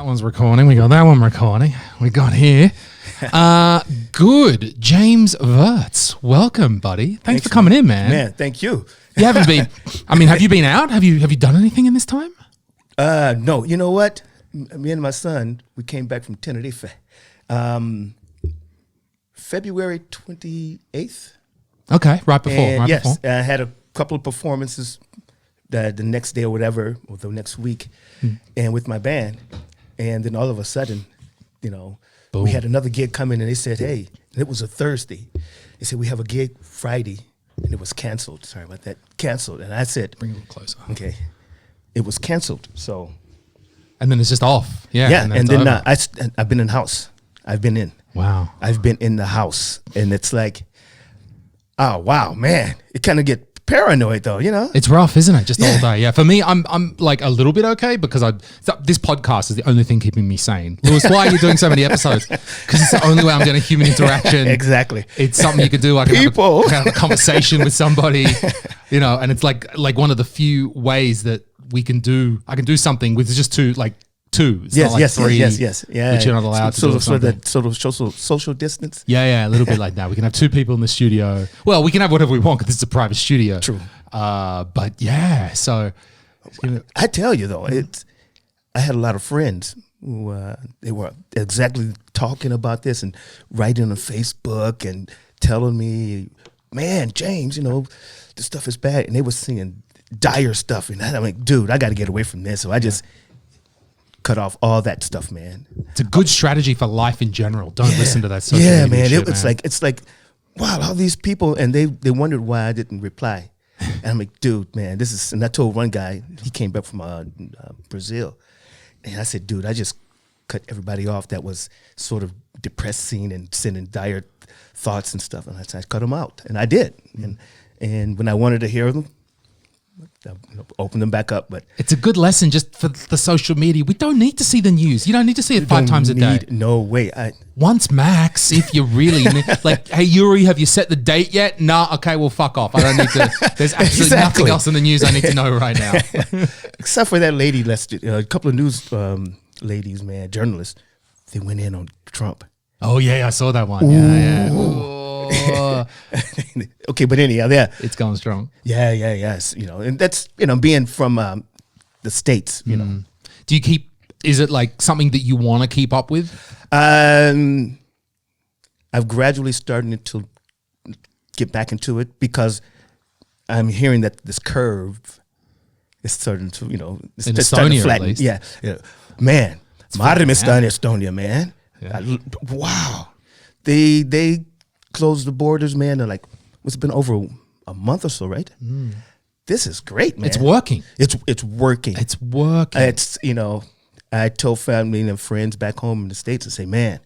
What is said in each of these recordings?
one's recording. We got that one recording. We got here. Good. James Werts. Welcome, buddy. Thanks for coming in, man. Man, thank you. You haven't been, have you been out? Have you done anything in this time? No. You know what? Me and my son, we came back from Tenerife. February 28th. Okay, right before. And before. I had a couple of performances the next day or whatever, or the next week, and with my band. And then all of a sudden, Boom. We had another gig coming, and they said, hey, and it was a Thursday. They said, we have a gig Friday, and it was canceled. Sorry about that. Canceled. And I said, bring it a little closer. Okay. It was canceled. So. And then it's just off. Yeah. Yeah. And then I've been in the house. I've been in. Wow. I've been in the house. And it's like, oh, wow, man. It kind of get paranoid though, It's rough, isn't it? Just all day. Yeah. For me, I'm like a little bit okay because this podcast is the only thing keeping me sane. Lewis, why are you doing so many episodes? Because it's the only way I'm getting human interaction. Exactly. It's something you can do. I can have a conversation with somebody, and it's like one of the few ways that I can do something with just two. It's not like three, yes. Yeah, which you're not allowed to do. So that sort of social distance. Yeah, a little bit like that. We can have two people in the studio. Well, we can have whatever we want because it's a private studio. True. But yeah, so I tell you though, I had a lot of friends who they were exactly talking about this and writing on Facebook and telling me, "Man, James, this stuff is bad," and they were seeing dire stuff, and I'm like, "Dude, I got to get away from this." So I just cut off all that stuff, man. It's a good strategy for life in general. Don't listen to that social media man. shit, It's like, wow, all these people, and they wondered why I didn't reply. And I'm like, dude, man, this is. And I told one guy, he came back from Brazil, and I said, dude, I just cut everybody off that was sort of depressing and sending dire thoughts and stuff, and I cut them out, and I did. And when I wanted to hear them, open them back up. But it's a good lesson just for the social media. We don't need to see the news. You don't need to see it 5 times a day. No way. Once max, if you really like, hey Yuri, have you set the date yet? Nah, okay, well fuck off. I don't need to. There's absolutely nothing else in the news I need to know right now. Except for that lady, a couple of news ladies, man, journalists, they went in on Trump. Oh yeah, I saw that one. Yeah. Okay, but anyhow, it's going strong. Yes. And that's being from the States. Do you keep? Is it like something that you want to keep up with? I've gradually started to get back into it because I'm hearing that this curve is starting to, it's in Estonia, flatten. At least. Yeah. Man, Madre Estonia, man. Yeah. Wow. They closed the borders, man. They're like, it's been over a month or so, right? This is great, man. It's working. It's working. It's working. It's I told family and friends back home in the States and say, man,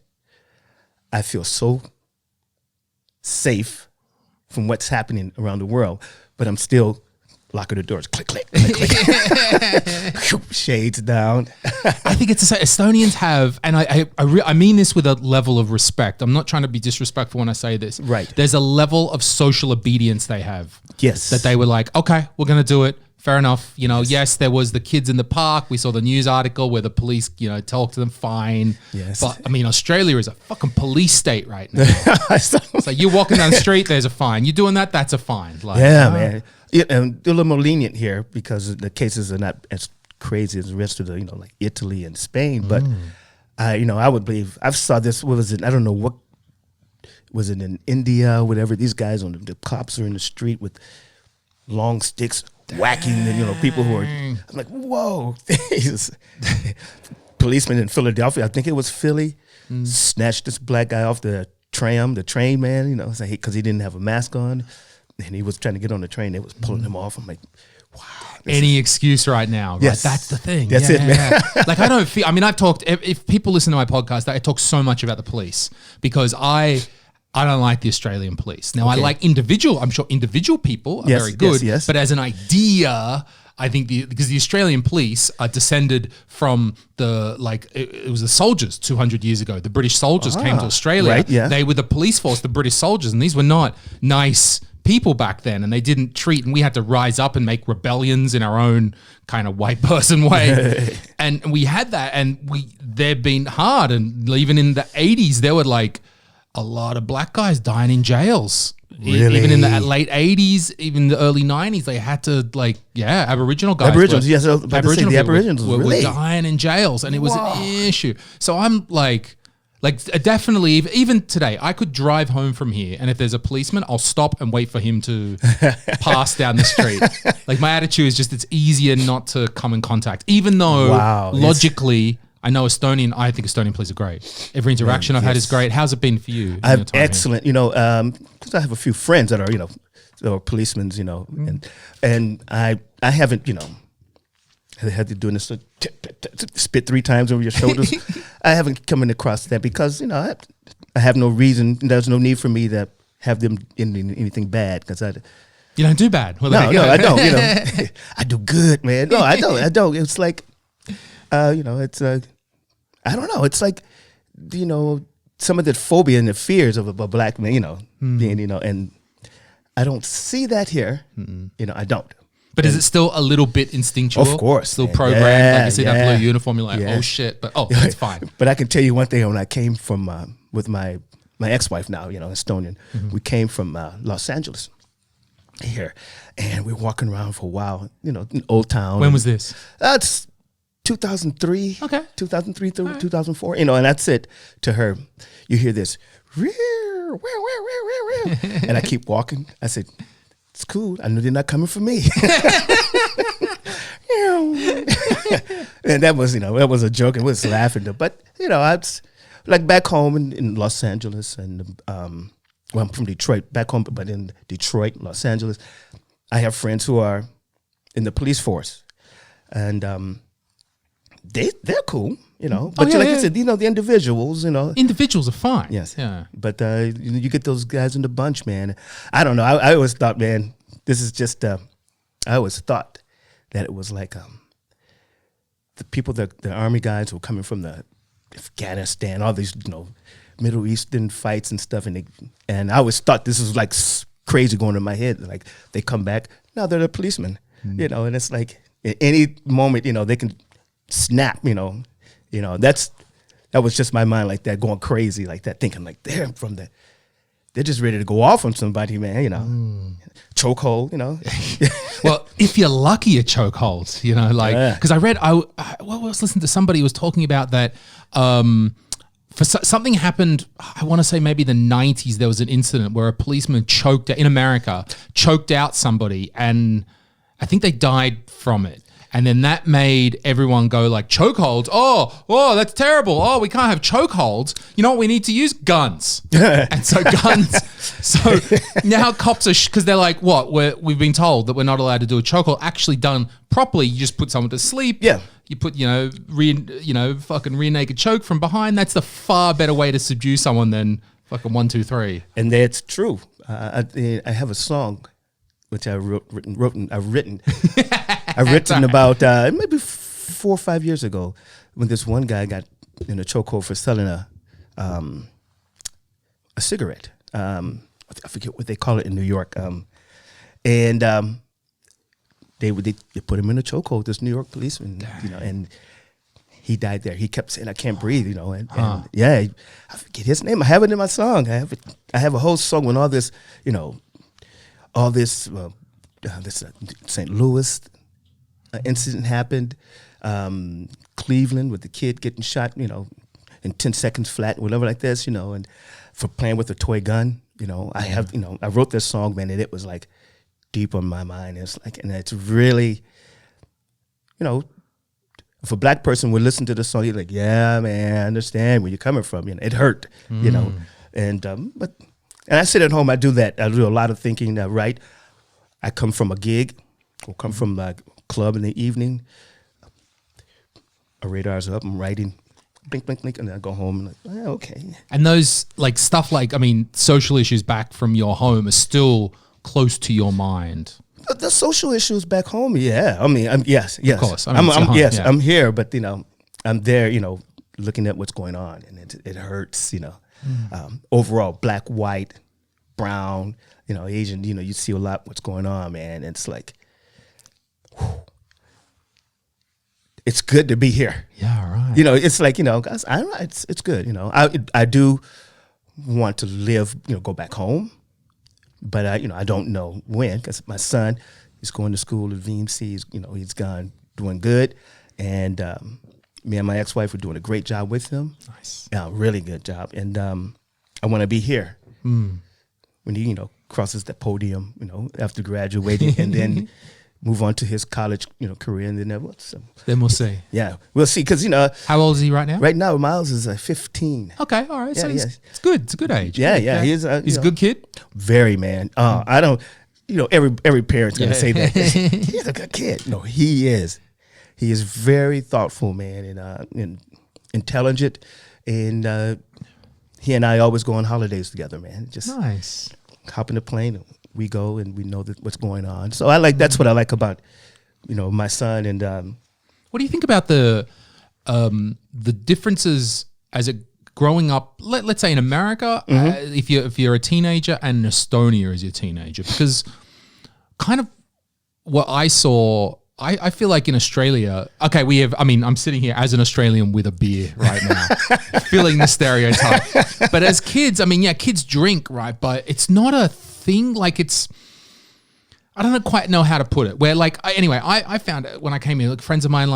I feel so safe from what's happening around the world, but I'm still locking the doors. Click, click, click, click. Shades down. I think it's Estonians have, and I mean this with a level of respect. I'm not trying to be disrespectful when I say this. Right. There's a level of social obedience they have. Yes. That they were like, okay, we're going to do it. Fair enough. Yes, there was the kids in the park. We saw the news article where the police, talked to them, fine. Yes. But Australia is a fucking police state right now. So you're walking down the street, there's a fine. You're doing that, that's a fine. Man. Yeah, and they're a little more lenient here because the cases are not as crazy as the rest of the, like Italy and Spain. But I would believe I saw this. What was it? I don't know what was it in India or whatever. These guys the cops are in the street with long sticks whacking the people who are. I'm like, whoa! Policeman in Philadelphia, I think it was Philly, snatched this black guy off the train, man. Because he didn't have a mask on. And he was trying to get on the train. They was pulling him off. I'm like, wow. Any excuse right now. Right? Yes. That's the thing. That's it, man. Like I don't feel, I've talked, if people listen to my podcast, I talk so much about the police because I don't like the Australian police. Now I like I'm sure individual people are very good. Yes. But as an idea, I think because the Australian police are descended from it was the soldiers 200 years ago. The British soldiers came to Australia. Right, yeah. They were the police force, the British soldiers, and these were not nice people back then, and they didn't treat, and we had to rise up and make rebellions in our own kind of white person way. And we had that, and they've been hard. And even in the 80s, there were like a lot of black guys dying in jails. Really? Even in the late 80s, even the early 90s, they had to Aboriginal guys. Aboriginals, yes. I was about to say the Aboriginals were really dying in jails, and it was an issue. So I'm like definitely, even today, I could drive home from here, and if there's a policeman, I'll stop and wait for him to pass down the street. Like my attitude is just it's easier not to come in contact, even though logically. I know I think Estonian police are great. Every interaction I've had is great. How's it been for you? Excellent. You know, because I have a few friends that are, you know, that are policemen, you know, and I haven't, you know, I had to do this spit 3 times over your shoulders. I haven't come across that because, you know, I have no reason. There's no need for me to have them in anything bad because you don't do bad. Well, no, I don't. You know, I do good, man. No, I don't. It's like, you know, it's I don't know. It's like, you know, some of the phobia and the fears of a black man, you know, being, you know, and I don't see that here. You know, I don't. But is it still a little bit instinctual? Of course. Still programmed. Like you see that blue uniform, you're like, oh shit. But it's fine. But I can tell you one thing. When I came from with my ex-wife now, you know, Estonian, we came from Los Angeles here, and we're walking around for a while, you know, in Old Town. When was this? That's 2003. Okay. 2003 through 2004. You know, and that's it. To her, you hear this, and I keep walking. I said, it's cool. I know they're not coming for me. And that was, you know, that was a joke. It was laughing. But, you know, I was like back home in Los Angeles and, well, I'm from Detroit, back home, but in Detroit, Los Angeles, I have friends who are in the police force. And they're cool, you know. But like I said, you know, the individuals, you know. Individuals are fine. Yes. Yeah. But you get those guys in the bunch, man. I don't know. I always thought, man, this is just, I always thought that it was like the people, the army guys who were coming from the Afghanistan, all these, you know, Middle Eastern fights and stuff. And I always thought this was like crazy going in my head. Like they come back, now they're the policemen, you know, and it's like at any moment, you know, they can snap, you know, that was just my mind like that, going crazy like that, thinking like they're just ready to go off on somebody, man, you know, chokehold, you know. Well, if you're lucky, a chokehold, you know, like, because I was listening to somebody who was talking about that, something happened, I want to say maybe the 90s, there was an incident where a policeman in America, choked out somebody, and I think they died from it. And then that made everyone go like, chokeholds? Oh, that's terrible. Oh, we can't have chokeholds. You know what we need to use? Guns. And so guns. So now cops are, because they're like, what? We've been told that we're not allowed to do a chokehold. Actually done properly, you just put someone to sleep. Yeah. You put, fucking rear naked choke from behind. That's the far better way to subdue someone than fucking 1, 2, 3. And that's true. I have a song which I've written about maybe 4 or 5 years ago when this one guy got in a chokehold for selling a cigarette. I forget what they call it in New York. They put him in a chokehold, this New York policeman, you know, and he died there. He kept saying, I can't breathe, you know, and I forget his name. I have it in my song. I have a whole song when all this, you know, this St. Louis incident happened, Cleveland with the kid getting shot, you know, in 10 seconds flat, whatever like this, you know, and for playing with a toy gun, you know, I wrote this song, man, and it was like deep on my mind. It's like, and it's really, you know, if a black person would listen to the song, you're like, yeah, man, I understand where you're coming from. You know, it hurt, you know, and I sit at home, I do that. I do a lot of thinking, right? I come from a gig, or come from a club in the evening. A radar's up, I'm writing, blink, blink, blink, and then I go home and like, okay. And those like stuff like, I mean, social issues back from your home are still close to your mind. The social issues back home, yeah. I mean, yes. Of course. I mean, I'm here, but, you know, I'm there, you know, looking at what's going on, and it hurts, you know. Overall, black, white, brown, you know, Asian, you know, you see a lot what's going on, man. And it's like, it's good to be here. Yeah, right. You know, it's like, you know, guys, I don't know, it's good. You know, I do want to live, you know, go back home, but I don't know when, because my son is going to school at VMC. He's gone doing good, and me and my ex-wife are doing a great job with him. Nice. Yeah, really good job, and I want to be here when he, crosses the podium, after graduating, and then move on to his college, career, and then then we'll see. Yeah, we'll see. Because how old is he right now? Right now, Miles is 15. Okay, all right. Yeah, so it's good. It's a good age. Yeah, good. yeah. He's a good kid. Very, man. I don't. Every parent's gonna say that he's a good kid. No, he is. He is very thoughtful, man, and intelligent, and he and I always go on holidays together, man. Just nice. Hop in the plane, and we go, and we know what's going on. So that's what I like about, my son. And what do you think about the differences as a growing up? Let's say in America, if you're a teenager, and in Estonia as your teenager, because kind of what I saw. I feel like in Australia, okay, I'm sitting here as an Australian with a beer right now, feeling the stereotype. But as kids, kids drink, right? But it's not a thing like it's, I don't quite know how to put it. Where I found it when I came here, like friends of mine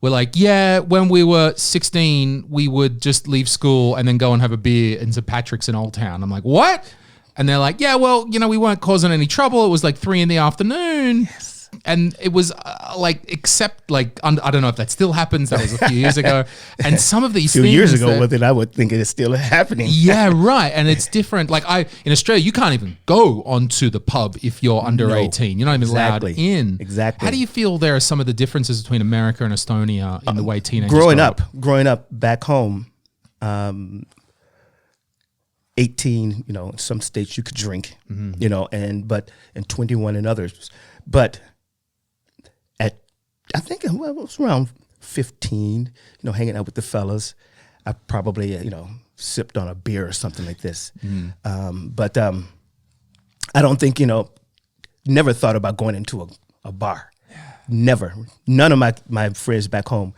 were like, yeah, when we were 16, we would just leave school and then go and have a beer in St. Patrick's in Old Town. I'm like, what? And they're like, yeah, well, we weren't causing any trouble. It was like 3 PM. Yes. And it was I don't know if that still happens. That was a few years ago. And some of these 2 years ago, with it, I would think it is still happening. Yeah, right. And it's different. In Australia, you can't even go onto the pub if you're under 18. You're not even allowed in. Exactly. How do you feel there are some of the differences between America and Estonia in the way teenagers growing up back home, 18, in some states you could drink, but 21 in others. But I think it was around 15, hanging out with the fellas. I probably, sipped on a beer or something like this. But I don't think, never thought about going into a bar. Yeah. Never. None of my friends back home.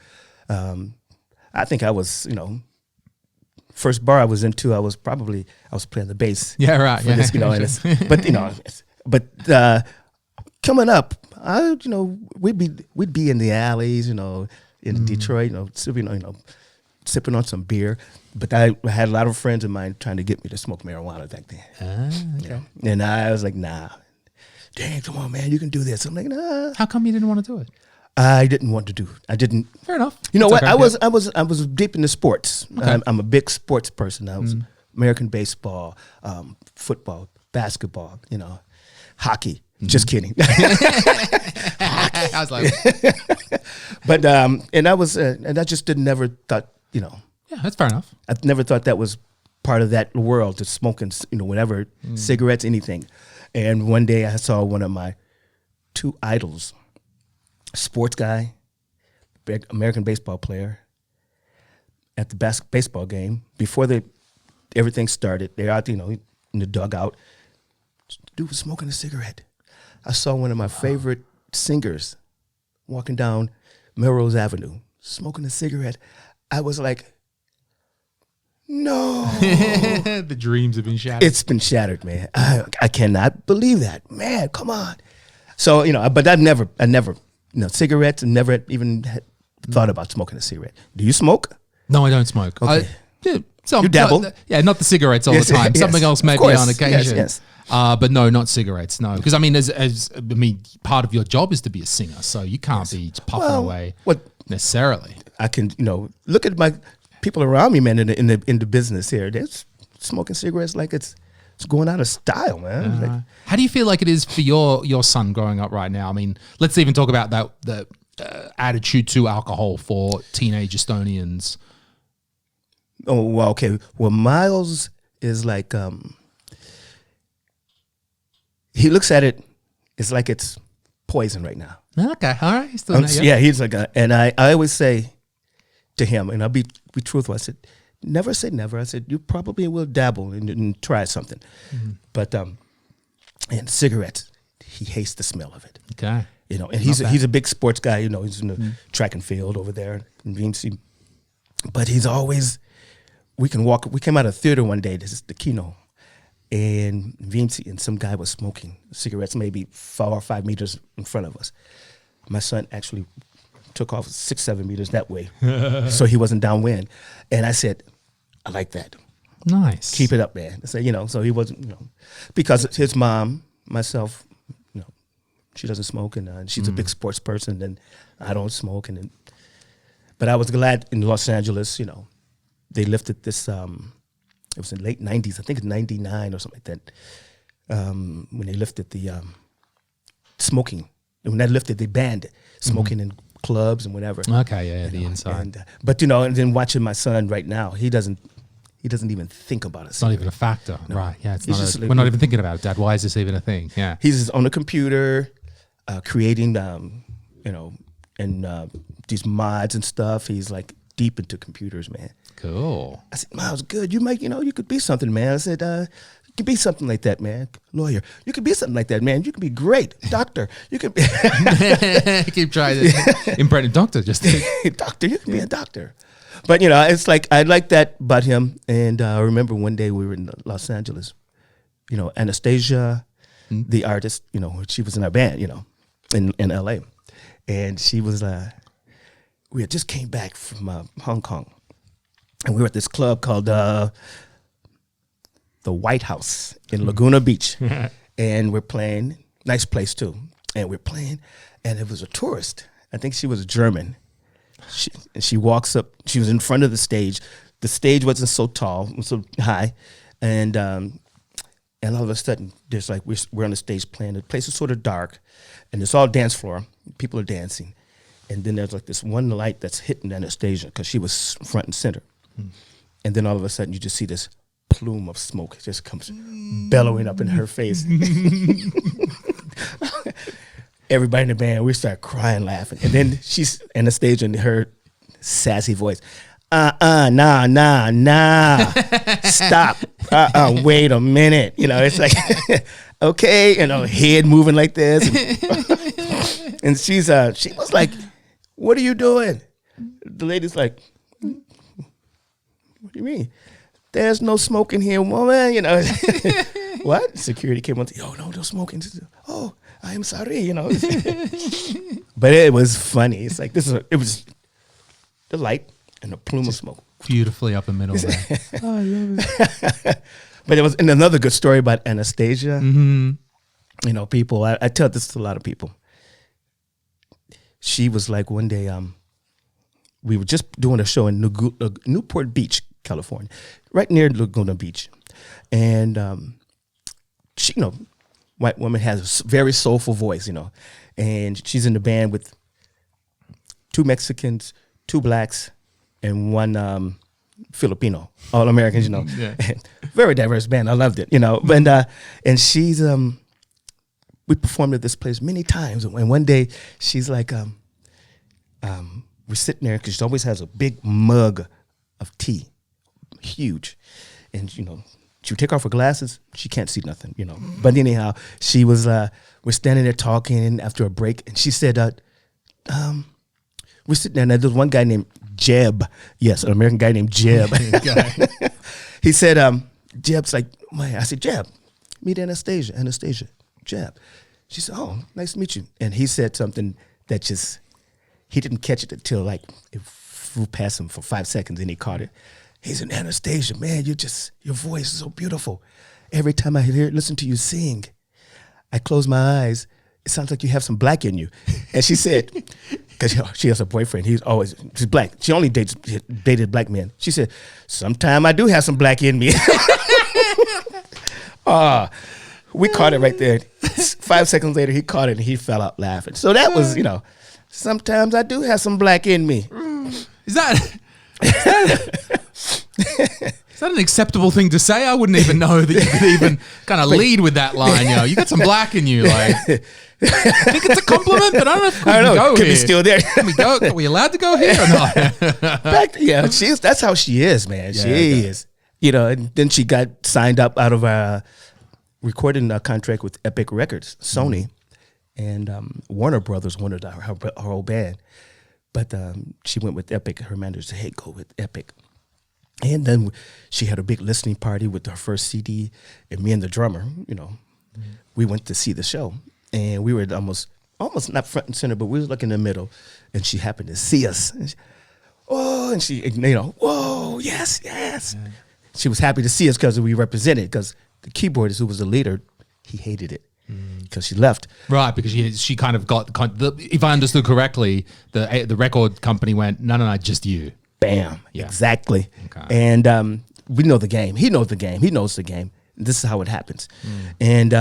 I think I was, first bar I was into, I was playing the bass. Yeah, right. For this, but coming up, we'd be in the alleys, in Detroit, sipping on some beer. But I had a lot of friends of mine trying to get me to smoke marijuana back then. Okay. And I was like, nah, dang, come on, man, you can do this. I'm like, nah. How come you didn't want to do it? I didn't want to do it. I didn't. Fair enough. You know what? Okay, I was deep into sports. Okay. I'm a big sports person. I was American baseball, football, basketball, hockey. Just kidding. I was like, but and I just never thought, yeah, that's fair enough. I never thought that was part of that world, to smoking, whatever, cigarettes, anything. And one day I saw one of my 2 idols, sports guy, American baseball player, at the baseball game before everything started. They're out, in the dugout. Dude was smoking a cigarette. I saw one of my favorite singers walking down Melrose Avenue, smoking a cigarette. I was like, no. The dreams have been shattered. It's been shattered, man. I cannot believe that. Man, come on. So, but I never, cigarettes, and never even thought about smoking a cigarette. Do you smoke? No, I don't smoke. Okay. You dabble? Not the cigarettes all the time. Something else maybe on occasion. Yes. But no, not cigarettes. No, because part of your job is to be a singer, so you can't be puffing away necessarily. I can, look at my people around me, man, in the business here. They're smoking cigarettes like it's going out of style, man. How do you feel like it is for your son growing up right now? Let's even talk about the attitude to alcohol for teenage Estonians. Oh, well, okay. Well, Miles is like, he looks at it, it's like it's poison right now. Okay, all right. He's he's like, and I always say to him, and I'll be truthful, I said, never say never. I said, you probably will dabble and try something. But, and cigarettes, he hates the smell of it. Okay. You know, and he's a big sports guy. You know, he's in the track and field over there in VMC. But he's always, we came out of theater one day. This is the Kino, and VMC, and some guy was smoking cigarettes maybe 4 or 5 meters in front of us. My son actually took off 6-7 meters that way, so he wasn't downwind. And I said, I like that. Nice. Keep it up, man. I said, you know, so he wasn't, you know, because his mom, myself, you know, she doesn't smoke, and she's a big sports person, and I don't smoke, and but I was glad in Los Angeles, you know, they lifted this. It was in late '90s, I think it's '99 or something like that, when they lifted the smoking. And when that lifted, they banned smoking in clubs and whatever. Okay, yeah, the know, inside. And, but you know, and then watching my son right now, he doesn't even think about it. It's not even a factor, right? Yeah, it's He's not. just like, We're not even thinking about it, Dad. Why is this even a thing? Yeah, he's just on the computer, creating, you know, and these mods and stuff. He's like deep into computers, man. Cool. I said, Miles, good. You might, you know, you could be something, man. I said, you could be something like that, man. Lawyer. You could be something like that, man. You could be great. Doctor. You could be. Keep trying to impregnate doctor. Just doctor. You could be a doctor. But, you know, it's like, I like that about him. And I remember one day we were in Los Angeles, you know, Anastasia, the artist, you know, she was in our band, you know, in LA. And she was, we had just came back from Hong Kong. And we were at this club called the White House in Laguna Beach. And we're playing, nice place too. And we're playing, and it was a tourist. I think she was German. She walks up, she was in front of the stage. The stage wasn't so tall, so high. And all of a sudden, there's like, we're on the stage playing. The place is sort of dark, and it's all dance floor. People are dancing. And then there's like this one light that's hitting Anastasia because she was front and center. And then all of a sudden, you just see this plume of smoke. It just comes bellowing up in her face. Everybody in the band, we start crying, laughing. And then she's Anastasia in her sassy voice. Nah. Stop. Wait a minute. You know, it's like, okay, you know, head moving like this. And she was like, what are you doing? The lady's like, what do you mean? There's no smoking here, woman. You know, what? Security came on. Oh, no smoking. Oh, I am sorry. You know, but it was funny. It's like it was the light and a plume of smoke. Beautifully up the middle there. Oh, I love it. But it was, and another good story about Anastasia. You know, people. I tell this to a lot of people. She was like one day. We were just doing a show in Newport Beach, California, right near Laguna Beach. And she, you know, white woman has a very soulful voice, you know. And she's in the band with 2 Mexicans, 2 blacks, and 1 Filipino, all Americans, you know. Yeah. Very diverse band. I loved it, you know. And she's, we performed at this place many times. And one day she's like, we're sitting there because she always has a big mug of tea, huge. And, you know, she would take off her glasses. She can't see nothing, you know. But anyhow, she was, we're standing there talking after a break. And she said, we're sitting there, and there's one guy named Jeb. Yes, an American guy named Jeb. He said, Jeb's like, man. I said, Jeb, meet Anastasia. Anastasia, Jeb. She said, oh, nice to meet you. And he said something that just, he didn't catch it until like it flew past him for 5 seconds, and he caught it. He said, Anastasia, man, your voice is so beautiful. Every time I listen to you sing, I close my eyes. It sounds like you have some black in you. And she said, because she has a boyfriend. She's black. She only dated black men. She said, sometime I do have some black in me. We caught it right there. 5 seconds later, he caught it, and he fell out laughing. So that was, you know, sometimes I do have some black in me. Is that an acceptable thing to say? I wouldn't even know that you could even kind of lead with that line. You know, you got some black in you. Like, I think it's a compliment, but I don't know if we can go could here. Be still there. Can we go? Are we allowed to go here or not? That's how she is, man. She is. You know, and then she got signed up out of a recording contract with Epic Records, Sony, and Warner Brothers wanted her whole band, but she went with Epic. Her manager said, "Hey, go with Epic." And then she had a big listening party with her first CD, and me and the drummer, we went to see the show, and we were almost not front and center, but we was like in the middle, and she happened to see us. And she, whoa, yes. Yeah. She was happy to see us because we represented, because the keyboardist who was the leader, he hated it because she left. Right, because she kind of got, if I understood correctly, the record company went, no, just you. Bam. Yeah. Exactly. Okay. And we know the game. He knows the game. He knows the game. This is how it happens. And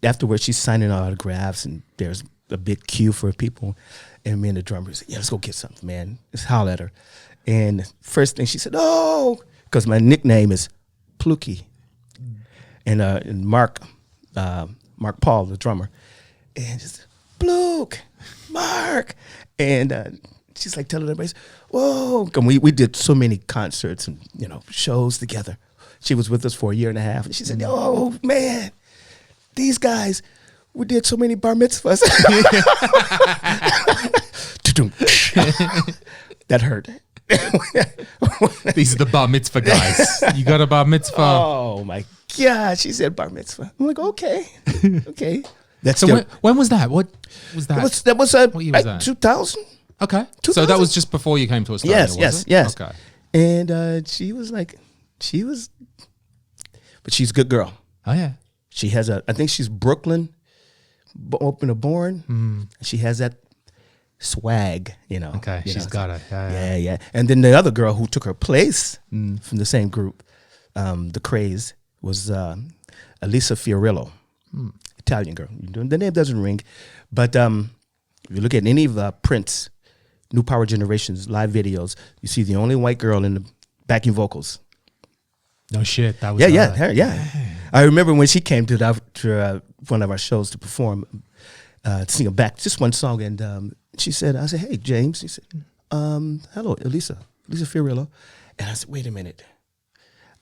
afterwards, she's signing autographs, and there's a big queue for people. And me and the drummer said, "Yeah, let's go get something, man. Let's holler at her." And first thing she said, "Oh," because my nickname is Pluky. And Mark Paul, the drummer, and just Pluke, Mark. And she's like telling everybody, "Whoa." And we did so many concerts and shows together. She was with us for a year and a half, and she said, "Oh man, these guys, we did so many bar mitzvahs." That hurt. These are the bar mitzvah guys. You got a bar mitzvah? Oh my God, she said bar mitzvah. I'm like, okay. That's so when was that? What was that? That was what year was that? 2000. Okay. 2000? So that was just before you came to Estonia, Yes. Okay. And she was, but she's a good girl. Oh, yeah. She has I think she's Brooklyn, born. She has that swag, Okay, she's got it. Yeah. And then the other girl who took her place from the same group, the Craze, was Elisa Fiorillo, Italian girl. The name doesn't ring, but if you look at any of Prince, New Power Generation's live videos, you see the only white girl in the backing vocals. No shit, that was her. I remember when she came to one of our shows to perform, to sing back just one song, and she said, I said, "Hey, James." He said, "Hello, Elisa Fiorillo." And I said, "Wait a minute.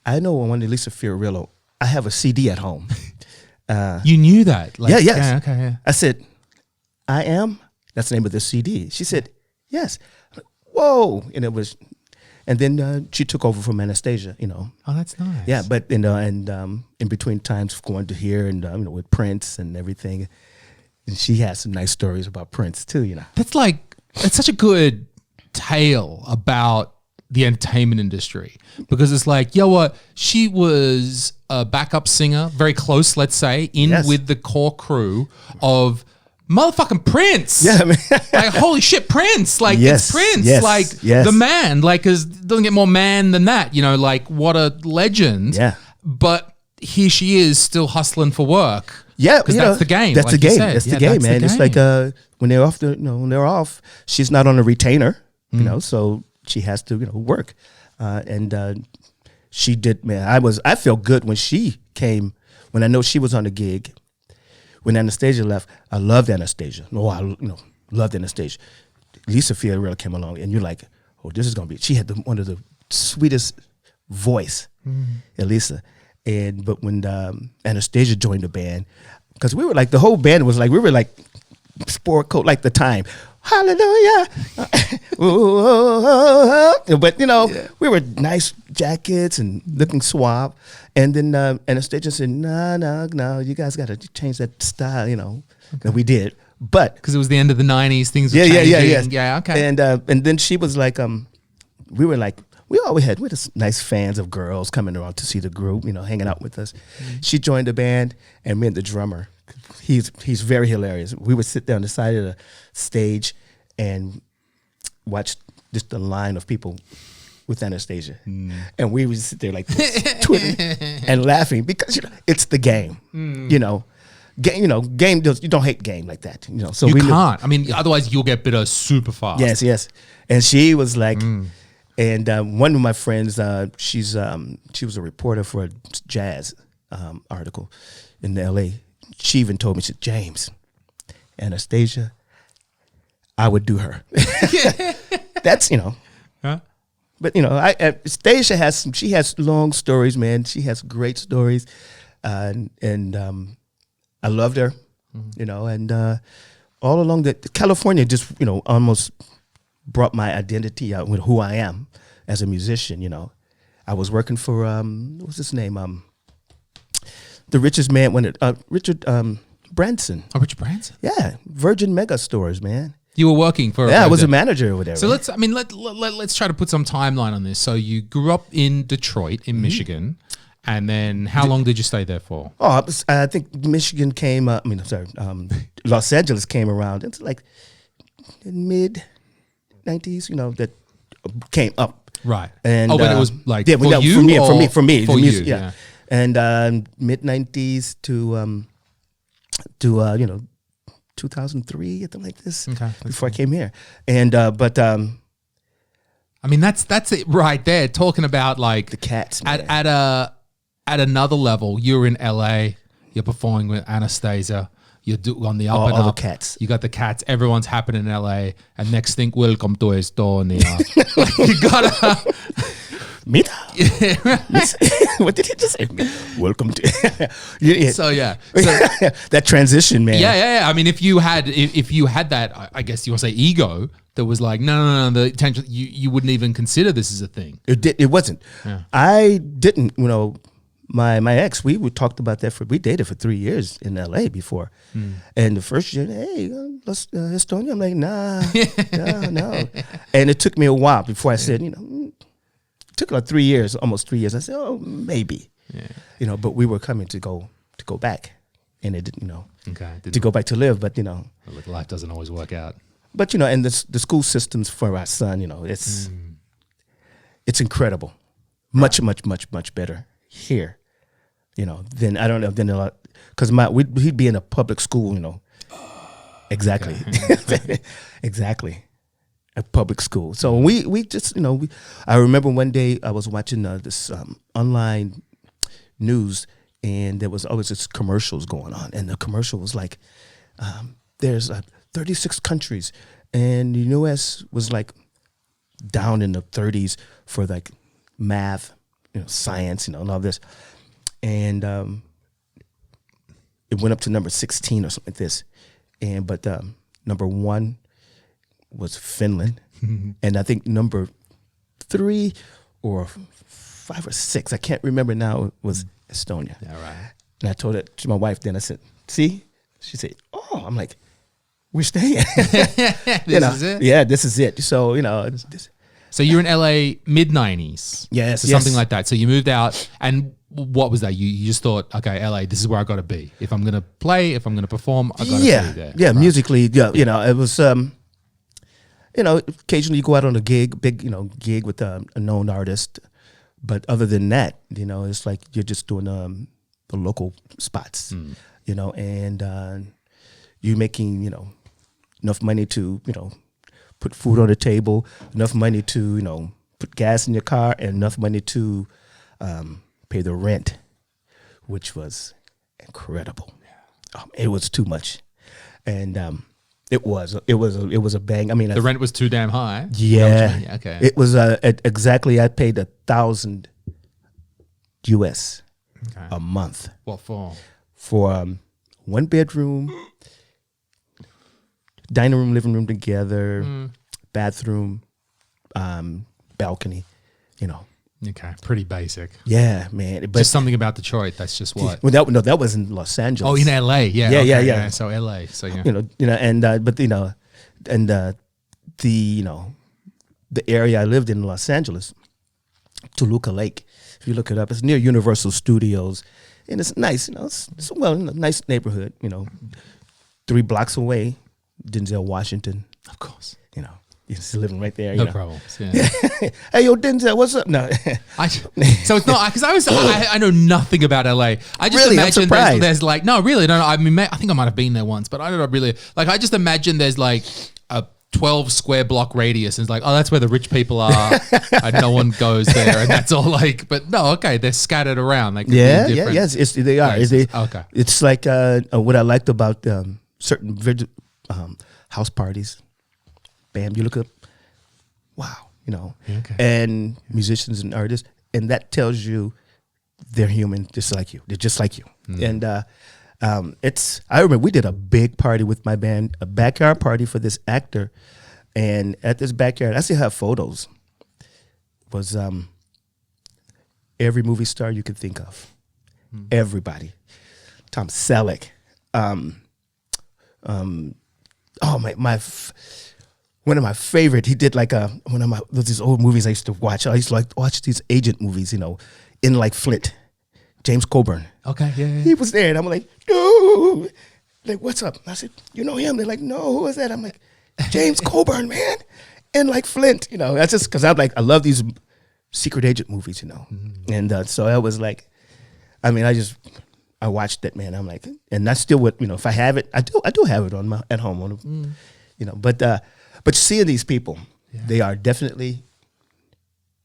I know one Elisa Fiorillo. I have a CD at home." You knew that? Yes. Yeah, okay, yeah. I said, "I am?" That's the name of the CD. She said, "Yes." Like, whoa. And then she took over from Anastasia, Oh, that's nice. Yeah, but in between times going to here and with Prince and everything, and she has some nice stories about Prince too, That's such a good tale about the entertainment industry, because it's like, what? She was a backup singer, very close, let's say, with the core crew of motherfucking Prince. Yeah, I mean, like, holy shit, Prince. Like, yes, it's Prince. yes, like, yes. the man. Like, cause it doesn't get more man than that. Like, what a legend. Yeah. But here she is still hustling for work. Yeah, because that's the game. That's like the game. Said. That's the game, man. It's like when they're off, when they're off, she's not on a retainer, so she has to work, and she did. Man, I felt good when she came. When I know she was on the gig. When Anastasia left, I loved Anastasia. I loved Anastasia. Lisa Fiorillo came along, and you're like, "Oh, this is gonna be." She had one of the sweetest voice, Elisa. But when Anastasia joined the band, because we were like, the whole band was like, we were like sport coat, like the time, hallelujah. But we were nice jackets and looking suave. And then Anastasia said, no, you guys got to change that style, And we did, but because it was the end of the 90s, things were changing. Yeah, okay. And then she was like, we were like, we had nice fans of girls coming around to see the group, hanging out with us. She joined the band, and me and the drummer, he's very hilarious. We would sit down the side of the stage and watch just a line of people with Anastasia, and we would sit there like this, twittering and laughing because it's the game, Game. You don't hate game like that, So you we can't. Knew. I mean, otherwise you'll get bitter super fast. Yes. And she was like, and one of my friends, she was a reporter for a jazz article in L.A. She even told me, she said, "James, Anastasia, I would do her." That's Huh? But Anastasia she has long stories, man. She has great stories, and I loved her. you know, and all along that California just, you know, almost brought my identity out with who I am as a musician. You know, I was working for what's his name, the richest man Richard Branson. Oh, Richard Branson. Yeah, Virgin Mega Stores, man. You were working for. Yeah, I was a manager over there. So right? let's try to put some timeline on this. So you grew up in Detroit, in Michigan, and then how long did you stay there for? Oh, I think Michigan came. Los Angeles came around. It's like mid '90s. You know, that came up. Right. And when it was like yeah, for you, for me, for the music, you, yeah. And mid '90s to 2003, something like this. Okay, before I came here, and I mean that's it right there. Talking about like the Cats, man. at another level. You're in LA. You're performing with Anastasia. You're on the up and all up. the Cats. You got the Cats. Everyone's happening in LA. And next thing, welcome to Estonia. Like, you gotta. Mita. Yeah, right. What did he just say? Welcome to. Yeah. So yeah, that transition, man. yeah. I mean, if you had that, I guess you want to say ego that was like, no, the attention. You wouldn't even consider this as a thing. It wasn't. Yeah. I didn't. You know, my ex. We talked about that we dated for 3 years in LA before, and the first year, hey, let's Estonia. I'm like, nah, no. And it took me a while before I said, you know. It took like 3 years, almost 3 years. I said, oh, maybe, you know. But we were coming to go back, and it didn't, you know, to go back to live. But you know, life doesn't always work out. But you know, and the school systems for our son, you know, it's incredible, much better here, you know. Than I don't know, than a lot because he'd be in a public school, you know. Exactly, exactly. A public school. So we just, you know, I remember one day I was watching this online news, and there was always this commercials going on, and the commercial was like, there's 36 countries, and the U.S. was like down in the 30s for like math, you know, science, you know, and all this, and it went up to number 16 or something like this, but number 1 was Finland, and I think number 3 or 5 or 6, I can't remember now, was Estonia. Yeah, right. And I told it to my wife. Then I said, "See," she said, "Oh," I'm like, "We're staying." This is it. Yeah, this is it. So you know, so you're in LA mid '90s. Yes, something like that. So you moved out, and what was that? You just thought, okay, LA, this is where I got to be. If I'm gonna play, if I'm gonna perform, I got to be there. Yeah, right. Musically, yeah, you know, it was. You know, occasionally you go out on a big, you know, gig with a known artist. But other than that, you know, it's like you're just doing the local spots, you know, and you're making, you know, enough money to, you know, put food on the table, enough money to, you know, put gas in your car, and enough money to pay the rent, which was incredible. It was too much. And It was a bang. I mean, the rent was too damn high. Yeah. Okay. It was exactly. I paid $1,000 US a month. What for? For 1 bedroom, dining room, living room together, bathroom, balcony. You know. Okay, pretty basic. Yeah, man. But just something about Detroit. That's just what. Well, that was in Los Angeles. Oh, in LA. Yeah. Yeah, okay, yeah. So LA. So yeah. You know, and but you know, and the you know, the area I lived in Los Angeles, Toluca Lake. If you look it up, it's near Universal Studios, and it's nice. You know, it's well, in a nice neighborhood. You know, 3 blocks away, Denzel Washington. Of course. You know. He's living right there. No know. problems. Yeah. Hey, yo, Denzel, what's up? No. So it's not because I know nothing about LA. I just really, imagine there's like no, really, no. I mean, I think I might have been there once, but I don't really like. I just imagine there's like a 12 square block radius, and it's like, oh, that's where the rich people are, and no one goes there, and that's all like. But no, okay, they're scattered around. Like yes, they are. Okay, it's like what I liked about certain house parties. Bam, you look up, wow, you know, and musicians and artists, and that tells you they're human, just like you. They're just like you. And I remember we did a big party with my band, a backyard party for this actor, and at this backyard, I still have photos. Was every movie star you could think of, everybody, Tom Selleck, one of my favorite. He did like these old movies I used to watch. I used to like watch these agent movies, in like Flint. James Coburn. Okay, yeah. He was there, and I'm like, no. Like, what's up? I said, you know him? They're like, no, who is that? I'm like, James Coburn, man. And like Flint, that's just because I love these secret agent movies, Mm-hmm. And so I was like, I watched that, man. I'm like, and that's still what, if I have it, I do have it at home, but seeing these people, they are definitely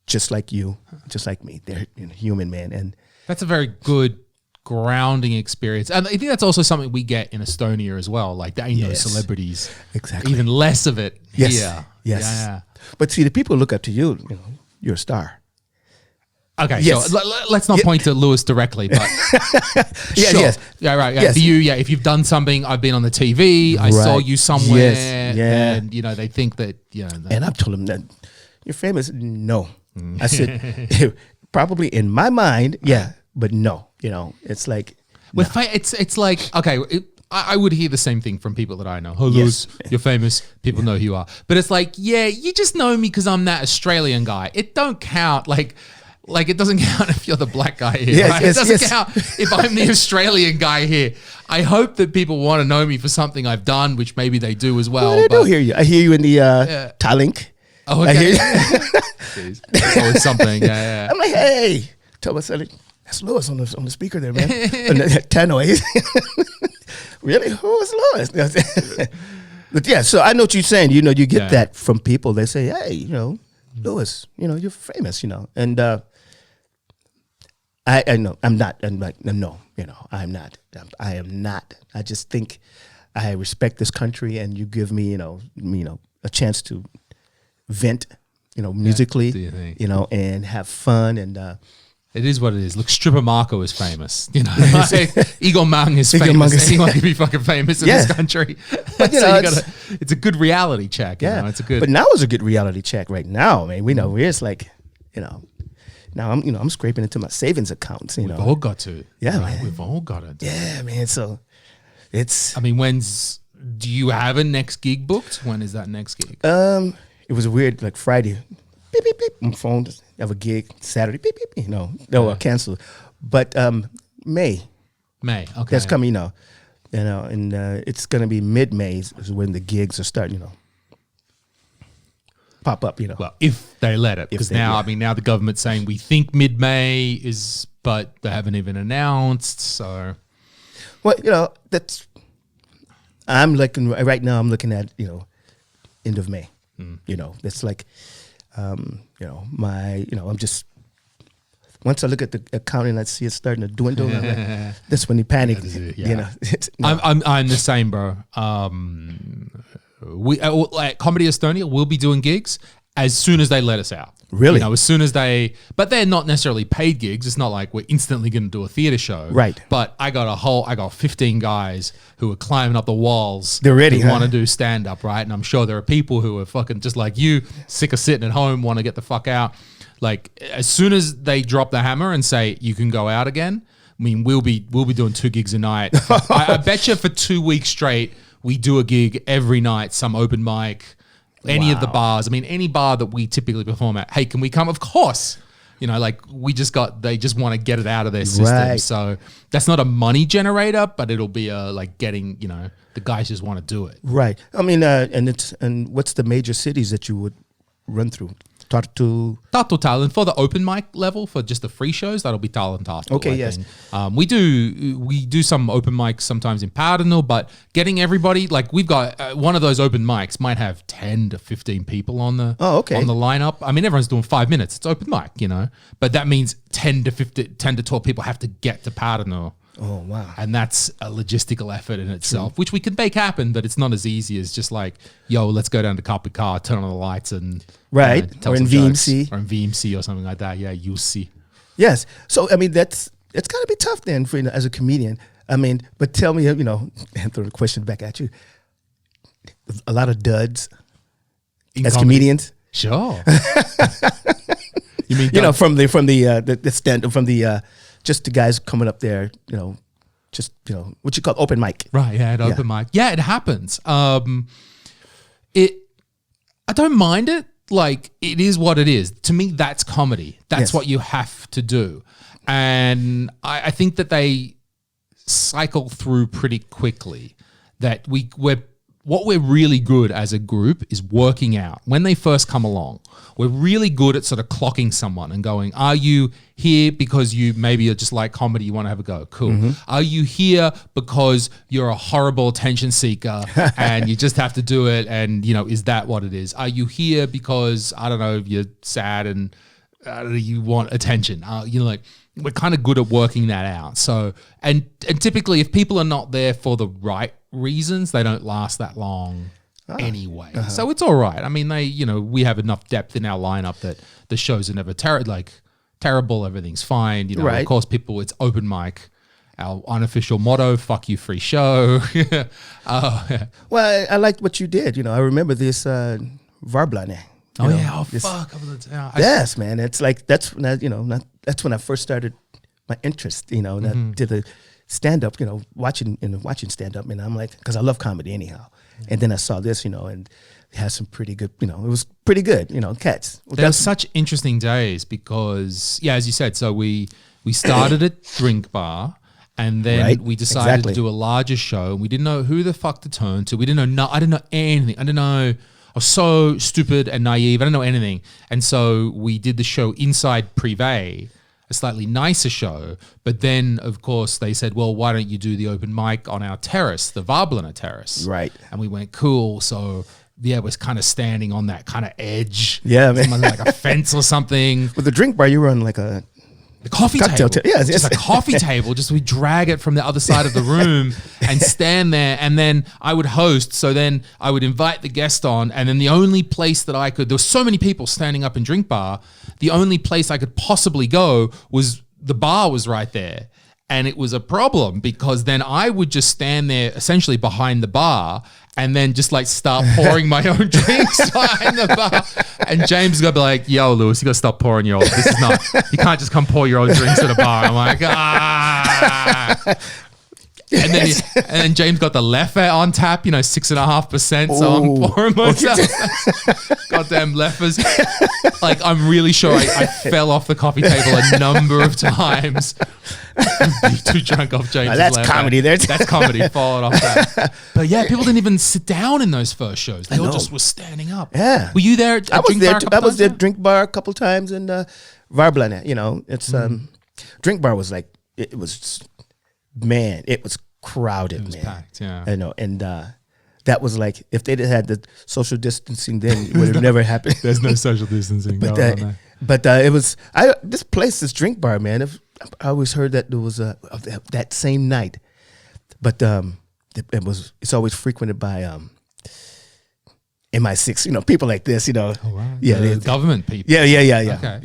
just like you, just like me. They're human, man. And that's a very good grounding experience. And I think that's also something we get in Estonia as well. Like, there ain't no celebrities. Exactly. Even less of it here. Yes. Yeah. But see, the people look up to you, you're a star. Okay, yes. so let's not point to Lewis directly, but Yes. Yeah, right. Yeah. Yes. For you, if you've done something, I've been on the TV, I saw you somewhere, Yes. Yeah. and they think that, And I've told them that you're famous. No. I said, probably in my mind, but no. It's like, with it's like, okay, I would hear the same thing from people that I know. Oh, Lewis, you're famous. People know who you are. But it's like, you just know me because I'm that Australian guy. It don't count. Like it doesn't count if you're the black guy here. Yes, right? yes, It doesn't yes. count if I'm the Australian guy here. I hope that people want to know me for something I've done, which maybe they do as well. I do hear you. I hear you in the Talink. Oh, I hear okay. you. It's always something. Yeah. I'm like, hey, tell myself, that's Lewis on the speaker there, man. Tannoy. Really? Who is Lewis? But yeah, so I know what you're saying. You get that from people. They say, hey, Lewis, you're famous, and I know I'm not. I'm like, no, I'm not. I am not. I just think I respect this country, and you give me, a chance to vent, musically, do your thing. And have fun, and It is what it is. Look, Stripper Marco is famous. Like, Igor Mang is Igor famous. Mang is- Anyone can be fucking famous in this country. But, it's a good reality check. It's a good. But now is a good reality check right now, man. We know we're just like, now I'm scraping into my savings accounts. We've all got to. Yeah, right? man. We've all got to. Yeah, man. So it's. I mean, do you have a next gig booked? When is that next gig? It was weird, like Friday, beep beep beep. My phone just have a gig. Saturday, beep beep. They'll cancel. But May. Okay. That's coming. And it's gonna be mid-May is when the gigs are starting. Pop up. Well, if they let it, because now, now the government's saying we think mid-May is, but they haven't even announced. So, well, that's. I'm looking right now. I'm looking at end of May. That's like, I'm just. Once I look at the account and I see it starting to dwindle, I'm like, that's when you panic. I'm the same, bro. We at Comedy Estonia, we'll be doing gigs as soon as they let us out. Really? As soon as but they're not necessarily paid gigs. It's not like we're instantly going to do a theater show. Right. But I got 15 guys who are climbing up the walls. They're ready, who want to do stand up, right? And I'm sure there are people who are fucking just like you, sick of sitting at home, want to get the fuck out. Like, as soon as they drop the hammer and say you can go out again, I mean, we'll be doing 2 gigs a night. I bet you for 2 weeks straight, we do a gig every night, some open mic, any of the bars. I mean, any bar that we typically perform at. Hey, can we come? Of course. They just want to get it out of their system. Right. So that's not a money generator, but it'll be getting, the guys just want to do it. Right. I mean, and what's the major cities that you would run through? Tartu. Talent for the open mic level, for just the free shows, that'll be Tartu. Okay, I yes. think. We do some open mics sometimes in Powdermill, but getting everybody, like, we've got one of those open mics might have 10 to 15 people on the on the lineup. I mean, everyone's doing 5 minutes. It's open mic, but that means 10 to 12 people have to get to Powdermill. Oh, wow. And that's a logistical effort in itself, which we can make happen, but it's not as easy as just like, yo, let's go down to Carpet Car, turn on the lights and tell or in some jokes. VMC. Or in VMC or something like that. Yeah, you'll see. Yes. So, I mean, it's got to be tough then for as a comedian. I mean, but tell me, and throw the question back at you. A lot of duds as comedians. Sure. You mean from the stand from the just the guys coming up there, just what you call open mic. Right, yeah, open mic. Yeah, it happens. I don't mind it. Like, it is what it is. To me, that's comedy. That's what you have to do. And I think that they cycle through pretty quickly. That what we're really good as a group is working out. When they first come along, we're really good at sort of clocking someone and going, are you here because you maybe are just like comedy, you want to have a go? Cool. Mm-hmm. Are you here because you're a horrible attention seeker and you just have to do it? And, is that what it is? Are you here because, I don't know, you're sad and you want attention? We're kind of good at working that out. So, and typically if people are not there for the right reasons, they don't last that long anyway. So it's all right. I mean, we have enough depth in our lineup that the shows are never terrible. Everything's fine. Of course, it's open mic. Our unofficial motto, fuck you, free show. Well, I liked what you did. I remember this Varblane. Fuck. Yes, man. It's like, that's when that's when I first started my interest, I did the stand-up, watching stand-up, and I'm like, because I love comedy anyhow. And then I saw this, and it has some pretty good, it was pretty good, cats. There were such interesting days because, as you said, so we started at Drink Bar, and then we decided to do a larger show, and we didn't know who the fuck to turn to. We didn't know, I didn't know anything. I didn't know, I was so stupid and naive. I didn't know anything. And so we did the show inside Privé, a slightly nicer show. But then, of course, they said, well, why don't you do the open mic on our terrace, the Varblane terrace? Right. And we went, cool. So, we're kind of standing on that kind of edge. Yeah, man. Like a fence or something. With the Drink Bar, you were on like a coffee table. Yes, just a coffee table. Just we drag it from the other side of the room and stand there. And then I would host. So then I would invite the guest on. And then the only place that there were so many people standing up in Drink Bar. The only place I could possibly go was the bar was right there. And it was a problem because then I would just stand there essentially behind the bar and then just like start pouring my own drinks behind the bar. And James is going to be like, yo, Lewis, you got to stop pouring your own. This is not, you can't just come pour your own drinks at a bar. I'm like, And then James got the Leffe on tap, 6.5%. So I'm pouring myself. Goddamn Leffers. Like, I'm really sure I fell off the coffee table a number of times. Too drunk off James. That's comedy there. That's comedy. Followed off that. But yeah, people didn't even sit down in those first shows. They all just were standing up. Yeah. Were you there at Drink Bar? I was there at Drink Bar a couple times in Varblane. It's Drink Bar was like, it was crowded, it was man. Packed, yeah. I know, and that was like, if they'd had the social distancing, then it would have never happened. There's no social distancing. But it was this place, this Drink Bar, man. I always heard that there was that same night, but it's always frequented by MI6, people like this, Oh, wow. Yeah, the government people. Yeah. Okay.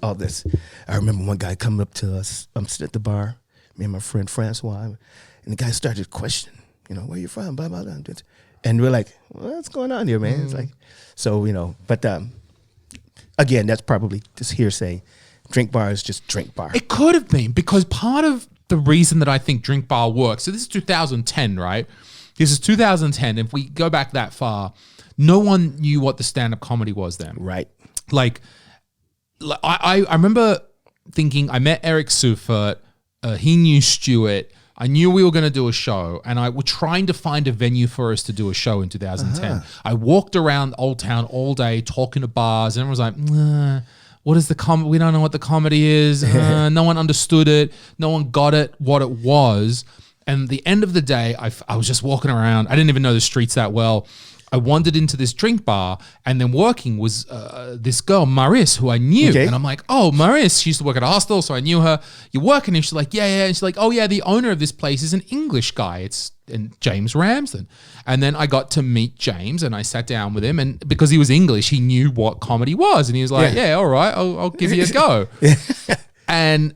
All this. I remember one guy coming up to us. I'm sitting at the bar, me and my friend Francois, and the guy started questioning, where you from, blah, blah, blah. And we're like, what's going on here, man? It's like, so, but again, that's probably just hearsay. Drink Bar is just Drink Bar. It could have been, because part of the reason that I think Drink Bar works, so this is 2010, right? This is 2010. If we go back that far, no one knew what the stand-up comedy was then. Right. Like I remember thinking, I met Eric Seufert, he knew Stuart, I knew we were going to do a show, and I was trying to find a venue for us to do a show in 2010. I walked around Old Town all day talking to bars, and everyone was like, nah, what is the comedy? We don't know what the comedy is. No one understood it. No one got it, what it was. And at the end of the day, I was just walking around. I didn't even know the streets that well. I wandered into this drink bar, and then working was this girl, Maris, who I knew. Okay. And I'm like, oh, Maris, she used to work at a hostel, so I knew her. You're working? And she's like, yeah. And she's like, oh, yeah, the owner of this place is an English guy. It's James Ramsden. And then I got to meet James, and I sat down with him. And because he was English, he knew what comedy was. And he was like, yeah all right, I'll give you a go. And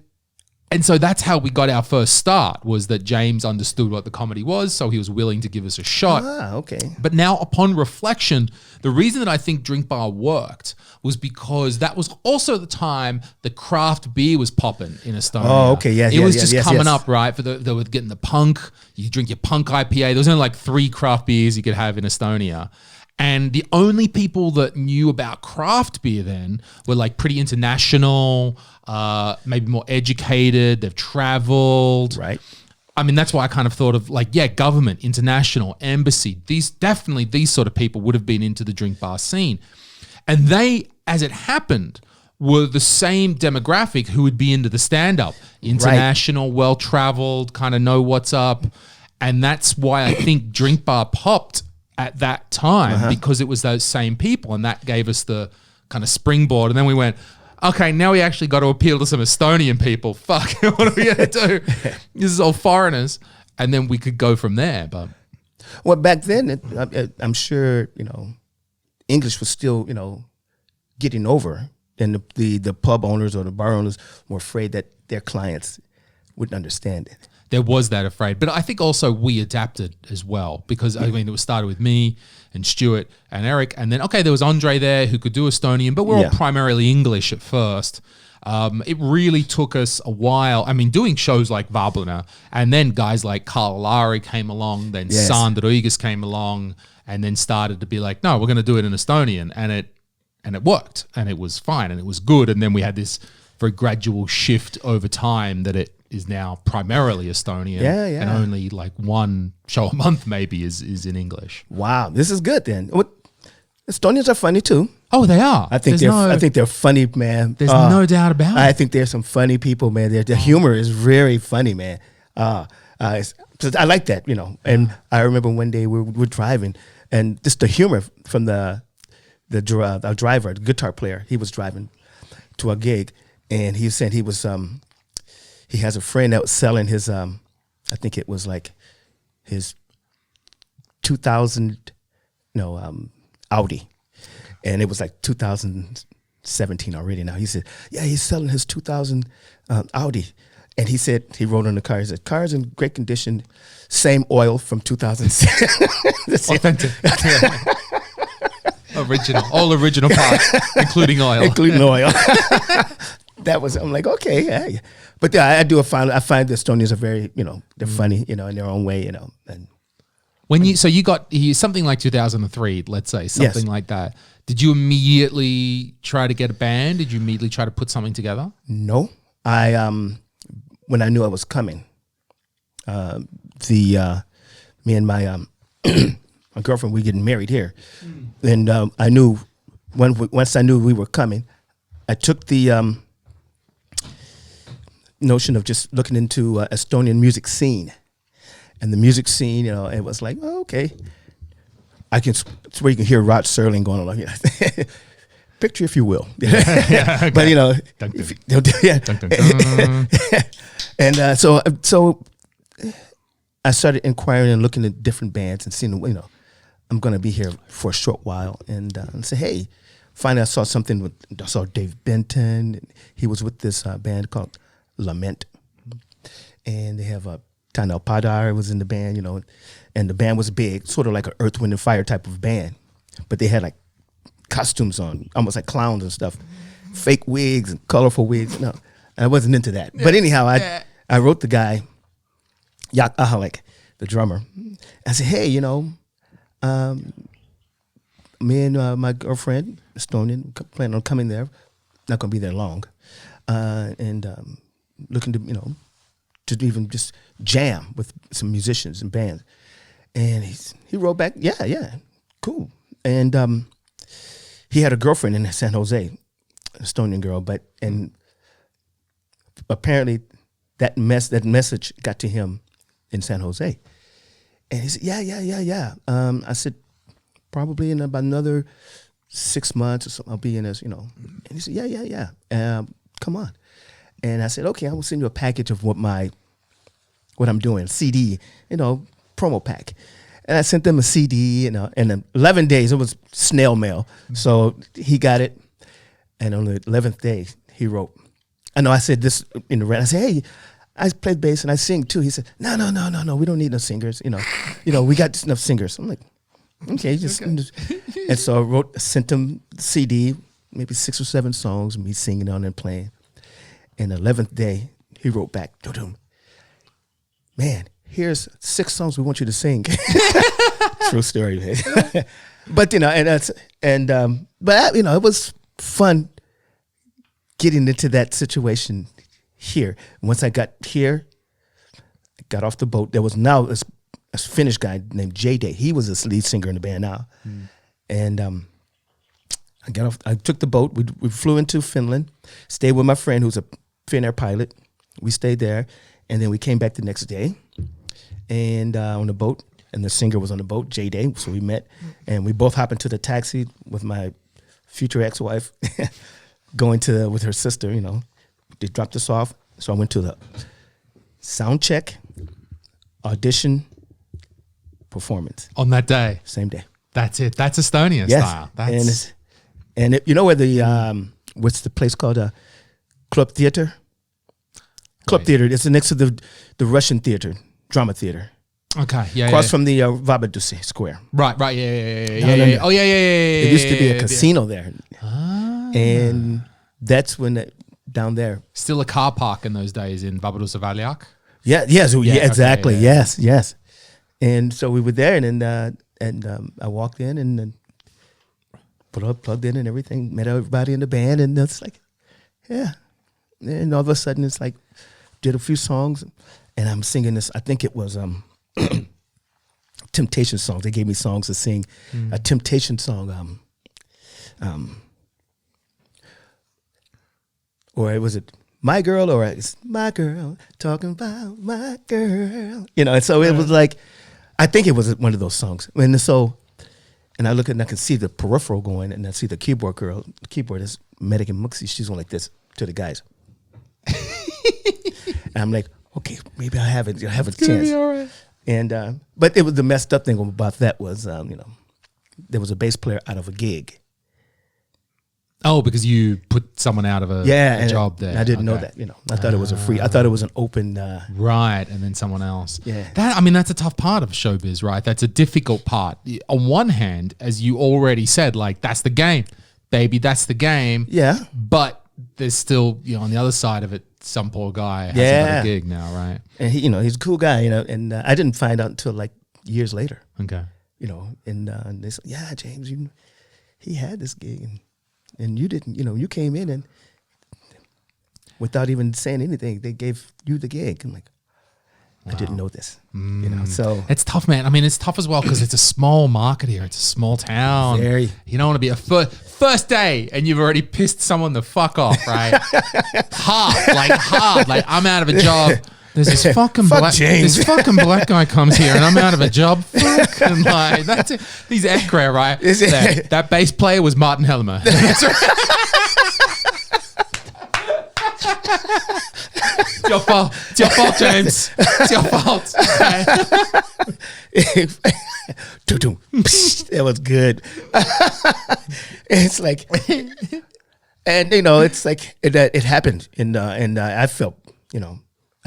And so that's how we got our first start, was that James understood what the comedy was, so he was willing to give us a shot. Okay. But now, upon reflection, the reason that I think Drink Bar worked was because that was also the time the craft beer was popping in Estonia. Oh, okay. Yes, it yes, was yes, just yes, coming yes. up, right? They were getting the punk. You drink your punk IPA. There was only like 3 craft beers you could have in Estonia. And the only people that knew about craft beer then were like pretty international, maybe more educated. They've traveled. Right. I mean, that's why I kind of thought of like, yeah, government, international, embassy. These sort of people would have been into the drink bar scene. And they, as it happened, were the same demographic who would be into the stand-up. International, well-traveled, kind of know what's up. And that's why I think Drink Bar popped at that time, because it was those same people, and that gave us the kind of springboard. And then we went, okay, now we actually got to appeal to some Estonian people. Fuck, what are we going to do? This is all foreigners. And then we could go from there. But well, back then, I'm sure, English was still, getting over, and the pub owners or the bar owners were afraid that their clients wouldn't understand it. there was that afraid. But I think also we adapted as well, because I mean, it was started with me and Stuart and Eric. And then, okay, there was Andre there who could do Estonian, but we're all primarily English at first. It really took us a while. I mean, doing shows like Vablina, and then guys like Carl Lari came along, then Sand Rodriguez came along, and then started to be like, no, we're going to do it in Estonian. And it worked, and it was fine, and it was good. And then we had this very gradual shift over time that it is now primarily Estonian, and only like one show a month maybe is in English. Wow, this is good then. Estonians are funny too. Oh, they are. I think they're funny, man. There's no doubt about it. I think there's some funny people, man. Their humor is very funny, man. I like that, you know. And I remember one day we were driving, and just the humor from the driver, the guitar player. He was driving to a gig, and he said he has a friend that was selling his I think it was like his 2000 Audi, and it was like 2017 already now. He said, yeah, he's selling his 2000 Audi. And he said, he wrote on the car, he said, car's in great condition, same oil from 2007. Authentic. Original. All original parts, including oil. Including oil. I'm like, okay, yeah. But yeah, I find the Estonians are very, they're funny, in their own way, and when you got something like 2003, let's say, something like that. Did you immediately try to get a band? Did you immediately try to put something together? No. When I knew I was coming, me and my my girlfriend, we getting married here, and I knew once I knew we were coming, I took the notion of just looking into Estonian music scene. And the music scene, it was like, oh, okay. It's where you can hear Rod Serling going along. Picture, if you will. Okay. But and so I started inquiring and looking at different bands and seeing, I'm going to be here for a short while, and say, hey. Finally, I saw Dave Benton. He was with this band called Lament, and they have a Tanel Padar was in the band, and the band was big, sort of like an Earth, Wind, and Fire type of band. But they had like costumes on, almost like clowns and stuff, fake wigs and colorful wigs. No, I wasn't into that. But anyhow, I wrote the guy, Yak Ahalek, the drummer. I said, hey, me and my girlfriend, Estonian, plan on coming there. Not going to be there long. And looking to, to even just jam with some musicians and bands. And he wrote back, yeah, cool. And he had a girlfriend in San Jose, an Estonian girl, and apparently that message got to him in San Jose. And he said, yeah. I said, probably in about another 6 months or something, I'll be in this, And he said, yeah. Come on. And I said, okay, I will send you a package of what I'm doing, CD, promo pack. And I sent them a CD, and in 11 days, it was snail mail. So he got it. And on the 11th day, he wrote, I know I said this in the rant. I said, hey, I play bass and I sing too. He said, no, we don't need no singers. We got enough singers. I'm like, okay, and so sent him the CD, maybe 6 or 7 songs, me singing on and playing. And the 11th day, he wrote back, man, here's 6 songs we want you to sing. True story, man. But it was fun getting into that situation here. Once I got here, I got off the boat. There was now a Finnish guy named J-Day. He was the lead singer in the band now. And I got off. I took the boat. We flew into Finland, stayed with my friend who's a Finnair pilot. We stayed there, and then we came back the next day, and on the boat, and the singer was on the boat, J-Day. So we met, and we both hopped into the taxi with my future ex-wife, going with her sister. They dropped us off. So I went to the sound check, audition, performance on that day. Same day. That's it. That's Estonia style. That's where the what's the place called? Club Theater. Club Theater. It's next to the Russian theater, drama theater. Okay. Yeah. Across from the Vabadusi Square. Right. Yeah. Oh yeah. It used to be a casino there, and that's when down there. Still a car park in those days in Vabadusi Valjak. Yeah. Yes. Yeah. Exactly. Okay, yeah. Yes. And so we were there, and I walked in and plugged in and everything. Met everybody in the band, and it's like, yeah. And all of a sudden, it's like, did a few songs, and I'm singing this. I think it was Temptation songs. They gave me songs to sing. A Temptation song. Or was it My Girl? Or it's My Girl, talking about my girl. And so it was like, I think it was one of those songs. And I look and I can see the peripheral going, and I see the keyboard girl. The keyboard is Medican Muxie. She's going like this to the guys. And I'm like, okay, maybe I'll have a chance. All right. And but it was the messed up thing about that was, there was a bass player out of a gig. Oh, because you put someone out of a job there. I didn't know that. I thought it was I thought it was an open. Right, and then someone else. Yeah. That's a tough part of showbiz, right? That's a difficult part. On one hand, as you already said, like, that's the game, baby. That's the game. Yeah. But there's still, on the other side of it, some poor guy hasn't got a gig now, right? And he's a cool guy, and I didn't find out until like years later. Okay. And they said, yeah, James, he had this gig, and you didn't, you came in and without even saying anything, they gave you the gig. I'm like, wow. I didn't know this, so. It's tough, man. It's tough as well because it's a small market here. It's a small town. Very. You don't want to be a first day and you've already pissed someone the fuck off, right? hard. Like, I'm out of a job. There's this fucking black guy comes here and I'm out of a job. Fucking like, that's it. He's Ekra, right? That bass player was Martin Helmer. That's right. It's your fault. It's your fault, James. It's your fault. That was good. It's like, and it's like it happened, and I felt,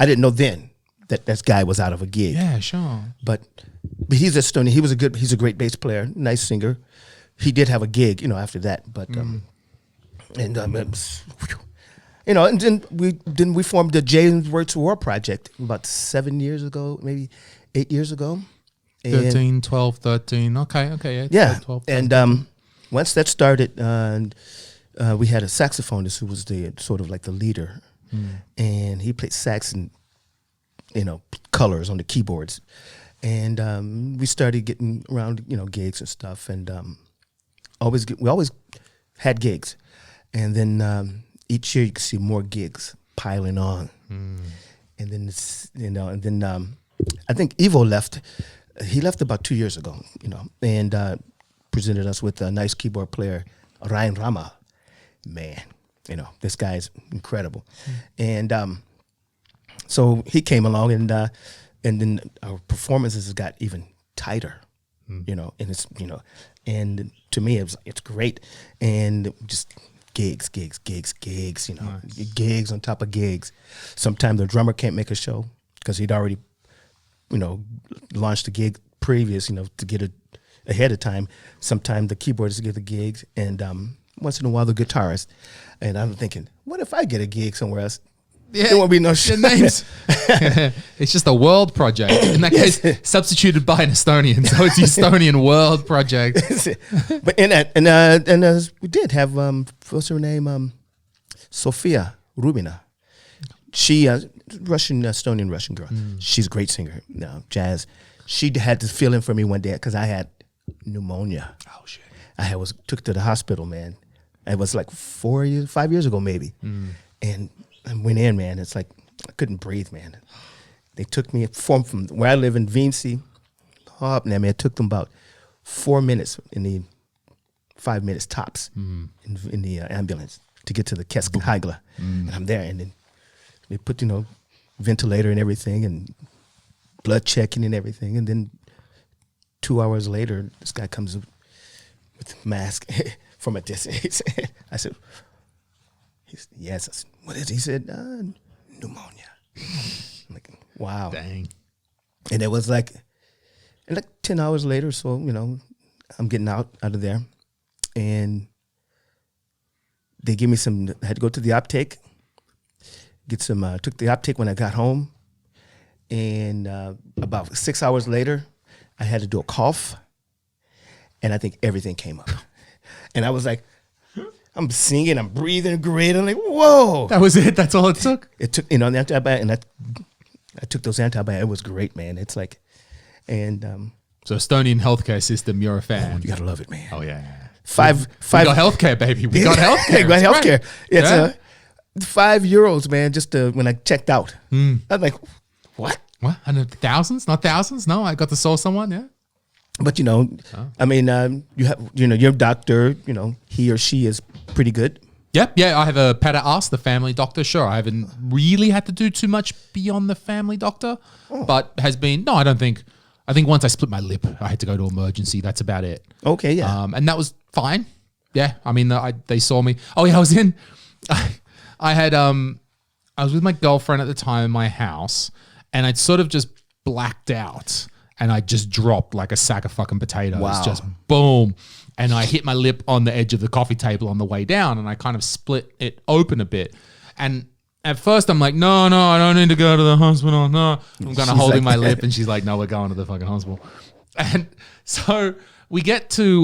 I didn't know then that this guy was out of a gig. Yeah, sure. But he's Estonian. He's a great bass player, nice singer. He did have a gig, after that. But and then we formed the James Werts World Project about 7 years ago, maybe 8 years ago. 13, 12, 13. Okay, yeah. 12, and once that started, we had a saxophonist who was the sort of like the leader, and he played sax and colors on the keyboards, and we started getting around gigs and stuff, and we always had gigs, and then each year you could see more gigs piling on, and then I think Ivo left. He left about 2 years ago, and presented us with a nice keyboard player, Ryan Rama. Man, this guy is incredible. And so he came along, and then our performances got even tighter, and it's and to me it's great, and just gigs, you know, gigs on top of gigs. Sometimes the drummer can't make a show because he'd already, you know, launched the gig previous, you know, to get it ahead of time. Sometimes the keyboardist get the gigs, and once in a while the guitarist. And I'm thinking, what if I get a gig somewhere else? Yeah, there won't be no show. names. It's just a world project. In that case, substituted by an Estonian, so it's the Estonian World Project. But in that, we did have what's her name? Sofia Rubina. She Estonian Russian girl. She's a great singer, jazz. She had this feeling for me one day because I had pneumonia. Oh shit! I took to the hospital, man. It was like 5 years ago, maybe, and I went in, man. It's like I couldn't breathe, man. They took me from where I live in Vinci, up there, man. It took them about 4 minutes 5 minutes tops in the ambulance to get to the Kesk-Haigla, and I'm there, and then they put ventilator and everything, and blood checking and everything, and then 2 hours later, this guy comes with a mask from a distance. I said, yes. I said, what is it? He said, pneumonia. I'm like, wow. Dang. And it was like 10 hours later, so, I'm getting out of there. And they gave me I had to go to the Optic, took the Optic when I got home. And about 6 hours later, I had to do a cough. And I think everything came up. And I was like, I'm singing, I'm breathing great. I'm like, whoa. That was it? That's all it took? It took, the antibiotic, and I took those antibiotics. It was great, man. It's like, and... So Estonian healthcare system, you're a fan. You got to love it, man. Oh, yeah. Five. We got healthcare, baby. We got healthcare. We got healthcare. Right. It's €5, man, just when I checked out. I'm like, what? What? Thousands? Not thousands? No, I got to saw someone, yeah. But, I mean, you have, your doctor, he or she is pretty good. Yep. Yeah, I have a Peta-Ars, the family doctor. Sure, I haven't really had to do too much beyond the family doctor, but has been, no, I think once I split my lip, I had to go to emergency. That's about it. Okay, yeah. And that was fine. Yeah, I mean, they saw me. Oh, yeah, I was with my girlfriend at the time in my house, and I'd sort of just blacked out. And I just dropped like a sack of fucking potatoes. Wow. Just boom. And I hit my lip on the edge of the coffee table on the way down, and I kind of split it open a bit. And at first I'm like, no, I don't need to go to the hospital. No. I'm kind of holding my lip, and she's like, no, we're going to the fucking hospital. And so we get to,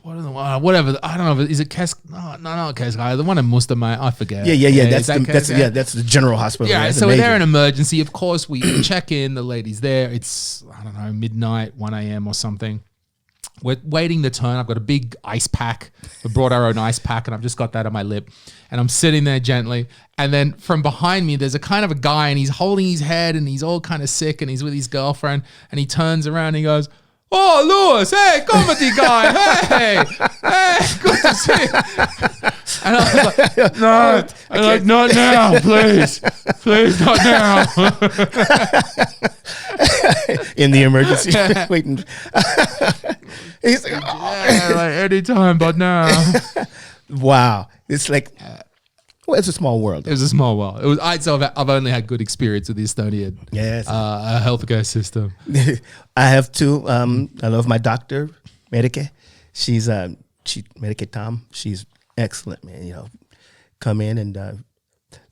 whatever. I don't know. Is it Kesk? No, Kesk. The one in Mustamay. I forget. Yeah. That's the general hospital. Yeah. So we're there in emergency. Of course, we check in. The lady's there. It's, I don't know, midnight, 1 a.m. or something. We're waiting the turn. I've got a big ice pack. We brought our own ice pack, and I've just got that on my lip. And I'm sitting there gently. And then from behind me, there's a kind of a guy, and he's holding his head, and he's all kind of sick, and he's with his girlfriend. And he turns around, and he goes, "Oh, Lewis, hey, comedy guy, hey, good to see you." And I was like, no, I'm like, not now, please, not now. In the emergency, waiting. He's like, yeah, like anytime, but now. Wow, it's like, well, it's a small world. It was a small world. It was. I've only had good experience with the Estonian healthcare system. I have two. I love my doctor, Medike. She's Medike Tom. She's excellent, man. Come in and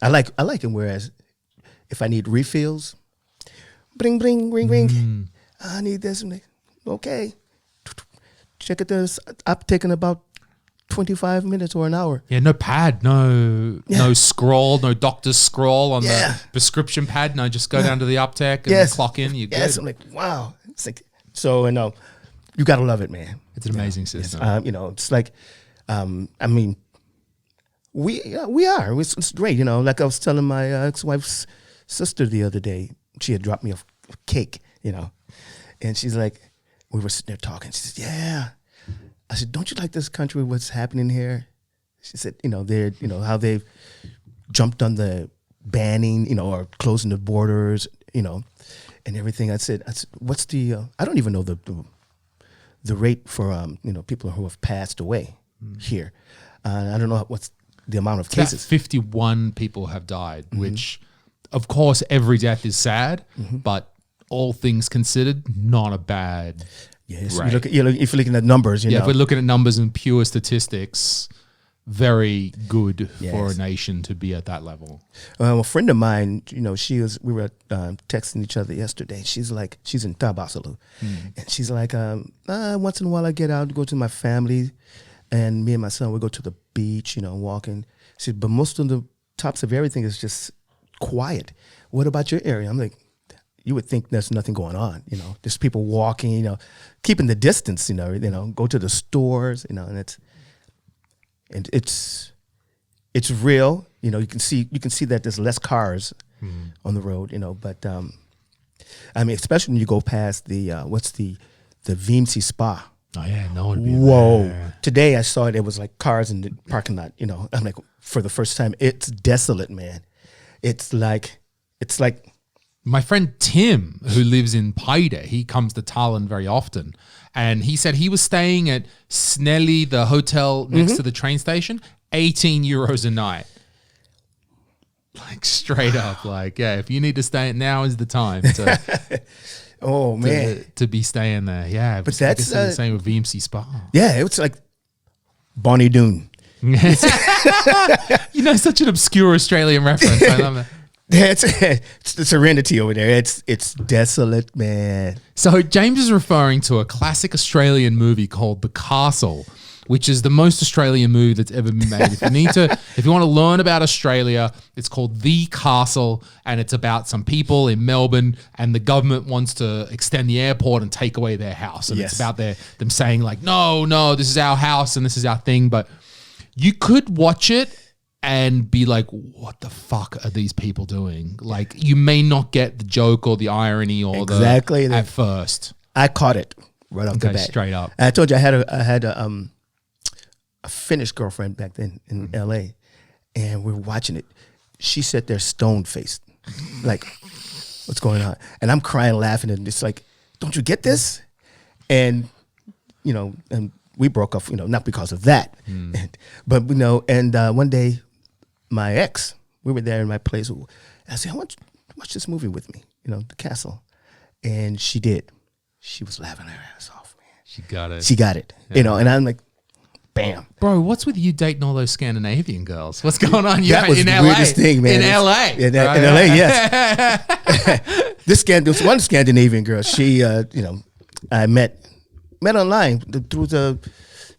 I like him. Whereas if I need refills, bring. I need this. Okay, check it. I'm taking about 25 minutes or an hour. Yeah, no pad, no scroll, no doctor's scroll on the prescription pad. No, just go down to the Uptech and clock in. You're good. I'm like, wow. It's like, so, you got to love it, man. It's an amazing system. It's like, I mean, we are. It's great, Like I was telling my ex-wife's sister the other day, she had dropped me a cake, and she's like, we were sitting there talking. She said, yeah. I said, don't you like this country, what's happening here? She said, they're, how they've jumped on the banning, or closing the borders, and everything. I said, what's the, I don't even know the rate for, people who have passed away here. I don't know what's the amount of About cases. 51 people have died, which, of course, every death is sad, but all things considered, not a bad. Yes, rate. if you're looking at numbers, If know. we're looking at numbers and pure statistics, very good for a Yes. nation to be at that level. A friend of mine, we were texting each other yesterday. She's in Tabasalu, and she's like, once in a while I get out, go to my family, and me and my son, we go to the beach, walking. She said, but most of the tops of everything is just quiet. What about your area? I'm like, you would think there's nothing going on, there's people walking, keeping the distance, go to the stores, and it's real, you can see that there's less cars on the road, but I mean, especially when you go past the VMC Spa. Oh yeah, no one. Whoa! Today I saw it. It was like cars in the parking lot. I'm like, for the first time, it's desolate, man. It's like. My friend Tim, who lives in Paide, he comes to Tallinn very often. And he said he was staying at Snelly, the hotel next to the train station, 18 euros a night. Like straight up, if you need to stay, now is the time to, oh, man. to be staying there. Yeah, but I that's guess it's the same with VMC Spa. Yeah, it's like Bonnie Doon. Such an obscure Australian reference. I love that. It's the serenity over there. It's desolate, man. So James is referring to a classic Australian movie called The Castle, which is the most Australian movie that's ever been made. If you want to learn about Australia, it's called The Castle, and it's about some people in Melbourne, and the government wants to extend the airport and take away their house. And it's about them saying like, no, this is our house and this is our thing. But you could watch it and be like, what the fuck are these people doing? Like, you may not get the joke or the irony or exactly at first. I caught it right off the bat. Straight up. And I told you I had a Finnish girlfriend back then in LA, and we were watching it. She sat there stone faced, like, what's going on? And I'm crying, laughing, and it's like, don't you get this? And and we broke up, not because of that, but one day. My ex, we were there in my place. I said, I want you to watch this movie with me, The Castle. And she did. She was laughing her ass off, man. She got it. She got it, and I'm like, bam. Bro, what's with you dating all those Scandinavian girls? What's going on? That was in the LA. weirdest thing, man. In LA. In LA, yes. This one Scandinavian girl, she, I met online through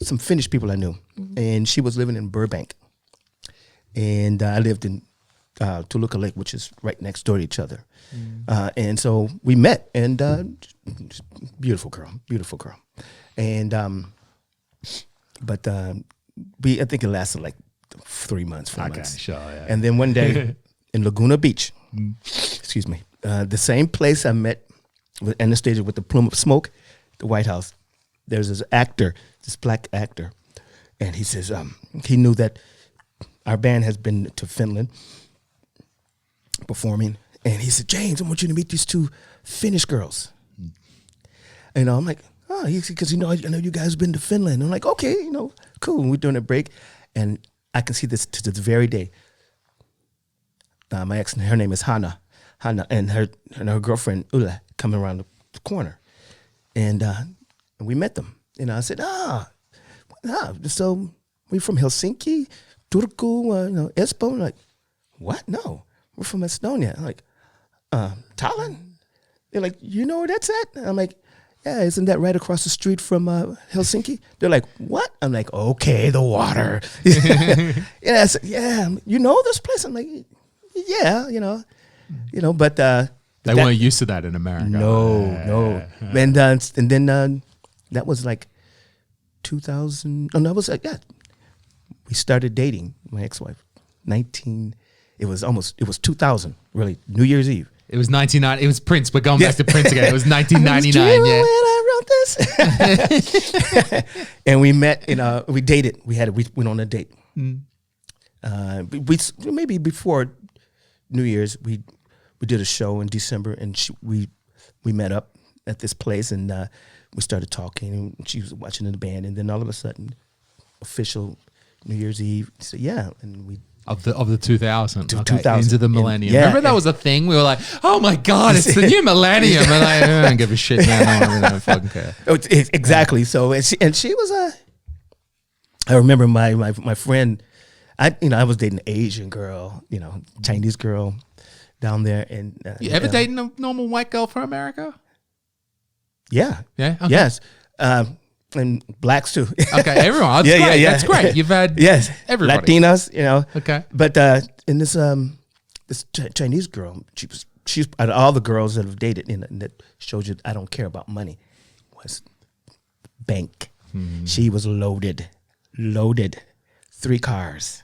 some Finnish people I knew. And she was living in Burbank. And I lived in Toluca Lake, which is right next door to each other. And so we met, and beautiful girl. And I think it lasted like 3 months, 4 months. Sure, yeah. And then one day in Laguna Beach, excuse me, the same place I met with Anastasia with the plume of smoke, the White House. There's this black actor, and he says he knew that our band has been to Finland performing, and he said, James, I want you to meet these two Finnish girls. And I'm like, oh, because I know you guys have been to Finland. And I'm like, okay, cool. And we're doing a break, and I can see this to this very day. My ex, her name is Hannah, and her girlfriend Ulla coming around the corner, and we met them. And I said, so we from Helsinki, Turku, Espoo. I'm like, what? No, we're from Estonia. I'm like, Tallinn? They're like, you know where that's at? I'm like, yeah, isn't that right across the street from Helsinki? They're like, what? I'm like, okay, the water. And I said, yeah, you know this place? I'm like, yeah, but they weren't used to that in America. No. And then that was like 2000. Oh, no, it was like, yeah. We started dating, my ex-wife, it was 2000, really, New Year's Eve. It was 1990. It was Prince. We're going back to Prince again. It was 1999. When I wrote this. And we met, we dated. We went on a date. We maybe before New Year's, we did a show in December, and we met up at this place, and we started talking, and she was watching the band, and then all of a sudden, official, New Year's Eve. He said, yeah. And we Of the 2000, okay, 2000. into the millennium. Yeah. Remember that was a thing. We were like, "Oh my god, it's the new millennium!" And I don't give a shit now. I don't fucking care. Exactly. So and she was I remember my friend. I was dating an Asian girl, Chinese girl down there. And You ever dating a normal white girl from America? Yeah. Yeah. Okay. Yes. And blacks too. Okay, everyone. That's great. That's great. You've had everybody. Latinas, Okay. But in this Chinese girl, she's out of all the girls that have dated, and that shows you I don't care about money, was bank. She was loaded, 3 cars,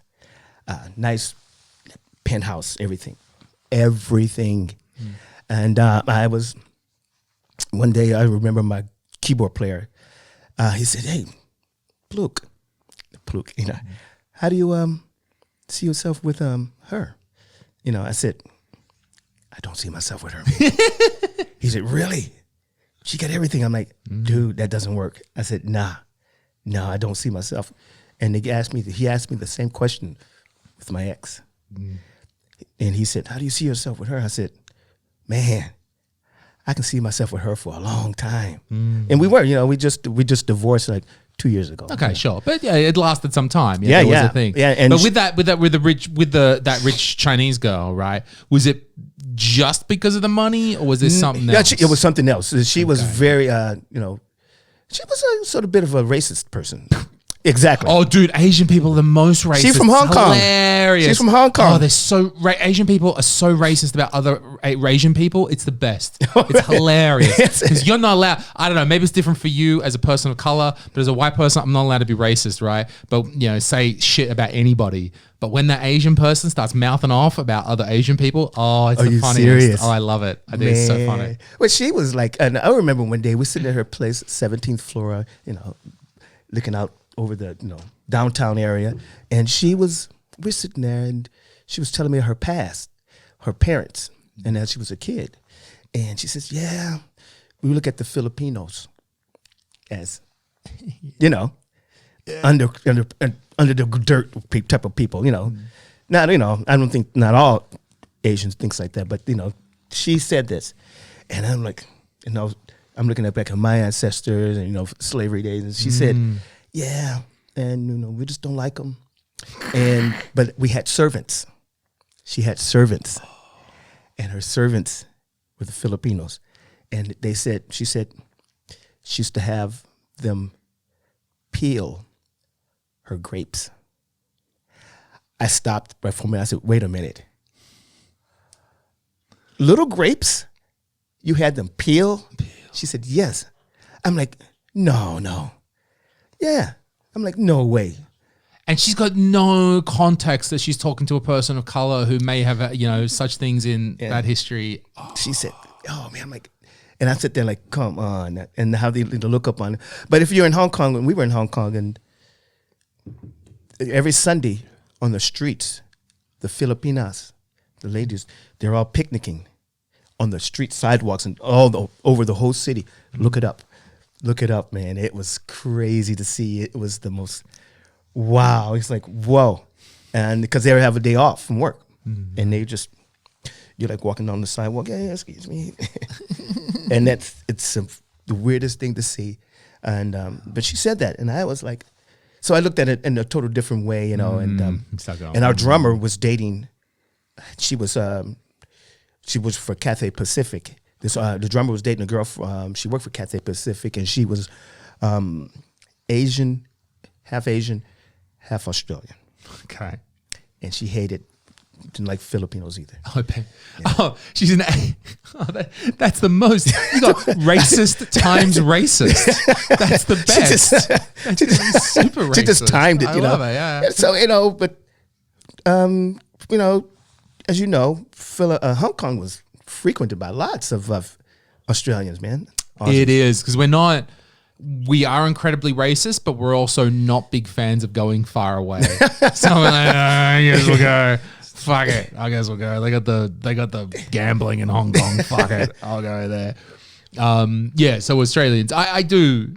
nice penthouse, everything. And I was one day. I remember my keyboard player. He said, "Hey, Pluk, how do you see yourself with her?" I said, "I don't see myself with her." He said, "Really? She got everything." I'm like, "Dude, that doesn't work." I said, "No, I don't see myself." And he asked me the same question with my ex, and he said, "How do you see yourself with her?" I said, "Man, I can see myself with her for a long time." And we were, we just divorced like 2 years ago. Okay, sure, but yeah, it lasted some time. Yeah, there was a thing. Yeah, and but that rich Chinese girl, right? Was it just because of the money, or was there something else? It was something else. She was very, she was a sort of bit of a racist person. Exactly. Oh, dude, Asian people are the most racist. She's from Hong Kong. Hilarious. She's from Hong Kong. Oh, they're so Asian people are so racist about other Asian people. It's the best. It's hilarious because you're not allowed. I don't know. Maybe it's different for you as a person of color, but as a white person, I'm not allowed to be racist, right? But say shit about anybody. But when that Asian person starts mouthing off about other Asian people, it's the funniest. Serious? Oh, I love it. I think it's so funny. Well, she was like, and I remember one day we sitting at her place, 17th floor, looking out over the downtown area, and we're sitting there, and she was telling me her past, her parents, and as she was a kid, and she says, "Yeah, we look at the Filipinos as, under the dirt type of people, Not, I don't think not all Asians thinks like that, but she said this, and I'm like, I'm looking at back at my ancestors and slavery days, and she said, "Yeah, and we just don't like them." But we had servants. She had servants, and her servants were the Filipinos, and she said she used to have them peel her grapes. I stopped right for a minute. I said, "Wait a minute, little grapes? You had them peel?" She said, "Yes." I'm like, No. Yeah. I'm like, no way. And she's got no context that she's talking to a person of color who may have, such things in that history. Oh. She said, "Oh man," I'm like, and I sit there like, come on, and how they look up on it. But if you're in Hong Kong, when we were in Hong Kong, and every Sunday on the streets, the Filipinas, the ladies, they're all picnicking on the street sidewalks and over the whole city. Look it up. Look it up, man. It was crazy to see. It was the most, wow. It's like, whoa. And because they have a day off from work. And you're like walking on the sidewalk. "Hey, excuse me." And it's the weirdest thing to see. And, but she said that. And I was like, so I looked at it in a total different way, and our drummer was dating, she was for Cathay Pacific. The drummer was dating a girl. She worked for Cathay Pacific, and she was Asian, half Australian. Okay. And she didn't like Filipinos either. She's an that's the most. You got racist times racist. That's the best. That's super racist. She just timed it, I love it, yeah. So, but as you know, Hong Kong was frequented by lots of Australians, man. Awesome. It is, because we are incredibly racist, but we're also not big fans of going far away. So we're like, I guess we'll go. Fuck it. I guess we'll go. They got the gambling in Hong Kong. Fuck it. I'll go there. So Australians, I do.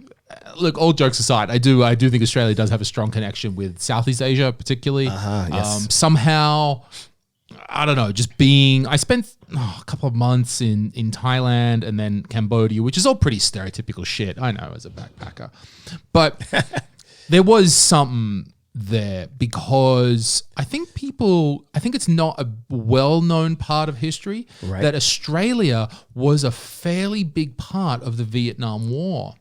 look, all jokes aside, I do think Australia does have a strong connection with Southeast Asia, particularly. Yes. Somehow, I don't know, I spent a couple of months in Thailand and then Cambodia, which is all pretty stereotypical shit, I know, as a backpacker. But there was something there because I think it's not a well-known part of history that Australia was a fairly big part of the Vietnam War.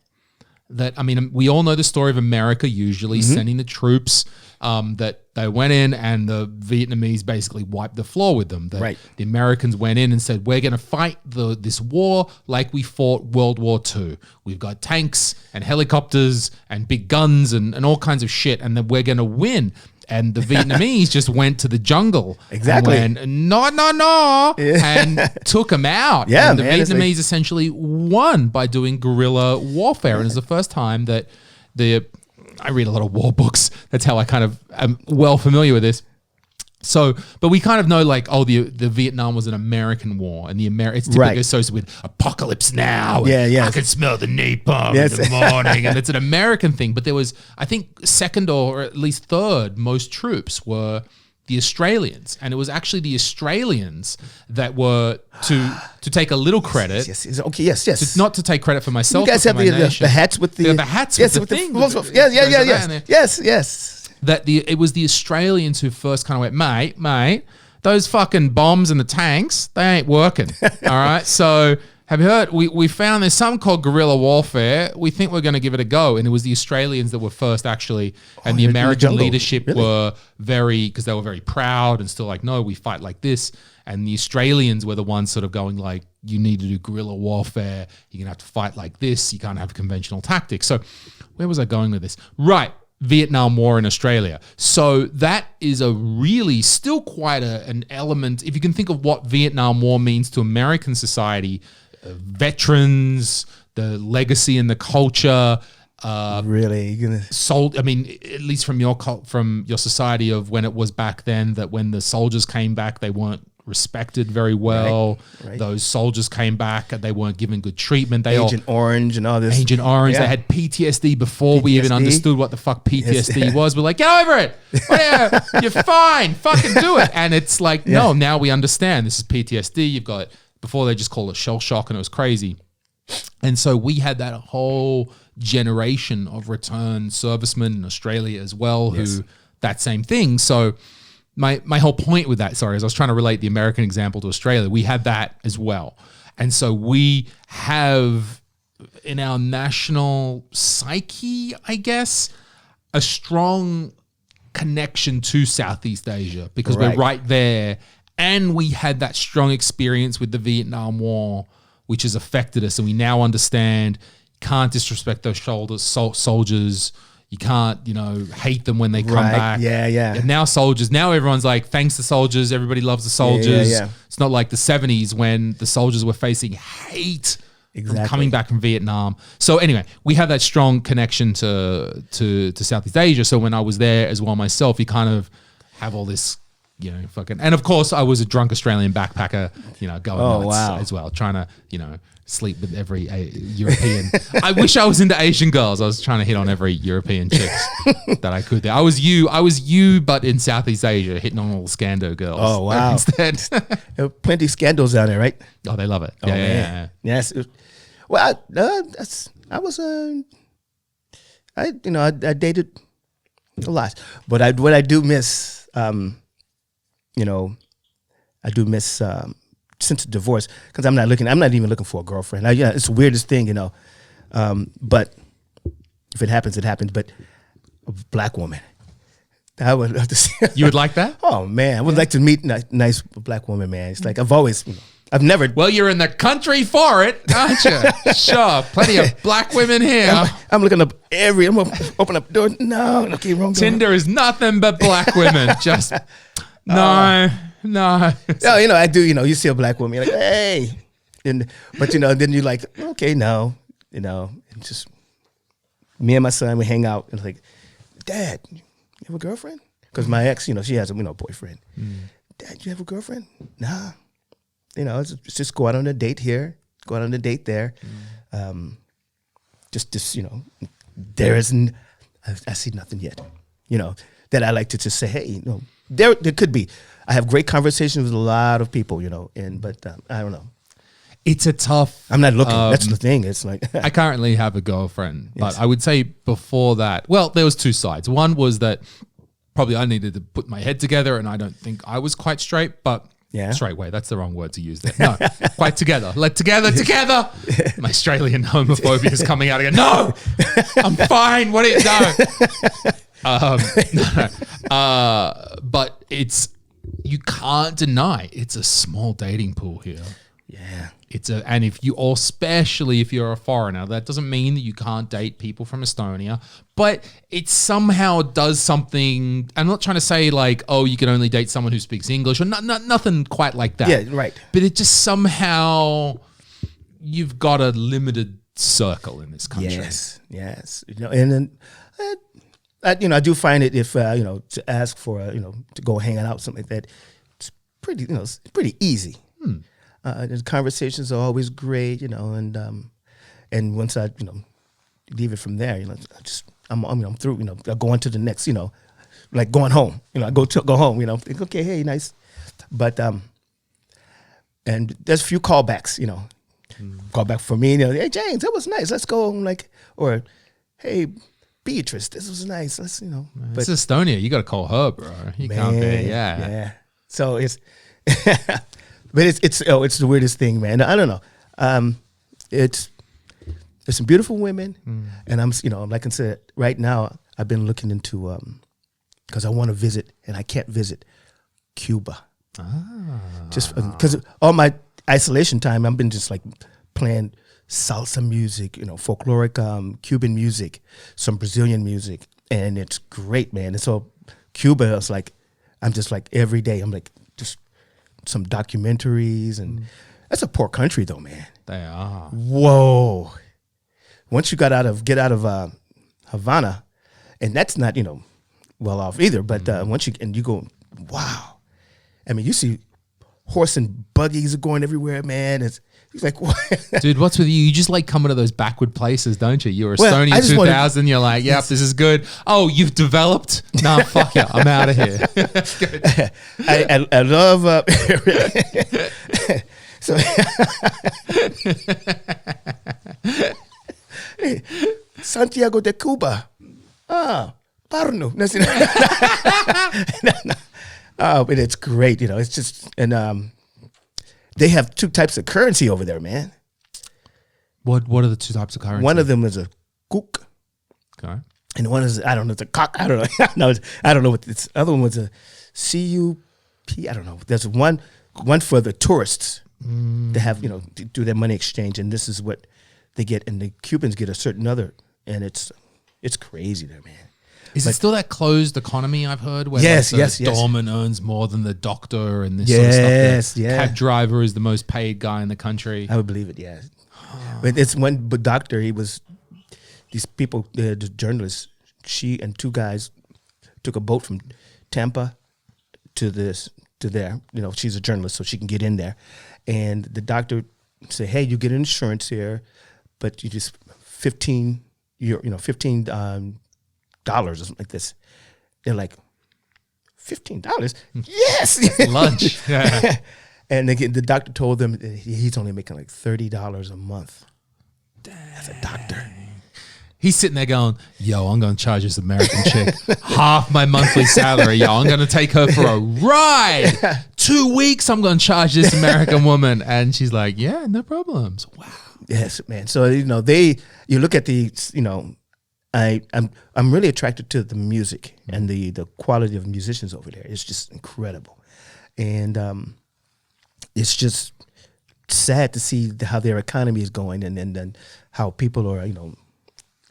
That, I mean, we all know the story of America usually sending the troops, that they went in and the Vietnamese basically wiped the floor with them. The Americans went in and said, we're going to fight this war like we fought World War II. We've got tanks and helicopters and big guns and all kinds of shit, and then we're going to win. And the Vietnamese just went to the jungle and went, no, and took them out. Yeah, and the Vietnamese essentially won by doing guerrilla warfare. And it's the first time that I read a lot of war books. That's how I kind of am well familiar with this. So, but we kind of know like, the Vietnam was an American war, and it's typically associated with apocalypse now. I can smell the napalm in the morning, and it's an American thing. But there was, I think, second or at least third most troops were the Australians, and it was actually the Australians that were to take a little credit. Yes. Not to take credit for myself. You guys have the hats with the hats with the thing. Yes. That it was the Australians who first kind of went, mate, those fucking bombs and the tanks, they ain't working. All right. So have you heard? We found there's something called guerrilla warfare. We think we're going to give it a go. And it was the Australians that were first actually, and the American leadership were because they were very proud and still like, no, we fight like this. And the Australians were the ones sort of going like, you need to do guerrilla warfare. You're going to have to fight like this. You can't have conventional tactics. So where was I going with this? Right. Vietnam War in Australia. So that is a really still quite an element. If you can think of what Vietnam War means to American society, veterans, the legacy and the culture. Really? I mean, at least from your society of when it was back then, that when the soldiers came back, they weren't respected very well. Right. Those soldiers came back and they weren't given good treatment. Agent Orange and all this. Agent Orange. They had PTSD before we even understood what the fuck PTSD was. We're like, get over it. Whatever. You're fine. Fucking do it. And it's like, no, now we understand. This is PTSD. Before they just called it shell shock and it was crazy. And so we had that whole generation of returned servicemen in Australia as well who that same thing. So my whole point with that, is I was trying to relate the American example to Australia. We had that as well. And so we have in our national psyche, I guess, a strong connection to Southeast Asia because we're right there. And we had that strong experience with the Vietnam War, which has affected us. And we now understand you can't disrespect those soldiers. You can't, hate them when they come back. Yeah. And now everyone's like, thanks to soldiers. Everybody loves the soldiers. Yeah. It's not like the 70s when the soldiers were facing hate from coming back from Vietnam. So anyway, we have that strong connection to Southeast Asia. So when I was there as well myself, you kind of have all this, and of course I was a drunk Australian backpacker, going nuts as well, trying to, sleep with every European. I wish I was into Asian girls. I was trying to hit on every European chicks that I could there. I was you, but in Southeast Asia, hitting on all the Scando girls. Oh, wow. Instead. There are plenty of Scandos down there, right? Oh, they love it. Oh, yeah. Yes. Well, I dated a lot, but what I do miss, I do miss since divorce, because I'm not even looking for a girlfriend. It's the weirdest thing, but if it happens, it happens. But a black woman, I would love to see. You would like that? Oh man, I would like to meet a nice black woman, man. It's like I've never. Well, you're in the country for it, aren't you? Sure, plenty of black women here. I'm looking up I'm gonna open up doors. No, okay, wrong. Tinder is nothing but black women. Just no. No, I do. You see a black woman, you're like, hey, but then you're like, okay, no, it's just me and my son. We hang out and it's like, Dad, you have a girlfriend? Because my ex, she has a boyfriend. Dad, you have a girlfriend? Nah, it's just go out on a date here, go out on a date there, just there isn't. I see nothing yet. You know, that I like to just say, hey, you know, there could be. I have great conversations with a lot of people, you know, but I don't know. It's a tough. I'm not looking. That's the thing. It's like I currently have a girlfriend, but Yes. I would say before that, well, there was two sides. One was that probably I needed to put my head together, and I don't think I was quite straight, but Yeah. straight way. That's the wrong word to use there. No, quite together. Like together. My Australian homophobia is coming out again. No, I'm fine. What do you but you can't deny it's a small dating pool here. yeah. And if you, or especially if you're a foreigner, that doesn't mean that you can't date people from Estonia, but it somehow does something. I'm not trying to say like, oh, you can only date someone who speaks English or nothing quite like that. Yeah, right. But it just somehow, you've got a limited circle in this country. Yes. You know, and then, you know, I do find it if you know, to ask for you know, to go hang out something like that, it's pretty, you know, it's pretty easy. The conversations are always great, you know, and once I, you know, leave it from there, you know, I'm through, you know, I go on to the next, you know, like going home, you know, I go home, you know, think, okay, hey, nice, but and there's a few callbacks, you know, callback for me, you know, hey James, that was nice, let's go, like, or hey Beatrice, this was nice, let's, you know, It's Estonia. You got to call her, bro. You can't be, yeah. So it's. But it's the weirdest thing, man. I don't know. There's some beautiful women, and I'm, you know, like I said, right now I've been looking into because I want to visit and I can't visit Cuba. Just because all my isolation time, I've been just like playing salsa music, you know, folkloric Cuban music, some Brazilian music, and it's great, man. And so Cuba is like, I'm just like every day, I'm like just. Some documentaries, and that's a poor country though, man. They are. Whoa. Once you get out of Havana, and that's not, you know, well off either, but once you go, wow. I mean, you see horse and buggies are going everywhere, man. He's like, what? Dude, what's with you? You just like coming to those backward places, don't you? You're Well, Estonia I just 2000. You're like, yep, this is good. Oh, you've developed? Nah, fuck you. I'm out of here. I love so Santiago de Cuba. Parno. Oh, but it's great, you know. It's just, and they have two types of currency over there, man. What are the two types of currency? One of them is a kook, Okay. and one is, I don't know, it's a cock. I don't know. No, I don't know what this other one was, a CUP. I don't know. There's one for the tourists to have, you know, to do their money exchange, and this is what they get, and the Cubans get a certain other, and it's crazy there, man. Is it still that closed economy I've heard? Where Yes, like yes. the doorman earns more than the doctor and this sort of stuff. Yes, The yeah. cab driver is the most paid guy in the country. I would believe it, yeah. But it's one doctor, these people, the journalists, she and two guys took a boat from Tampa to there. You know, she's a journalist, so she can get in there. And the doctor said, hey, you get insurance here, but you just $15 or something like this. They're like, $15? Yes. Lunch. Yeah. And the doctor told them he's only making like $30 a month. As a doctor. He's sitting there going, yo, I'm going to charge this American chick half my monthly salary. Yo, I'm going to take her for a ride. 2 weeks, I'm going to charge this American woman. And she's like, yeah, no problems. Wow. Yes, man. So, you know, you look at the, you know, I'm really attracted to the music and the quality of musicians over there. It's just incredible. And it's just sad to see how their economy is going and then how people are, you know,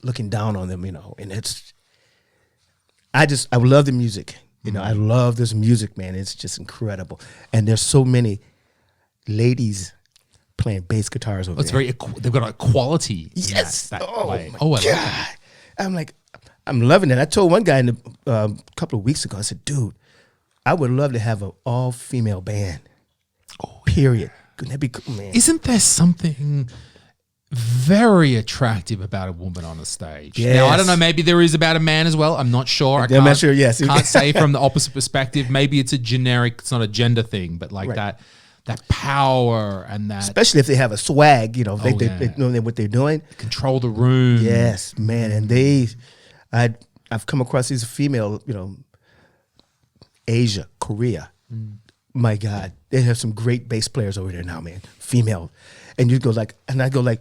looking down on them, you know. And I love the music. You know, I love this music, man. It's just incredible. And there's so many ladies playing bass guitars over there. They've got a quality. Yes. That Oh, way. my I love God. that. I'm like, I'm loving it. I told one guy a couple of weeks ago, I said, dude, I would love to have an all-female band. Period. Couldn't that be cool, man? Isn't there something very attractive about a woman on a stage. Yes. Now, I don't know, maybe there is about a man as well. I'm not sure. I'm not sure, yes. Can't say from the opposite perspective. Maybe it's a generic, it's not a gender thing, but like Right. that power and that Especially if they have a swag, you know, they yeah. know what they're doing. control the room. Yes, man. And I've come across these female, you know, Asia, Korea. My God, they have some great bass players over there now, man. Female. And you go like, and I go like,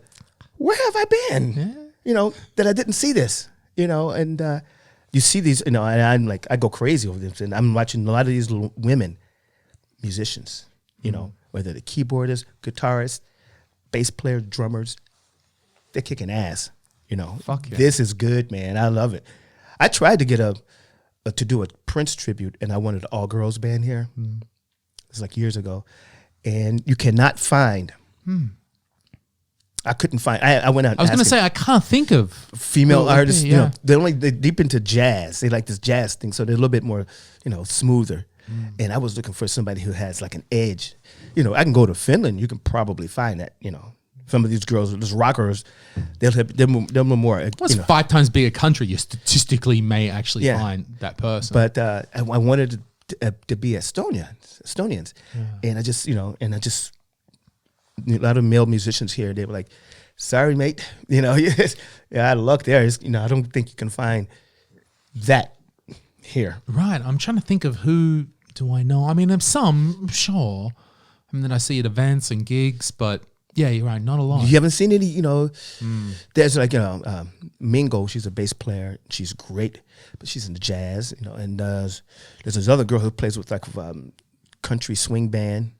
where have I been? Yeah. You know, that I didn't see this, you know, and you see these, you know, and I'm like, I go crazy over this. And I'm watching a lot of these little women musicians, you know, whether the keyboardists, guitarists, bass players, drummers, they're kicking ass, you know. Fuck yeah. This is good, man. I love it. I tried to get to do a Prince tribute, and I wanted an all-girls band here. It's like years ago. And you cannot find, I couldn't find, I went out I was going to say, I can't think of female who it would be, artists, yeah. you know, they're deep into jazz. They like this jazz thing, so they're a little bit more, you know, smoother. And I was looking for somebody who has like an edge. You know, I can go to Finland. You can probably find that. You know, some of these girls, these rockers, they're more. Well, it's you know. 5 times bigger country. You statistically may actually Yeah. find that person. But I wanted to be Estonians, and I just, you know, a lot of male musicians here. They were like, "Sorry, mate, you know, yeah, I had luck there. You know, I don't think you can find that here." Right. I'm trying to think of who do I know. I mean, there's some, I'm sure. I mean, that I see at events and gigs, but yeah, you're right. Not a lot. You haven't seen any, you know, there's like, you know, Mingo, she's a bass player. She's great, but she's into jazz, you know, and there's this other girl who plays with like country swing band.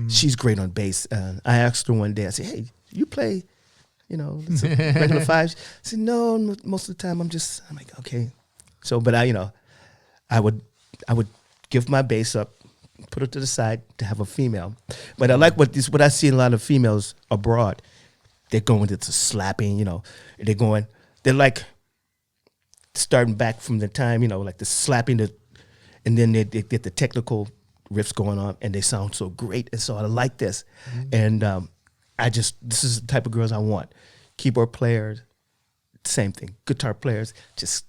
She's great on bass. I asked her one day, I said, "Hey, you play, you know, regular fives?" She said, "No, most of the time I'm like, okay." So, but I would give my bass up, put it to the side to have a female. But I like what I see in a lot of females abroad. They're going into slapping, you know. They're like starting back from the time, you know, like the slapping, and then they get the technical riffs going on, and they sound so great. And so I like this. And this is the type of girls I want. Keyboard players, same thing. Guitar players, just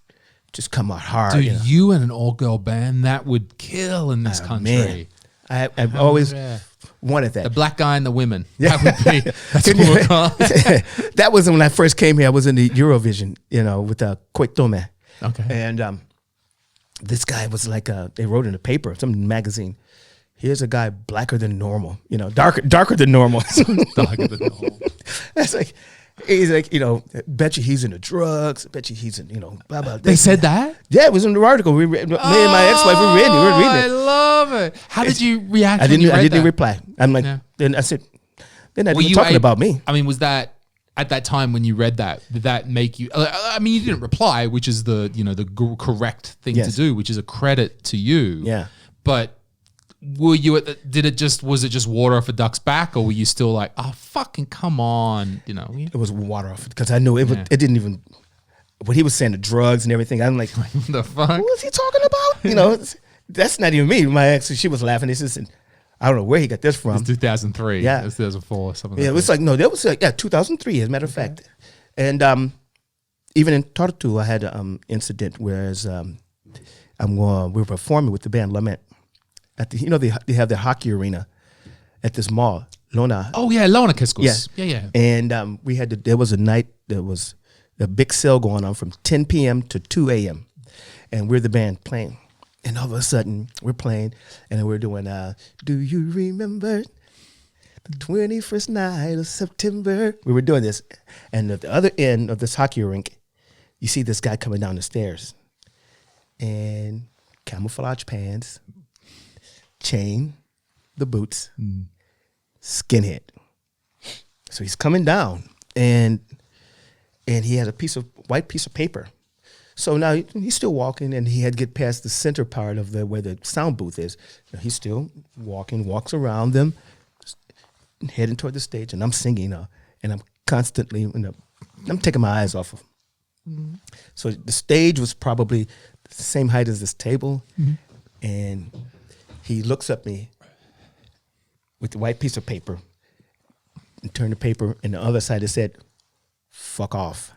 come out hard. Dude, you know? you and an all-girl band, that would kill in this country. Man. I've always wanted that. The black guy and the women. Yeah. That would be, that's what we'll call it. That was when I first came here. I was in the Eurovision, you know, with Koitome. Okay. And this guy was like, they wrote in the paper, some magazine, "Here's a guy blacker than normal, you know, darker than normal." Darker than normal. That's like, he's like, you know, bet you he's into drugs. Bet you he's in, you know, blah, blah. They said that? Yeah, it was in the article. Me and my ex-wife were reading I it. love it. How did you react I when you read didn't that? reply. I'm like, Yeah. then I said, they're not Were even you talking able- about me. I mean, was that at that time when you read that? Did that make you? I mean, you didn't reply, which is the correct thing Yes. to do, which is a credit to you. Yeah. But were you at the? Was it just water off a duck's back, or were you still like, oh fucking come on, you know? It was water off because I knew it didn't even, what he was saying, the drugs and everything. I'm like, What the fuck? what was he talking about? You know, that's not even me. My ex, she was laughing. She said, I don't know where he got this from. It's 2003. Yeah. It was 2004. Something. Yeah, like it was that. like, no, that was like, 2003, as a matter of fact. And even in Tartu, I had an incident whereas we were performing with the band Lament at the, you know, they have their hockey arena at this mall, Lona. Oh yeah, Lona Kiskus. Yeah. And there was a night, there was a big sale going on from 10 p.m. to 2 a.m. And we're the band playing. And all of a sudden, we're playing, and we're doing, "Do you remember the 21st night of September?" We were doing this. And at the other end of this hockey rink, you see this guy coming down the stairs. And camouflage pants, chain, the boots, skinhead. So he's coming down, and he had a white piece of paper. So now he's still walking, and he had to get past the center part of where the sound booth is. He's still walking, walks around them, heading toward the stage, and I'm singing, and I'm constantly, I'm taking my eyes off of him. So the stage was probably the same height as this table, and he looks at me with the white piece of paper, and turned the paper, and the other side it said, "Fuck off."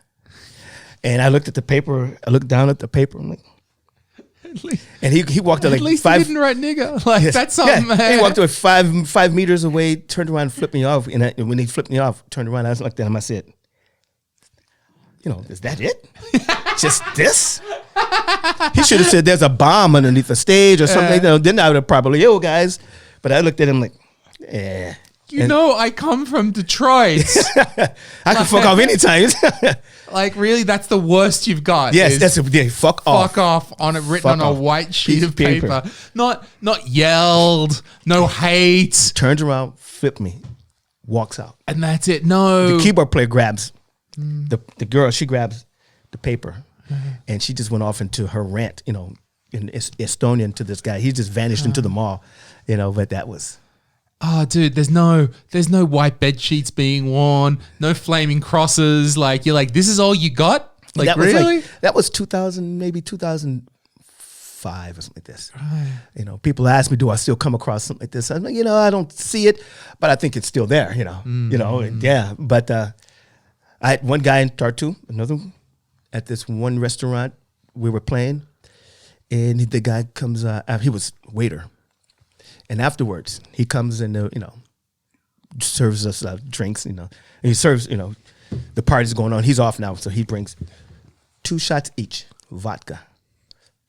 And I looked at the paper. I looked down at the paper. I'm like, and he walked like at least 5. he didn't write nigger. Like that's something. Yeah. He walked away 5 meters away, turned around, and flipped me off. And when he flipped me off, turned around, I was like, "Damn!" I said, "Is that it? Just this?" He should have said, "There's a bomb underneath the stage or something." Then I would have probably, guys. But I looked at him like, "Yeah." I come from Detroit. I can fuck off anytime. Like, really, that's the worst you've got. Yes, that's fuck off. Fuck off on it, written on a white sheet of paper. Not yelled, no hate. Turns around, flipped me, walks out. And that's it. No. The keyboard player grabs the girl, she grabs the paper and she just went off into her rant, in Estonian to this guy. He just vanished into the mall, but that was... Oh, dude, there's no white bed sheets being worn, no flaming crosses. Like, you're like, this is all you got? Like, that really? That was 2000, maybe 2005 or something like this. Right. People ask me, do I still come across something like this? I'm like, I don't see it, but I think it's still there, yeah. But I had one guy in Tartu, another at this one restaurant we were playing, and the guy comes, he was waiter. And afterwards, he comes and, serves us drinks, and he serves, the party's going on. He's off now, so he brings 2 shots each, vodka.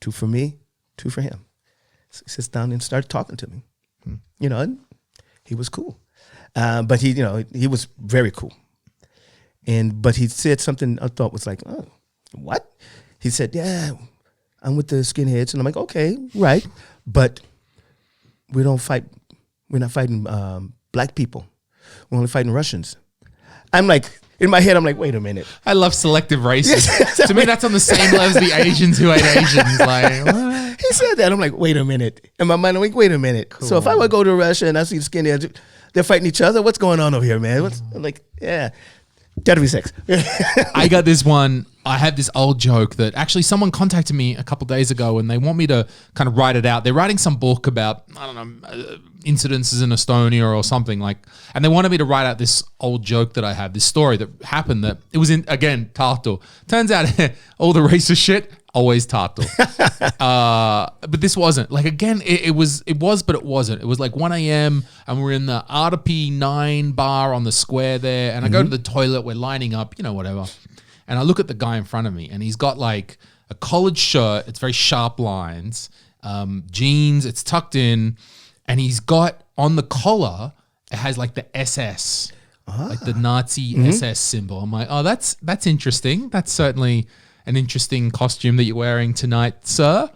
2 for me, 2 for him. So he sits down and started talking to me. And he was cool. But he was very cool. But he said something I thought was like, oh, what? He said, yeah, I'm with the skinheads. And I'm like, okay, right. But we don't fight. We're not fighting black people. We're only fighting Russians. I'm like, in my head, I'm like, wait a minute. I love selective racism. To me, that's on the same level as the Asians who hate Asians. Like, what? He said that. I'm like, wait a minute. In my mind, I'm like, wait a minute. Cool. So if I would go to Russia and I see the skinheads, they're fighting each other. What's going on over here, man? I'm like, yeah. Gotta be sex. I got this one. I have this old joke that actually someone contacted me a couple of days ago and they want me to kind of write it out. They're writing some book about, I don't know, incidences in Estonia or something like, and they wanted me to write out this old joke that I have, this story that happened that it was in, again, Tartu. Turns out all the racist shit, always Tartu. But this wasn't. Like, again, it was, but it wasn't. It was like 1 a.m. and we're in the RP 9 bar on the square there. And I go to the toilet, we're lining up, whatever. And I look at the guy in front of me and he's got like a collared shirt. It's very sharp lines, jeans, it's tucked in. And he's got on the collar, it has like the SS, like the Nazi SS symbol. I'm like, oh, that's interesting. That's certainly an interesting costume that you're wearing tonight, sir.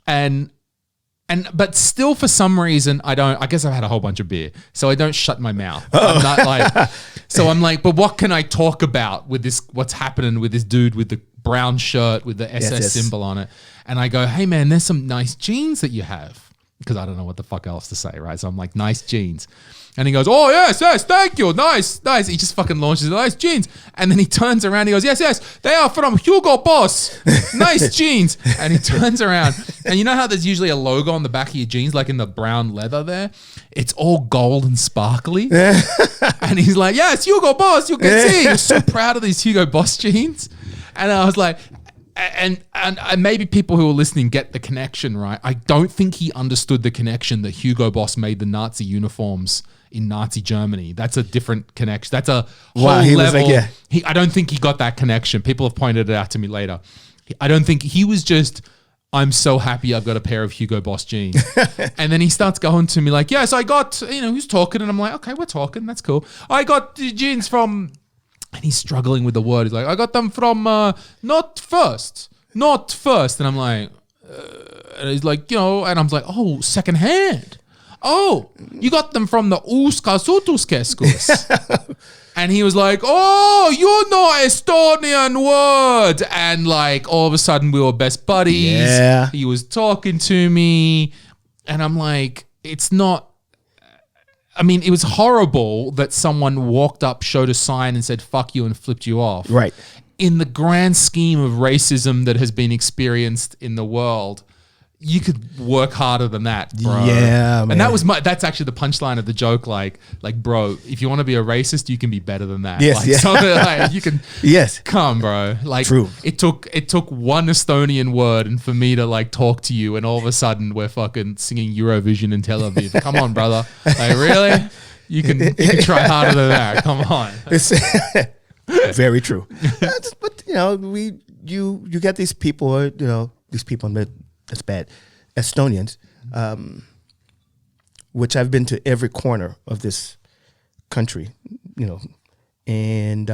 But still, for some reason, I guess I've had a whole bunch of beer, so I don't shut my mouth. I'm not like, so I'm like, but what can I talk about with this? What's happening with this dude with the brown shirt with the SS symbol on it? And I go, hey man, there's some nice jeans that you have, because I don't know what the fuck else to say, right? So I'm like, nice jeans. And he goes, oh, yes, thank you. Nice. He just fucking launches nice jeans. And then he turns around. He goes, yes, they are from Hugo Boss. Nice jeans. And he turns around. And you know how there's usually a logo on the back of your jeans, like in the brown leather there? It's all gold and sparkly. And he's like, yes, Hugo Boss. You can see. You're so proud of these Hugo Boss jeans. And I was like... And maybe people who are listening get the connection, right? I don't think he understood the connection that Hugo Boss made the Nazi uniforms in Nazi Germany. That's a different connection. That's a whole level. Like, I don't think he got that connection. People have pointed it out to me later. I don't think he was just, I'm so happy I've got a pair of Hugo Boss jeans. And then he starts going to me like, yes, I got, who's talking? And I'm like, okay, we're talking. That's cool. I got the jeans from... And he's struggling with the word. He's like, I got them from not first. And I'm like, and he's like, and I'm like, oh, secondhand. Oh, you got them from the Uuskasutuskeskus. And he was like, oh, you know Estonian word. And like, all of a sudden we were best buddies. Yeah. He was talking to me. And I'm like, it's not. I mean, it was horrible that someone walked up, showed a sign and said, fuck you and flipped you off. Right. In the grand scheme of racism that has been experienced in the world, you could work harder than that, bro. Yeah, man. And that's actually the punchline of the joke. Like, bro, if you want to be a racist, you can be better than that. Yes, like, yeah. something like, you can. Yes. Come, bro. Like, True. It took one Estonian word, and for me to like talk to you, and all of a sudden we're fucking singing Eurovision in Tel Aviv. Come on, brother. Like, really? You can try harder than that. Come on. It's very true. But you know, you get these people, you know, that's bad, Estonians, which I've been to every corner of this country, you know, and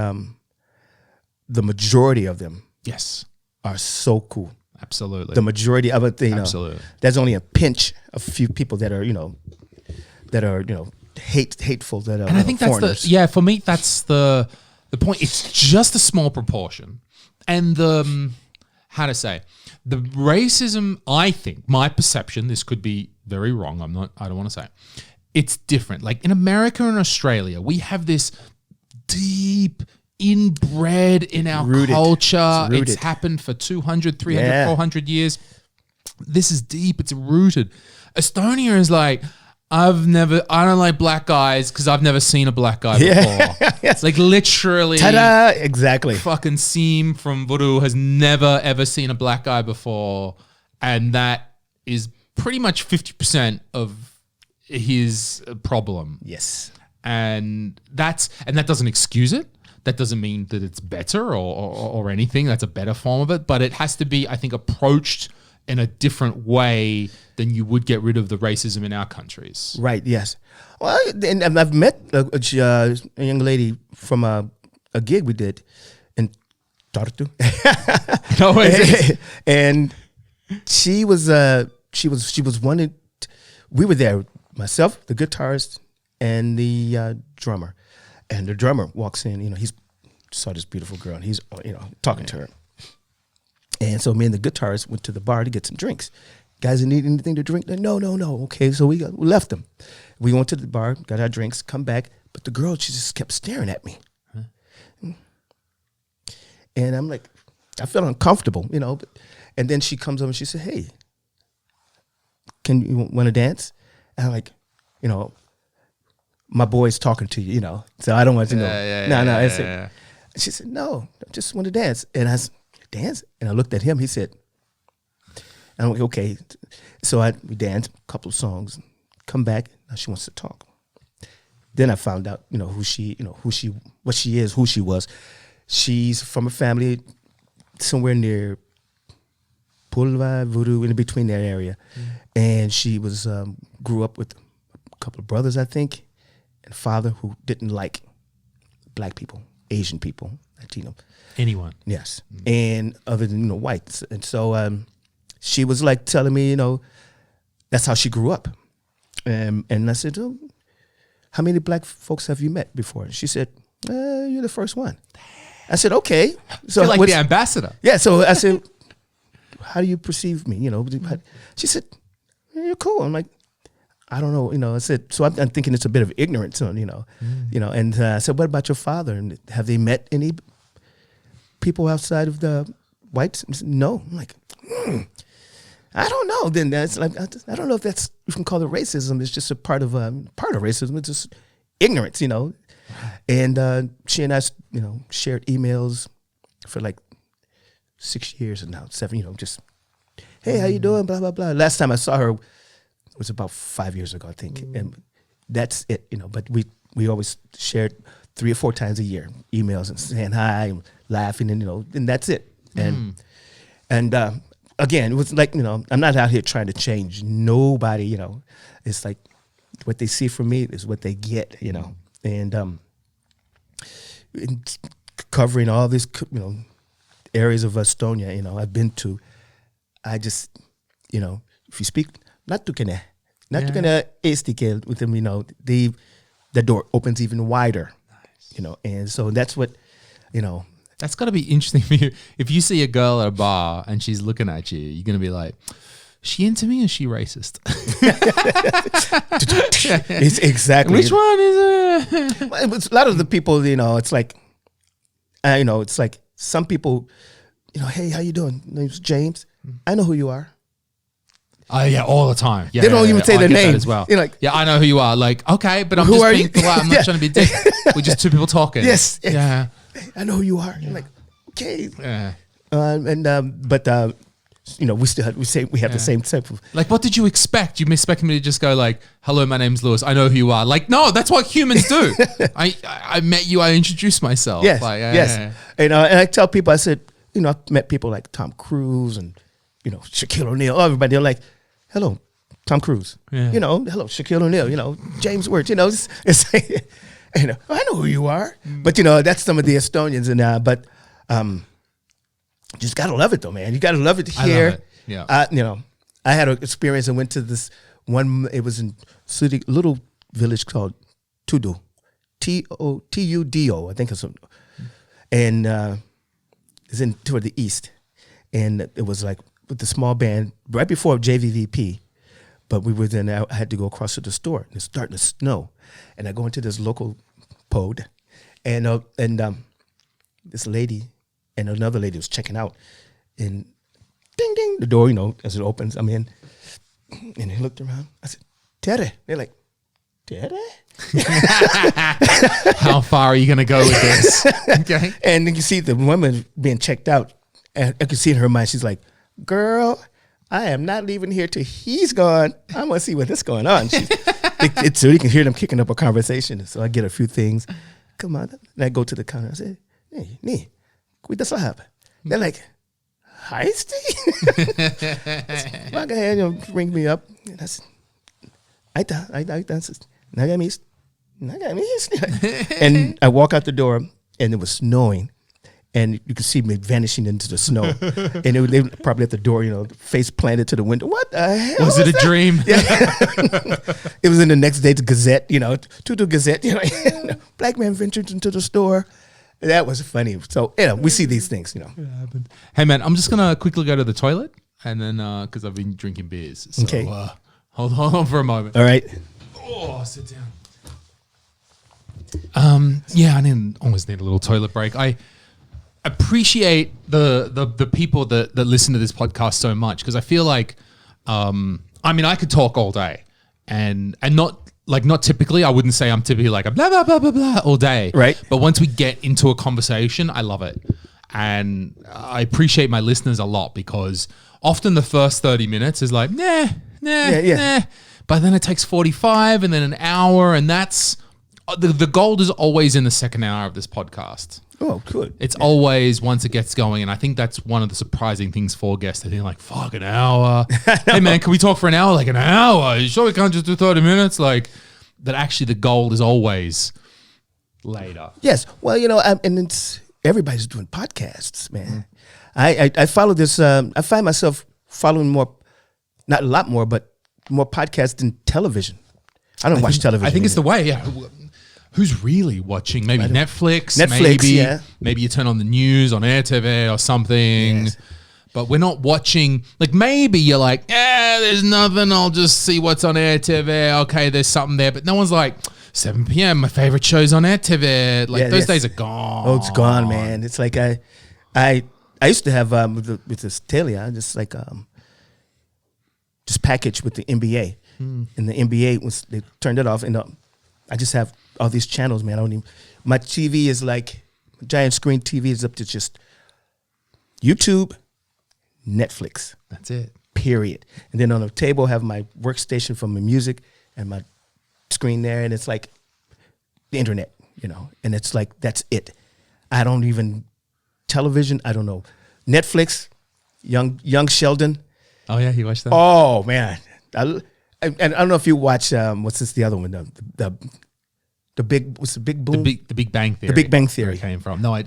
the majority of them, Yes, are so cool. absolutely. The majority of it, you know, Absolutely. there's only a pinch, a few people that are, you know, hateful, that are, And I think foreigners. that's for me, that's the point. It's just a small proportion. And how to say, the racism, I think, my perception, this could be very wrong. I don't want to say, it's different. Like in America and Australia, we have this deep inbred in our culture. It's happened for 200, 300, 400 years. This is deep. It's rooted. Estonia is like, I don't like black guys because I've never seen a black guy before. It's like literally. Ta-da! Exactly. Fucking Seam from Voodoo has never ever seen a black guy before. And that is pretty much 50% of his problem. Yes. And that doesn't excuse it. That doesn't mean that it's better or anything. That's a better form of it. But it has to be, I think, approached in a different way than you would get rid of the racism in our countries. Right. Yes. Well, and I've met a young lady from a gig we did in Tartu. No, and she was wanted. We were there, myself, the guitarist, and the drummer. And the drummer walks in. You know, he's saw this beautiful girl, and he's, you know, talking to her. And so me and the guitarist went to the bar to get some drinks. Guys, need anything to drink? No. Okay, so we left them. We went to the bar, got our drinks, come back. But the girl, she just kept staring at me. Huh? And I'm like, I felt uncomfortable, you know. And then she comes over and she said, hey, can you want to dance? And I'm like, you know, my boy's talking to you, you know. So I don't want to know. No. I said, she said, no, I just want to dance. And I said, dance? And I looked at him. He said, and I'm like, okay. So we danced a couple of songs, come back. Now she wants to talk. Then I found out, you know, what she is, who she was. She's from a family somewhere near Pulva, Voodoo, in between that area. And she was grew up with a couple of brothers, I think, and a father who didn't like black people, Asian people, Latino. Anyone. Yes. And other than, you know, whites. And so she was like telling me, you know, that's how she grew up. And I said, oh, how many black folks have you met before? She said, you're the first one. I said, okay. So you're like the ambassador. Yeah. So I said, how do you perceive me? You know, she said, you're cool. I'm like, I don't know. You know, I said, so I'm thinking it's a bit of ignorance, you know, and I said, what about your father? And have they met any people outside of the whites? Said, no. I'm like, I don't know. Then that's like, I don't know if that's, you can call it racism. It's just a part of racism. It's just ignorance, you know. And she and I, you know, shared emails for like 6 years and now 7. You know, just, hey, how you doing? Blah blah blah. Last time I saw her was about 5 years ago, I think, and that's it. You know, but we always shared 3 or 4 times a year emails and saying hi and laughing, and you know, and that's it. And again, it was like, you know, I'm not out here trying to change nobody. You know, it's like what they see from me is what they get. You know, and covering all this, you know, areas of Estonia, you know, I've been to. I just, you know, if you speak natukene eesti with them, you know, the door opens even wider. Nice. You know, and so that's what, you know. That's got to be interesting for you. If you see a girl at a bar and she's looking at you, you're going to be like, is she into me or is she racist? It's exactly. Which one is it? A lot of the people, you know, it's like, you know, it's like some people, you know, hey, how you doing? My name's James. I know who you are. Oh yeah, all the time. Yeah, They don't even say I their get that name as well. You're like, yeah, I know who you are. Like, okay, but I'm Who just are being you? polite. I'm not trying to be a dick. We're just two people talking. yes, Yeah. I know who you are. You're like, okay. Yeah. But we have the same type of. Like, what did you expect? You expected me to just go like, "Hello, my name's Lewis. I know who you are." Like, no, that's what humans do. I met you. I introduced myself. Yes, Like, yes. And I tell people, I said, I've met people like Tom Cruise and Shaquille O'Neal. Everybody, they're like, "Hello, Tom Cruise." Yeah. Hello, Shaquille O'Neal. James Werts. It's like, I know who you are. But that's some of the Estonians, and just gotta love it though, man. You gotta love it here. I love it. Yeah. I had an experience. I went to this one. It was in city, little village called Tudo, Tudo. I think it's, and it's in toward the east, and it was like with the small band right before JVVP. But we were then. I had to go across to the store. And it's starting to snow, and I go into this local pod, and this lady and another lady was checking out, and ding ding, the door, as it opens, I'm in, and he looked around. I said, "Tere." They're like, "Tere?" How far are you gonna go with this? Okay. And then you see the woman being checked out, and I could see in her mind, she's like, "Girl, I am not leaving here till he's gone. I'm gonna see what's going on." So you can hear them kicking up a conversation. So I get a few things. Come on, and I go to the counter. I say, "Hey, nee, quita sahab." They're like, "Hi, Steve." Go ahead, ring me up. And I said, "Aita." I said, "Nagamis." And I walk out the door, and it was snowing. And you could see me vanishing into the snow. And they were probably at the door, face planted to the window. What the hell? Was it a dream? Yeah. It was in the next day's Gazette, Tudo Gazette. Black man ventured into the store. That was funny. So, we see these things, Hey man, I'm just gonna quickly go to the toilet, and then because I've been drinking beers. So, Okay. Hold on for a moment. All right. Oh, sit down. I always need a little toilet break. I appreciate the people that listen to this podcast so much, because I feel like, I could talk all day, and not typically. I wouldn't say I'm typically like a blah blah blah blah blah all day. Right. But once we get into a conversation, I love it, and I appreciate my listeners a lot, because often the first 30 minutes is like nah, but then it takes 45 and then an hour, and that's the gold is always in the second hour of this podcast. Oh, good. It's always once it gets going, and I think that's one of the surprising things for guests. They're like, "Fuck, an hour? Hey man, can we talk for an hour?" Like, an hour? You sure we can't just do 30 minutes? Like, that actually the gold is always later. Yes. Well, and it's everybody's doing podcasts, man. I follow this. I find myself following more, not a lot more, but more podcasts than television. I don't watch television. I think it's the way. Yeah. Who's really watching? Maybe Netflix. Maybe you turn on the news on RTV or something. Yes. But we're not watching. Like, maybe you're like, there's nothing. I'll just see what's on RTV. Okay, there's something there. But no one's like, 7 p.m. My favorite show's on RTV. Like, those days are gone. Oh, it's gone, man. It's like I used to have with this Telia, just like just packaged with the NBA, and the NBA they turned it off, and I just have all these channels, man. I don't even. My TV is like giant screen TV is up to just YouTube, Netflix. That's it. Period. And then on the table, I have my workstation for my music and my screen there, and it's like the internet, and it's like that's it. I don't even television. I don't know. Netflix, Young Sheldon. Oh yeah, you watched that? Oh man, and I don't know if you watch what's this? The other one, the big what's the Big Boom? The Big Bang Theory. The Big Bang Theory Where it came from. No, I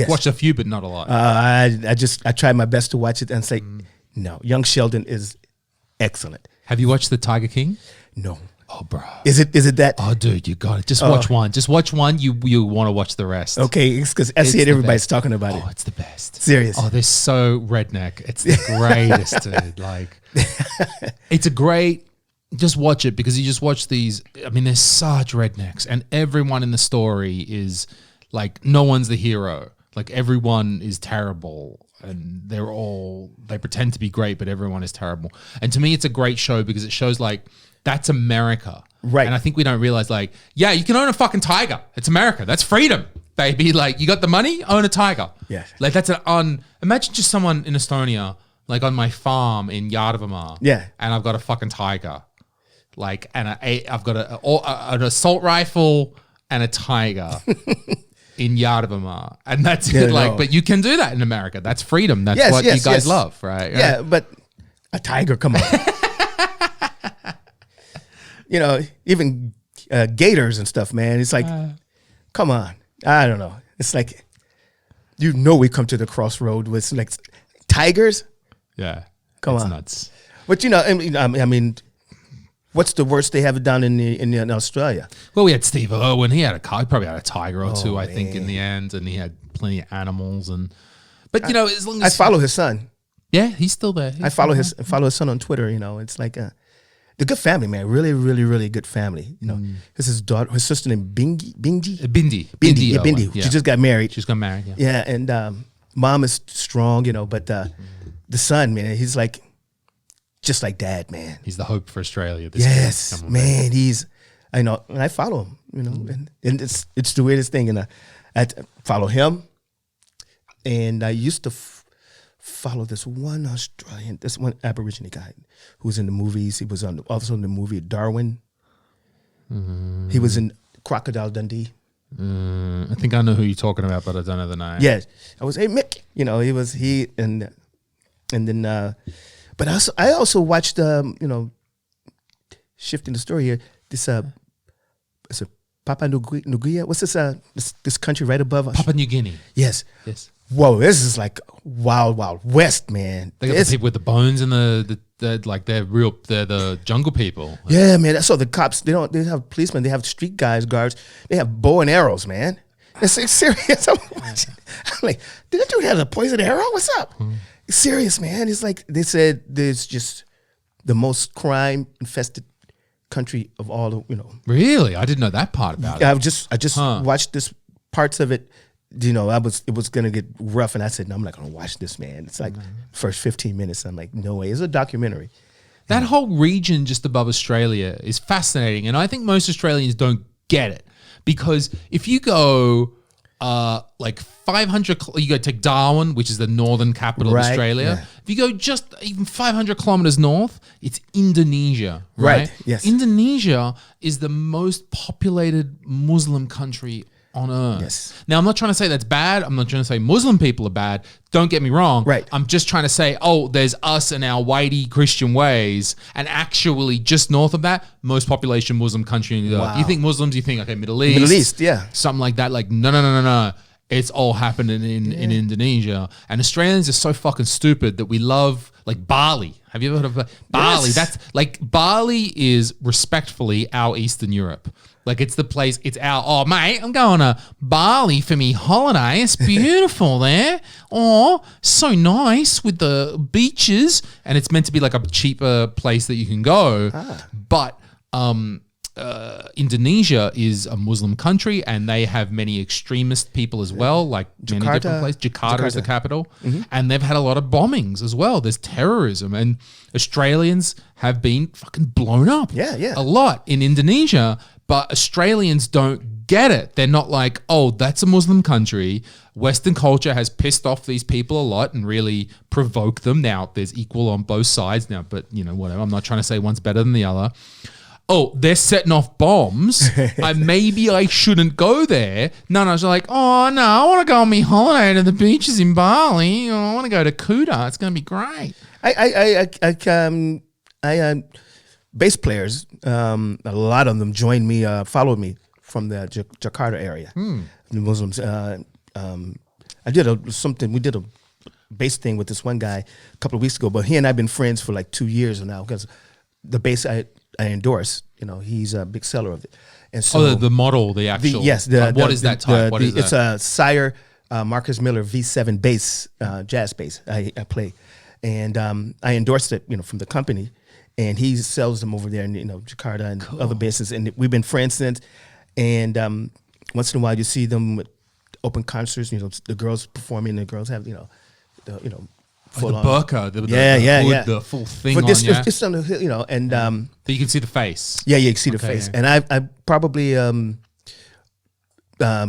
watched a few, but not a lot. I tried my best to watch it and say, no, Young Sheldon is excellent. Have you watched The Tiger King? No. Oh, bro. Is it that? Oh, dude, you got it. Just watch one. Just watch one. You want to watch the rest. Okay, because I see it. Everybody's talking about it. Oh, it's the best. Serious. Oh, they're so redneck. It's the greatest, dude. Like, it's a great. Just watch it, because you just watch these. I mean, they're such rednecks, and everyone in the story is like, no one's the hero. Like, everyone is terrible. and they pretend to be great, but everyone is terrible. And to me, it's a great show because it shows like that's America. Right. And I think we don't realize like, yeah, you can own a fucking tiger. It's America. That's freedom, baby. Like you got the money, own a tiger. Yeah. Like that's imagine just someone in Estonia, like on my farm in Yardavimaa. Yeah. And I've got a fucking tiger. Like, and I've got an assault rifle and a tiger in Yardavimaa. And that's it. Like, but you can do that in America. That's freedom. That's what you guys love, right? Yeah, but a tiger, come on. Even gators and stuff, man. It's like, come on. I don't know. It's like, we come to the crossroad with like tigers. Yeah. Come on. Nuts. But I mean, what's the worst they have done in Australia? Well, we had Steve Irwin. He probably had a tiger or two, I think, in the end, and he had plenty of animals. But as long as I follow his son. Yeah, he's still there. I follow his son on Twitter. It's like the good family, man. Really, really, really good family. This is his daughter, his sister named Bindi. Bindi. Yeah. She just got married. She's got married. Yeah. Yeah, and mom is strong, but the son, man, he's like just like dad, man. He's the hope for Australia. Yes, man. And I follow him, and it's the weirdest thing. And I follow him, and I used to follow this one Aborigine guy who was in the movies. He was also in the movie Darwin. Mm-hmm. He was in Crocodile Dundee. I think I know who you're talking about, but I don't know the name. Yeah, I was, hey Mick, and then. But I also watched, shifting the story here. This it's a Papua New Guinea. What's this country right above us? Papua New Guinea. Yes. Whoa, this is like wild, wild west, man. They got the people with the bones and the they're the jungle people. Yeah, man. So the cops, they have policemen, they have street guards. They have bow and arrows, man. It's serious. I'm like, did that dude have a poison arrow? What's up? It's serious, man. It's like they said there's just the most crime infested country of all. Really, I didn't know that part about it. I just watched this parts of it. It was gonna get rough, and I said, no, I'm not gonna watch this, man. It's like first 15 minutes. I'm like, no way. It's a documentary. That whole region just above Australia is fascinating, and I think most Australians don't get it because if you go like 500, you go take Darwin, which is the northern capital of Australia. Yeah. If you go just even 500 kilometers north, it's Indonesia, right? Yes. Indonesia is the most populated Muslim country on earth. Yes. Now, I'm not trying to say that's bad. I'm not trying to say Muslim people are bad. Don't get me wrong. Right. I'm just trying to say, there's us and our whitey Christian ways. And actually, just north of that, most population Muslim country in the earth. You think Muslims, you think, okay, Middle East. Middle East, yeah. Something like that. Like, no. It's all happening in Indonesia. And Australians are so fucking stupid that we love, like, Bali. Have you ever heard of Bali? Yes. That's, like, Bali is respectfully our Eastern Europe. Like, it's the place, it's our, mate, I'm going to Bali for me holiday. It's beautiful there. So nice with the beaches. And it's meant to be like a cheaper place that you can go. But Indonesia is a Muslim country and they have many extremist people as well, like many different places. Jakarta is the capital. Mm-hmm. And they've had a lot of bombings as well. There's terrorism. And Australians have been fucking blown up a lot in Indonesia. But Australians don't get it. They're not like, that's a Muslim country. Western culture has pissed off these people a lot and really provoked them. Now, there's equal on both sides now, but, whatever. I'm not trying to say one's better than the other. They're setting off bombs. Maybe I shouldn't go there. No, it's like, no, I want to go on my holiday to the beaches in Bali. I want to go to Kuta. It's going to be great. Bass players, a lot of them joined me, followed me from the Jakarta area. The Muslims. We did a bass thing with this one guy a couple of weeks ago, but he and I have been friends for like 2 years now because the bass I endorse, he's a big seller of it. And so the model, the actual. What is that type? What is that? It's a Sire Marcus Miller V7 bass, jazz bass I play. And I endorsed it, from the company. And he sells them over there in Jakarta and other bases. And we've been friends since. And once in a while you see them with open concerts, the girls performing, the girls have, full the on. burqa, the hood, the full thing But on, this, yeah? it's on the, and But you can see the face. yeah, you can see the Okay, face. yeah. And I probably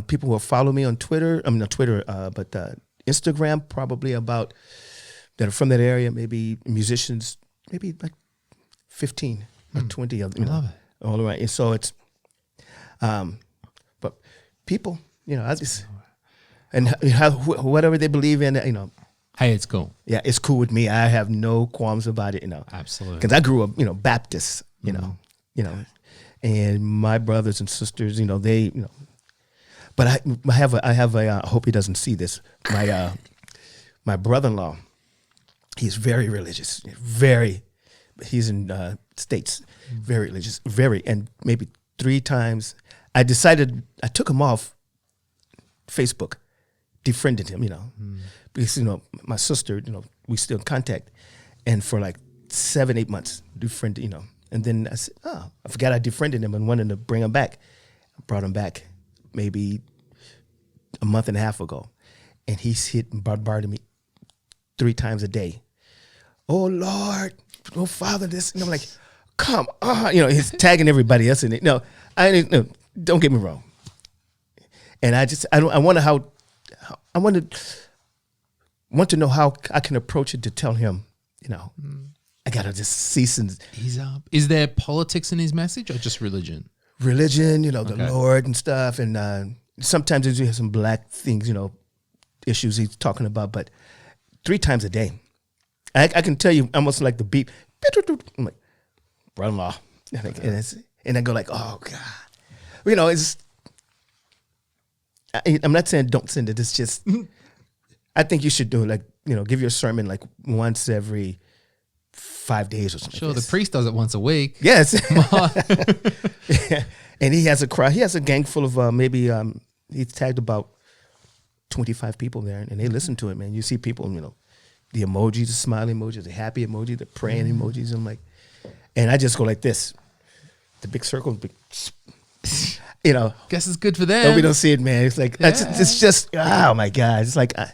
people who follow me on Twitter. I mean, not Twitter, but Instagram, probably about that are from that area. Maybe musicians, maybe like 15 or 20 of them. love it. All around. And so it's, but people, I just, and whatever they believe in, Hey, it's cool. yeah, it's cool with me. I have no qualms about it, Absolutely. because I grew up, Baptist, and my brothers and sisters, they, but I have a, I hope he doesn't see this. My brother-in-law, he's very religious, he's in States, very religious, and maybe 3 times. I took him off Facebook, defriended him, because, my sister, we still in contact, and for like 7-8 months, defriended, and then I said, I forgot I defriended him and wanted to bring him back. I brought him back maybe a month and a half ago, and he's hit and bombarded me 3 times a day. Oh Lord, oh Father, this, and I'm like, come on, he's tagging everybody else in it. No, don't get me wrong. And I wonder how I want to know how I can approach it to tell him, I gotta just cease and Is there politics in his message or just religion? religion, the Lord and stuff, and sometimes he has some black things, issues he's talking about, but 3 times a day, I can tell you almost like the beep. I'm like, brother-in-law, and I go like, oh God, it's. I'm not saying don't send it. It's just, I think you should do it like, give your sermon like once every 5 days or something. Sure, like the this. priest does it once a week. Yes. Yeah. And he has a gang full of maybe he's tagged about 25 people there, and they listen to it, man. You see people, the emojis, the smiley emojis, the happy emoji, the praying emojis. I'm like, and I just go like this, the big circle, Guess it's good for them. nobody don't see it, man. It's like it's just oh my God. It's like I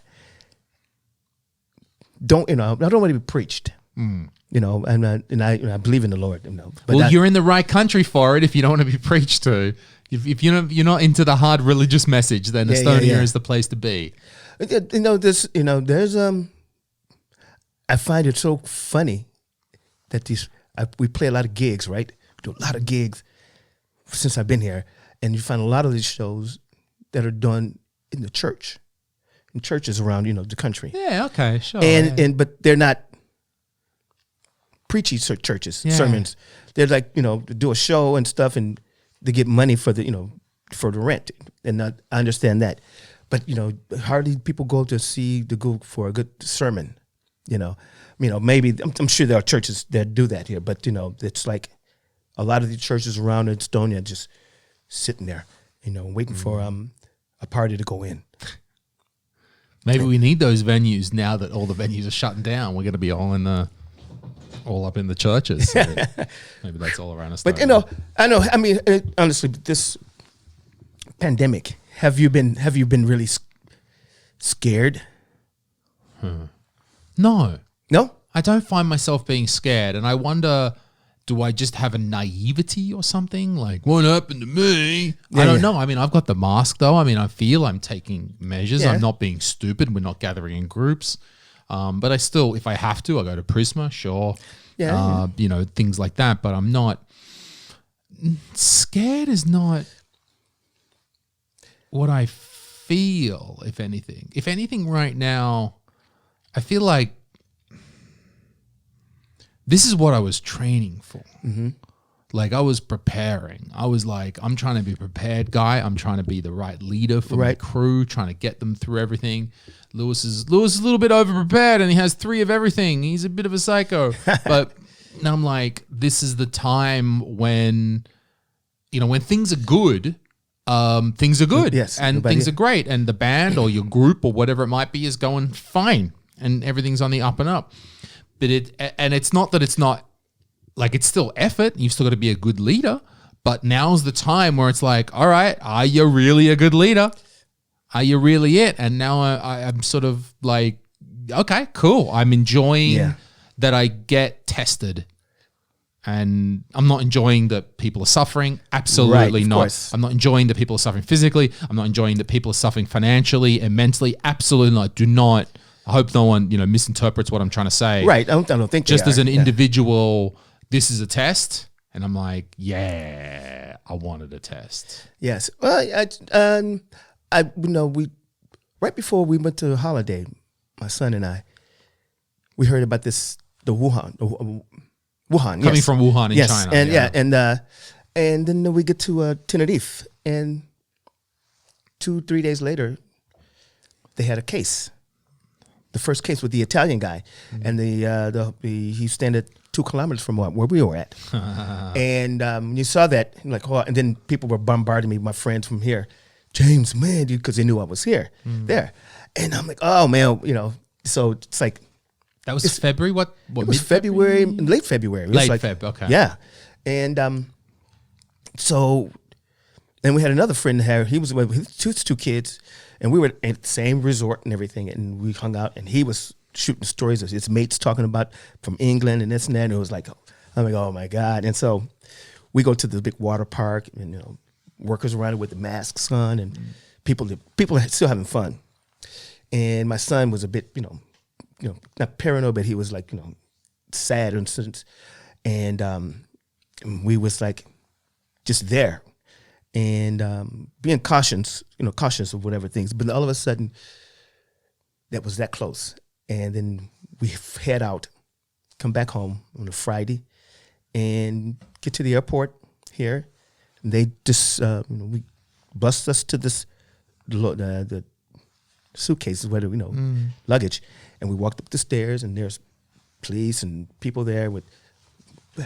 don't want to be preached. And I believe in the Lord. But Well, you're in the right country for it if you don't want to be preached to. If you're not into the hard religious message, then Estonia is the place to be. There's I find it so funny that we play a lot of gigs, right? We do a lot of gigs since I've been here, and you find a lot of these shows that are done in the church, in churches around the country. Yeah, okay, sure. But they're not preachy churches, sermons. They're like do a show and stuff, and they get money for the for the rent, and I understand that. But hardly people go for a good sermon. Maybe I'm sure there are churches that do that here, but it's like a lot of the churches around Estonia just sitting there, waiting for a party to go in. Maybe we need those venues now that all the venues are shutting down. We're going to be all up in the churches. So maybe that's all around us. But I know. I mean, honestly, this pandemic, have you been really scared? No, No. I don't find myself being scared, and I wonder, do I just have a naivety or something? Like, what happened to me? I don't know. I mean, I've got the mask though. I mean, I feel I'm taking measures. Yeah. I'm not being stupid. We're not gathering in groups. But I still, if I have to, I go to Prisma, sure. Yeah. Things like that. But I'm not scared. Is not what I feel. If anything, right now, I feel like this is what I was training for. Mm-hmm. Like I was preparing. I was like, I'm trying to be a prepared guy. I'm trying to be the right leader for my crew, trying to get them through everything. Lewis is a little bit over prepared and he has 3 of everything. He's a bit of a psycho. But now I'm like, this is the time when, when things are good, things are good. Yes, and things are great. And the band or your group or whatever it might be is going fine. And everything's on the up and up. But it's not that it's not, like, it's still effort. You've still got to be a good leader. But now's the time where it's like, all right, are you really a good leader? Are you really it? And now I'm sort of like okay, cool. I'm enjoying Yeah. that I get tested. And I'm not enjoying that people are suffering. Absolutely Right, of not. course. I'm not enjoying that people are suffering physically. I'm not enjoying that people are suffering financially and mentally. Absolutely not. Do not. I hope no one, misinterprets what I'm trying to say. Right. I don't think Just they as are. an Yeah. individual, this is a test. And I'm like, yeah, I wanted a test. Yes. Well, we right before we went to holiday, my son and I, we heard about this, the Wuhan. Wuhan, Coming yes. from Wuhan in yes. China. And then we get to Tenerife, and 2-3 days later, they had a case, the first case with the Italian guy, and he standing 2 kilometers from where we were at, and you saw that, like, oh, and then people were bombarding me, my friends from here, James, man, because they knew I was here, there, and I'm like, oh man, so it's like. That was February? What It was February, late February. It was Late like, Feb, okay. Yeah. And then we had another friend there. He was with his two kids, and we were at the same resort and everything, and we hung out, and he was shooting stories of his mates talking about from England and this and that, and it was like, I'm like, oh my God. And so we go to the big water park, and workers around it with the masks on, and people are still having fun. And my son was a bit, not paranoid, but he was like, sad and we was like just there and being cautious of whatever things. But all of a sudden, that was that close, and then we head out, come back home on a Friday, and get to the airport here. And they just we bust us to this the suitcases, luggage, and we walked up the stairs, and there's police and people there with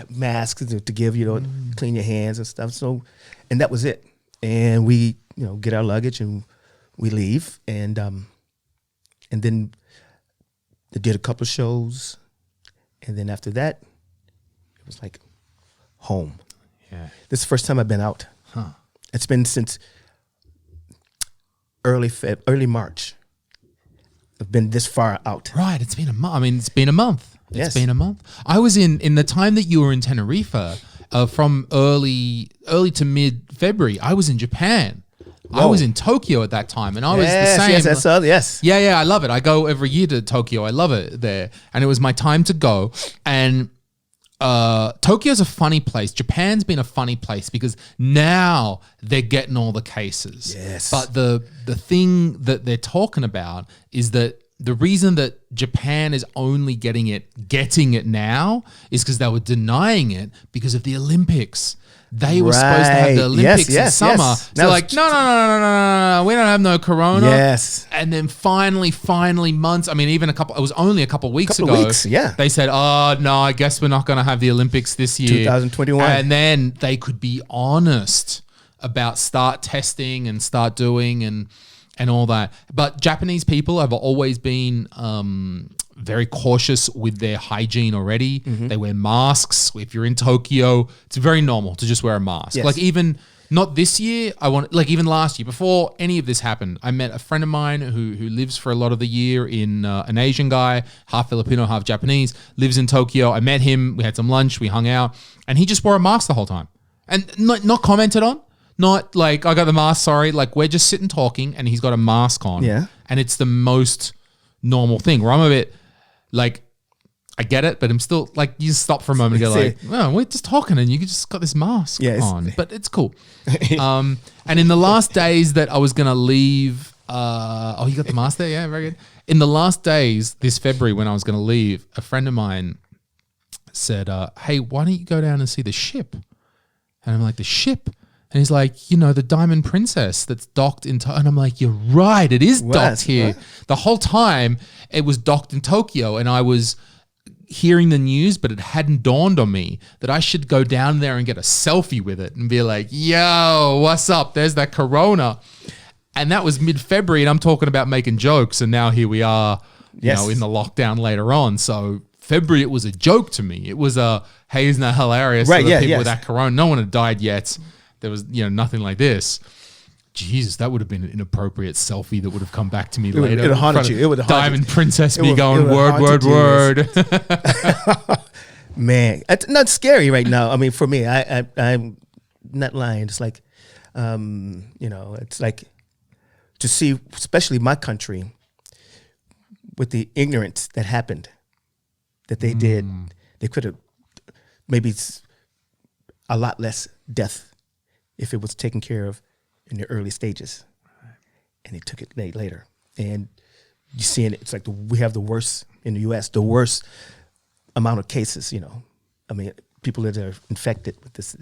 masks to give, clean your hands and stuff. So, and that was it. And we, get our luggage and we leave, and then they did a couple of shows, and then after that, it was like home. Yeah. This is the first time I've been out. Huh. It's been since early March. I've been this far out. Right. It's been a month. I mean, it's been a month. Yes. It's been a month. I was in the time that you were in Tenerife, from early to mid-February, I was in Japan. I was in Tokyo at that time, and I was the same. Yes, I saw. Yes. Yeah, I love it. I go every year to Tokyo. I love it there. And it was my time to go. And Tokyo's a funny place. Japan's been a funny place because now they're getting all the cases. Yes. But the thing that they're talking about is that the reason that Japan is only getting it now is because they were denying it because of the Olympics. They were supposed to have the Olympics in summer. Yes. So like, no, we don't have no corona. Yes. And then finally months, I mean, it was only a couple of weeks ago. Yeah. They said, oh, no, I guess we're not going to have the Olympics this year. 2021. And then they could be honest about start testing and start doing and all that. But Japanese people have always been very cautious with their hygiene already. Mm-hmm. They wear masks. If you're in Tokyo, it's very normal to just wear a mask. Yes. Like even not this year, even last year, before any of this happened, I met a friend of mine who lives for a lot of the year in an Asian guy, half Filipino, half Japanese, lives in Tokyo. I met him. We had some lunch. We hung out. And he just wore a mask the whole time. And not commented on. Not like, I got the mask, sorry. Like, we're just sitting talking and he's got a mask on. Yeah. And it's the most normal thing where I'm a bit like, I get it, but I'm still like, you just stop for a moment and go like, oh, we're just talking and you just got this mask on. But it's cool. And in the last days that I was going to leave, you got the mask there? Yeah, very good. In the last days, this February when I was going to leave, a friend of mine said, hey, why don't you go down and see the ship? And I'm like, the ship? And he's like, the Diamond Princess that's docked in Tokyo. And I'm like, you're right. It is docked here. What? The whole time it was docked in Tokyo. And I was hearing the news, but it hadn't dawned on me that I should go down there and get a selfie with it and be like, yo, what's up? There's that Corona. And that was mid-February. And I'm talking about making jokes. And now here we are, you know, in the lockdown later on. So February, it was a joke to me. It was hey, isn't that hilarious? Right, to the people with that Corona. No one had died yet. There was, nothing like this. Jesus, that would have been an inappropriate selfie that would have come back to me later. It would have haunted you. It would have Diamond Princess me would- going, it would have word. Man, it's not scary right now. I mean, for me, I'm not lying. It's like, it's like to see, especially my country, with the ignorance that happened, that they did. They could have maybe it's a lot less death if it was taken care of in the early stages, and they took it later. And you see it, it's like we have the worst in the U.S., the worst amount of cases. I mean, people that are infected with this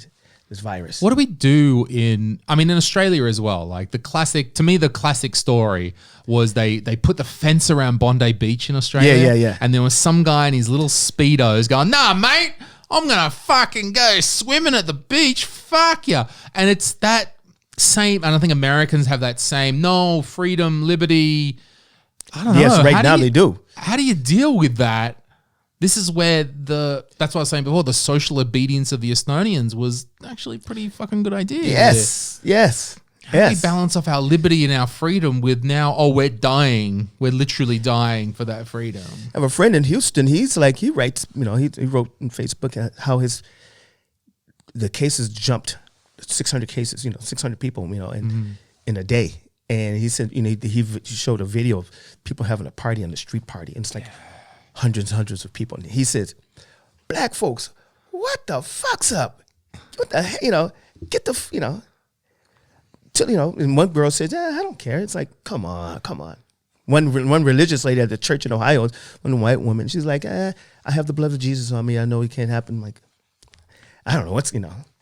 virus. What do we do in Australia as well? Like the classic story was they put the fence around Bondi Beach in Australia. Yeah. And there was some guy in his little Speedos going, nah, mate, I'm going to fucking go swimming at the beach. Fuck ya. And it's that same, and I think Americans have that same, no, freedom, liberty. I don't know. Yes, right now they do. How do you deal with that? This is where that's what I was saying before, the social obedience of the Estonians was actually a pretty fucking good idea. Yes. How do we balance off our liberty and our freedom with now, we're dying. We're literally dying for that freedom. I have a friend in Houston. He's like, he writes, he wrote on Facebook how the cases jumped 600 cases, 600 people, in a day. And he said, he showed a video of people having a party on the street party. And it's like hundreds and hundreds of people. And he says, black folks, what the fuck's up? What the hell, get the, and one girl says, I don't care. It's like, come on. One religious lady at the church in Ohio, one white woman, she's like, I have the blood of Jesus on me. I know it can't happen. I'm like, I don't know what's,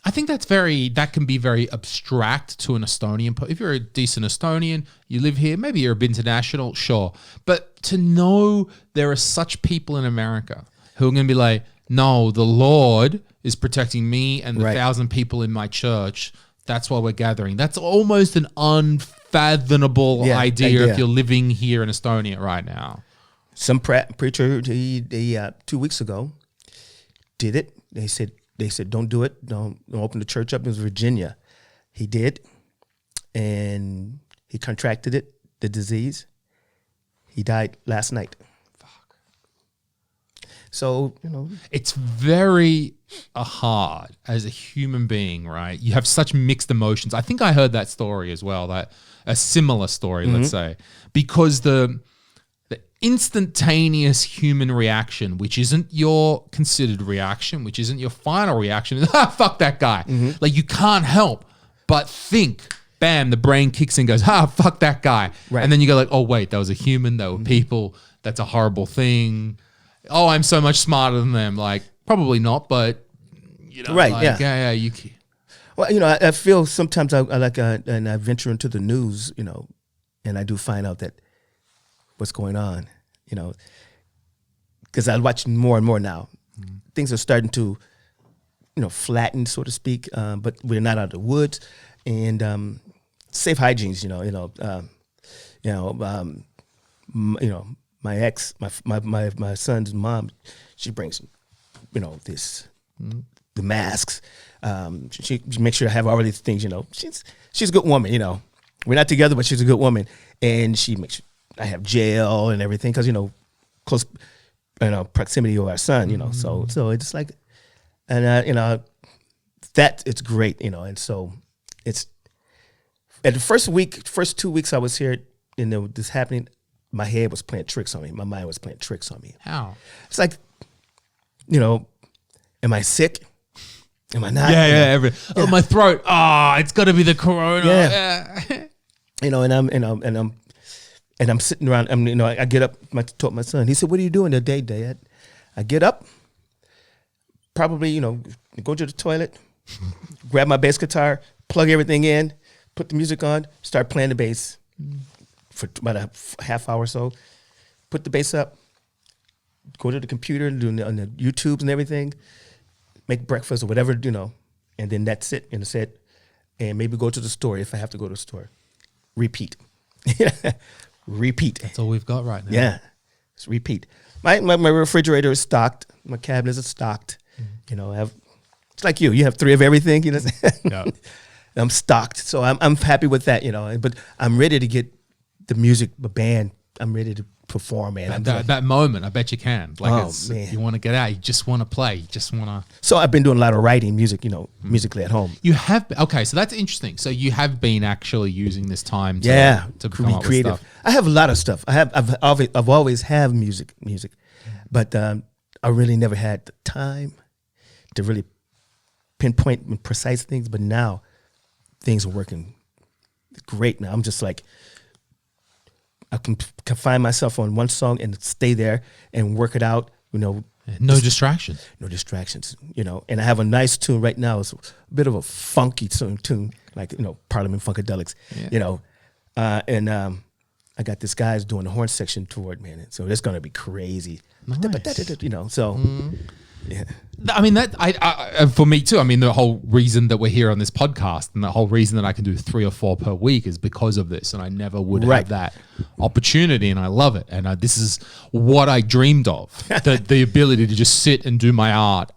I think that can be very abstract to an Estonian. If you're a decent Estonian, you live here, maybe you're a bit international, sure. But to know there are such people in America who are going to be like, no, the Lord is protecting me and the 1,000 people in my church. That's why we're gathering. That's almost an unfathomable idea if you're living here in Estonia right now. Some preacher, he 2 weeks ago, did it. They said, don't do it. Don't open the church up. It was Virginia. He did. And he contracted it, the disease. He died last night. Fuck. So, It's very hard as a human being, right? You have such mixed emotions. I think I heard that story as well, that a similar story, let's say, because the instantaneous human reaction, which isn't your considered reaction, which isn't your final reaction, is, fuck that guy. Like you can't help but think, bam, the brain kicks in and goes, fuck that guy. Right. And then you go like, oh, wait, that was a human. That were people. That's a horrible thing. Oh, I'm so much smarter than them. Like, probably not, but, right, like, yeah. You Well, I feel sometimes I and I venture into the news, and I do find out that what's going on, because I watch more and more now. Things are starting to, flatten, so to speak, but we're not out of the woods, and safe hygienes, my ex, my son's mom, she brings, the masks. She makes sure I have all these things. She's a good woman. We're not together, but she's a good woman, and she makes sure I have gel and everything because close, proximity of our son. So it's like, and that it's great. And so it's at the first 2 weeks I was here, this happening. My head was playing tricks on me. My mind was playing tricks on me. How? It's like, am I sick? Am I not? Yeah. Oh, my throat. It's got to be the corona. Yeah. And I'm sitting around. I get up. I told my son. He said, "What are you doing today, Dad?" I get up. Probably, go to the toilet, grab my bass guitar, plug everything in, put the music on, start playing the bass for about a half hour or so. Put the bass up. Go to the computer, do on the YouTubes and everything. Make breakfast or whatever, and then that's it. And that's it. And maybe go to the store if I have to go to the store. Repeat. Repeat. That's all we've got right now. Yeah. Just repeat. My refrigerator is stocked. My cabinets are stocked. I have, it's like you. You have 3 of everything. Yeah. I'm stocked. So I'm happy with that, you know. But I'm ready to get the music, the band. I'm ready to perform, man. That moment, I bet you can. Like, man. You want to get out. You just want to play. You just want to. So I've been doing a lot of writing music, you know, musically at home. You have okay, so that's interesting. So you have been actually using this time to come up creative. with stuff. I have a lot of stuff. I've always have music, but I really never had the time to really pinpoint precise things. But now things are working great. Now I'm just like, I can find myself on one song and stay there and work it out, you know. No distractions. No distractions, you know. And I have a nice tune right now. It's a bit of a funky tune, like, you know, Parliament Funkadelics, you know. And I got this guy's doing the horn section toward, man. So it's going to be crazy. Nice. You know, so, yeah. I mean, that for me too. I mean, the whole reason that we're here on this podcast and the whole reason that I can do 3 or 4 per week is because of this. And I never would have that opportunity, and I love it. And this is what I dreamed of, the ability to just sit and do my art.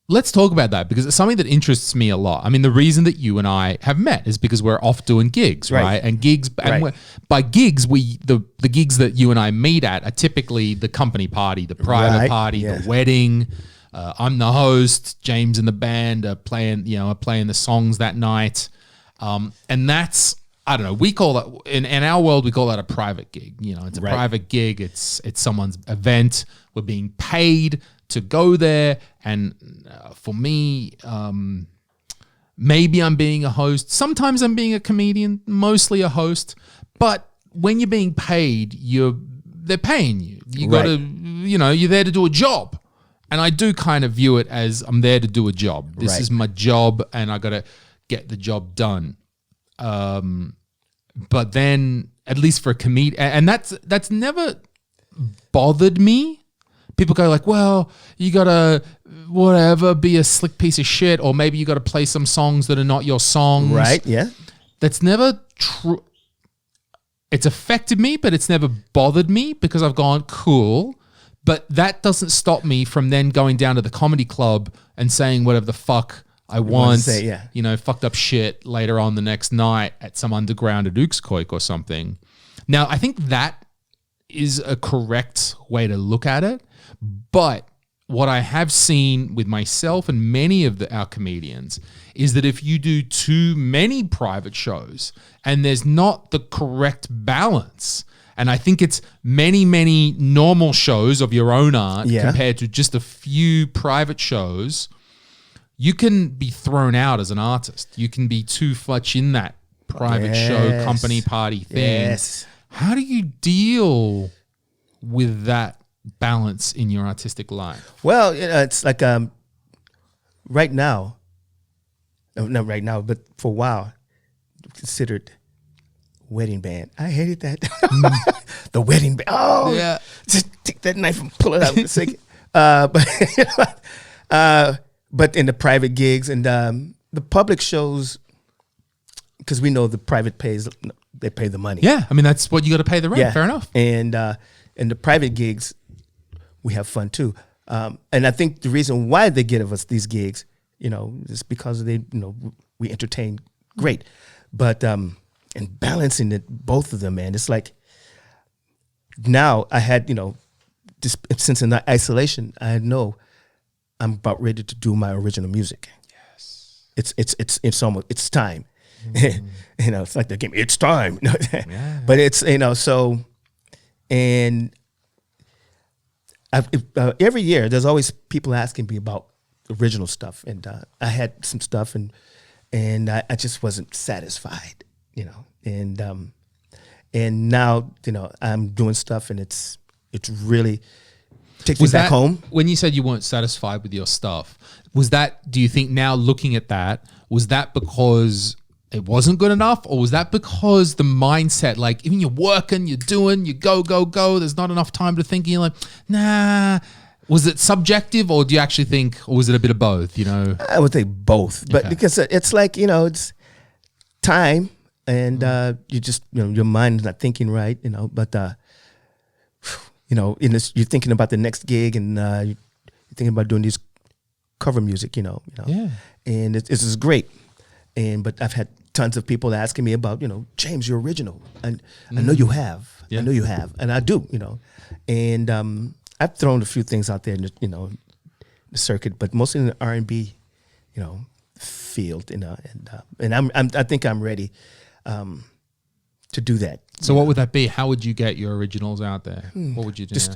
Let's talk about that, because it's something that interests me a lot. I mean, the reason that you and I have met is because we're off doing gigs, right? And gigs, and by gigs, the gigs that you and I meet at are typically the company party, the private party, the wedding. I'm the host. James and the band are playing the songs that night, and that's, I don't know. We call that in our world. We call that a private gig. You know, it's a private gig. It's someone's event. We're being paid to go there, and for me, maybe I'm being a host. Sometimes I'm being a comedian. Mostly a host. But when you're being paid, they're paying you. You got to, you know, you're there to do a job. And I do kind of view it as I'm there to do a job. This is my job, and I got to get the job done. But then, at least for a comedian, and that's never bothered me. People go like, well, you got to whatever, be a slick piece of shit, or maybe you got to play some songs that are not your songs. Right, yeah. That's never true. It's affected me, but it's never bothered me, because I've gone, cool. But that doesn't stop me from then going down to the comedy club and saying whatever the fuck I want. You know, fucked up shit later on the next night at some underground at Ukskoik or something. Now, I think that is a correct way to look at it. But what I have seen with myself and many of our comedians is that if you do too many private shows and there's not the correct balance, and I think it's many, many normal shows of your own art compared to just a few private shows, you can be thrown out as an artist. You can be too much in that private show, company party thing. Yes. How do you deal with that balance in your artistic life? Well, you know, it's like right now, not right now, but for a while, considered wedding band. I hated that. The wedding band. Oh, yeah. Just take that knife and pull it out for a second. But in the private gigs and the public shows, because we know the private they pay the money. Yeah, I mean, that's what you got to pay the rent. Yeah. Fair enough. And in the private gigs, we have fun too. And I think the reason why they give us these gigs, you know, is because we entertain great. But and balancing both of them, man, it's like now I had, you know, since in that isolation, I know I'm about ready to do my original music. Yes, it's almost it's time. Mm. You know, it's like the game. It's time. But it's, you know, so, and every year there's always people asking me about original stuff, and I had some stuff, and I just wasn't satisfied, you know, and now, you know, I'm doing stuff, and it's really takes me back home. When you said you weren't satisfied with your stuff, was that, do you think now looking at that, was that because it wasn't good enough, or was that because the mindset, like even you're working, you're doing, you go, there's not enough time to think, and you're like, nah. Was it subjective, or do you actually think, or was it a bit of both, you know? I would say both, but because it's like, you know, it's time, and you just, you know, your mind's not thinking right, you know, but you know, you're thinking about the next gig, and you're thinking about doing these cover music, Yeah. and this is great. But I've had tons of people asking me about, James, you're original, and I know you have. Yeah. I know you have, and I do, and I've thrown a few things out there in the circuit, but mostly in the R&B, field, and I think I'm ready to do that. So what would that be? How would you get your originals out there? What would you do? Just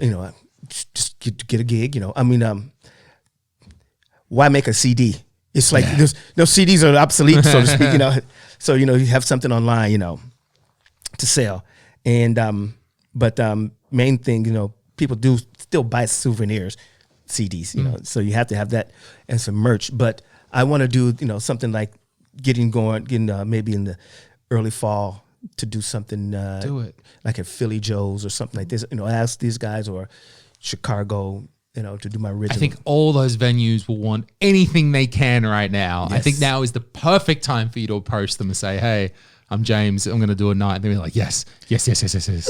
get a gig. I mean, why make a CD? It's like there's no CDs are obsolete, so to speak. So you have something online, to sell, and but main thing, people do still buy souvenirs, CDs, so you have to have that and some merch. But I want to do something like getting maybe in the early fall to do something. Do it like at Philly Joe's or something like this. Ask these guys or Chicago. To do my original. I think all those venues will want anything they can right now. Yes. I think now is the perfect time for you to approach them and say, "Hey, I'm James. I'm going to do a night." And they'll be like, "Yes." It's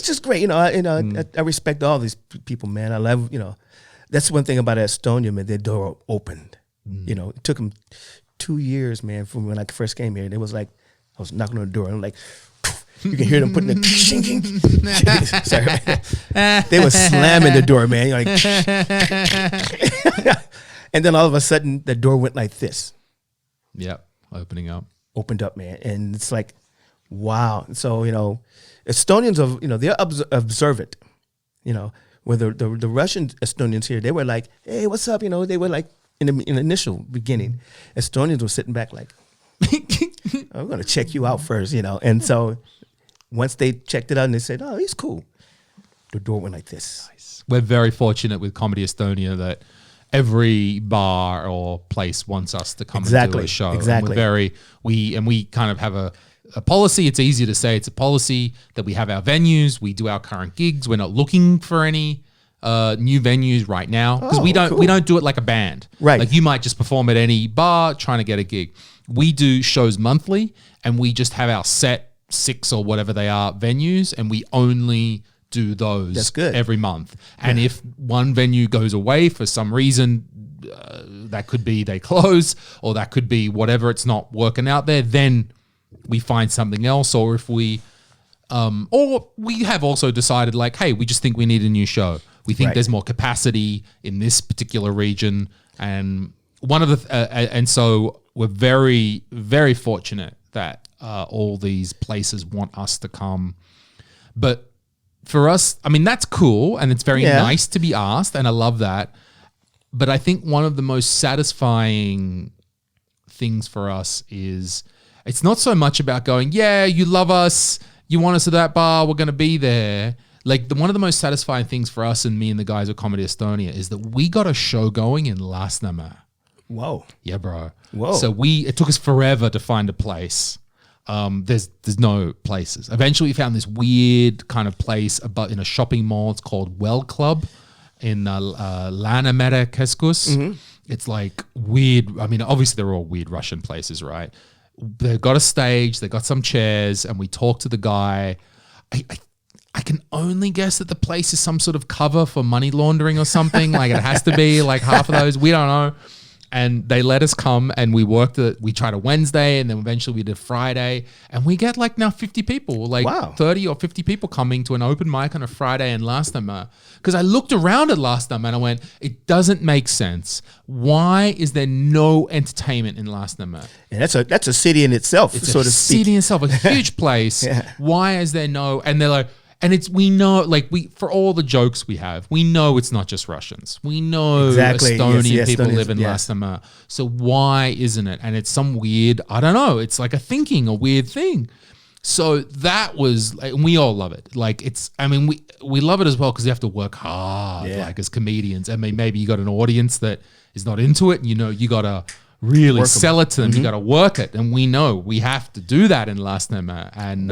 just great. I respect all these people, man. I love, that's one thing about Estonia, man. Their door opened. It took them 2 years, man, from when I first came here. And it was like I was knocking on the door, and I'm like, you can hear them putting the shinking. Sorry, they were slamming the door, man. You're like, and then all of a sudden, the door went like this. Yep, opened up, man, and it's like, wow. So Estonians they're observant. Where the Russian Estonians here, they were like, hey, what's up? They were like in the initial beginning, Estonians were sitting back like, I'm gonna check you out first, and so. Once they checked it out and they said, oh, he's cool, the door went like this. Nice. We're very fortunate with Comedy Estonia that every bar or place wants us to come and do a show. Exactly. And we kind of have a policy. It's easy to say it's a policy that we have our venues. We do our current gigs. We're not looking for any new venues right now because we don't do it like a band. Right. Like you might just perform at any bar trying to get a gig. We do shows monthly and we just have our set 6 or whatever they are venues, and we only do those That's good. every month. And if one venue goes away for some reason, that could be they close, or that could be whatever, it's not working out there, then we find something else. Or if we have also decided like, hey, we just think we need a new show. We think there's more capacity in this particular region, and and so we're very, very fortunate that all these places want us to come. But for us, I mean, that's cool and it's very nice to be asked, and I love that. But I think one of the most satisfying things for us is it's not so much about going, yeah, you love us, you want us at that bar, we're going to be there. Like one of the most satisfying things for us and me and the guys at Comedy Estonia is that we got a show going in Lasnamäe. Whoa. Yeah, bro. Whoa. So it took us forever to find a place. There's no places. Eventually we found this weird kind of place in a shopping mall. It's called Well Club in Läänemere Keskus. Mm-hmm. It's like weird. I mean, obviously they're all weird Russian places, right? They've got a stage, they've got some chairs, and we talked to the guy. I can only guess that the place is some sort of cover for money laundering or something. Like it has to be like half of those. We don't know. And they let us come, and we tried a Wednesday, and then eventually we did Friday, and we get like now 50 people, like 30 or 50 people coming to an open mic on a Friday in Lasnamäe. Because I looked around at Lasnamäe and I went, it doesn't make sense. Why is there no entertainment in Lasnamäe? And that's a city in itself, so to speak. City in itself, a huge place. Yeah. Why is there no? And they're like. And we know, for all the jokes we have, we know it's not just Russians. We know Estonian people live in Lasnamäe. So why isn't it? And it's some weird, I don't know, it's like a weird thing. So that was, and we all love it. Like we love it as well because you have to work hard, like as comedians. I mean, maybe you got an audience that is not into it, and you got to really sell it to them. Mm-hmm. You got to work it. And we know we have to do that in Lasnamäe. And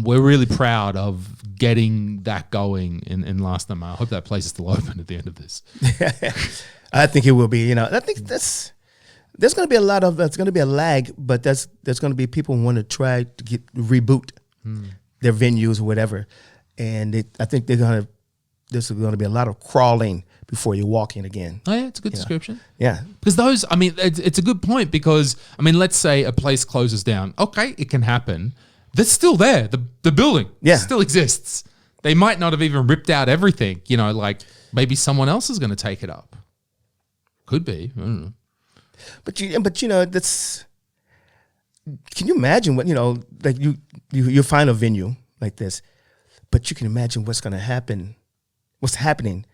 we're really proud of getting that going in Lasnamäe. I hope that place is still open at the end of this. I think it will be. I think there's going to be it's going to be a lag, but there's going to be people who want to try to reboot their venues or whatever, and I think they're going to there's going to be a lot of crawling before you're walking again. Oh yeah, it's a good description. Yeah. Because those, I mean, it's a good point because, I mean, let's say a place closes down. Okay, it can happen. That's still there. The building still exists. They might not have even ripped out everything. You know, like maybe someone else is going to take it up. Could be. I don't know. But you know, that's. Can you imagine what, you know, like you find a venue like this, but you can imagine what's going to happen, what's happening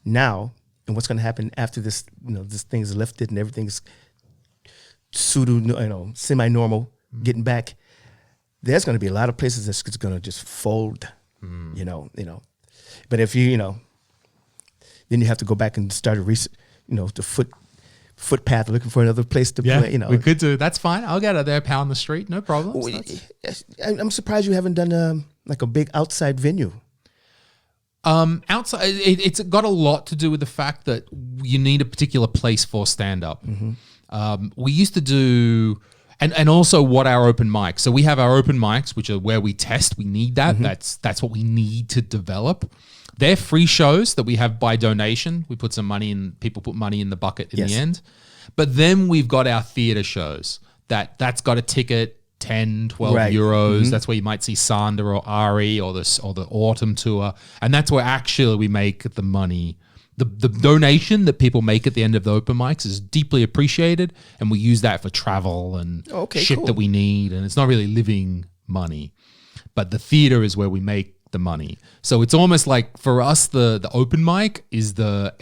now, and what's going to happen after this. You know, this thing is lifted and everything's semi-normal, getting back. There's going to be a lot of places that's going to just fold. You know. But if you know, then you have to go back and start the footpath looking for another place to play. You know, we could do. That's fine. I'll get out there, pound the street, no problem. I'm surprised you haven't done like a big outside venue. Outside, it's got a lot to do with the fact that you need a particular place for stand up. We used to do. And also what our open mics. So we have our open mics, which are where we test. We need that. That's what we need to develop. They're free shows that we have by donation. We put some money in. People put money in the bucket in the end. But then we've got our theatre shows. That's got a ticket, 10, 12 euros. That's where you might see Sander or Ari or the Autumn Tour. And that's where actually we make the money. The donation that people make at the end of the open mics is deeply appreciated, and we use that for travel and shit that we need, and it's not really living money. But the theater is where we make the money. So it's almost like for us the open mic is the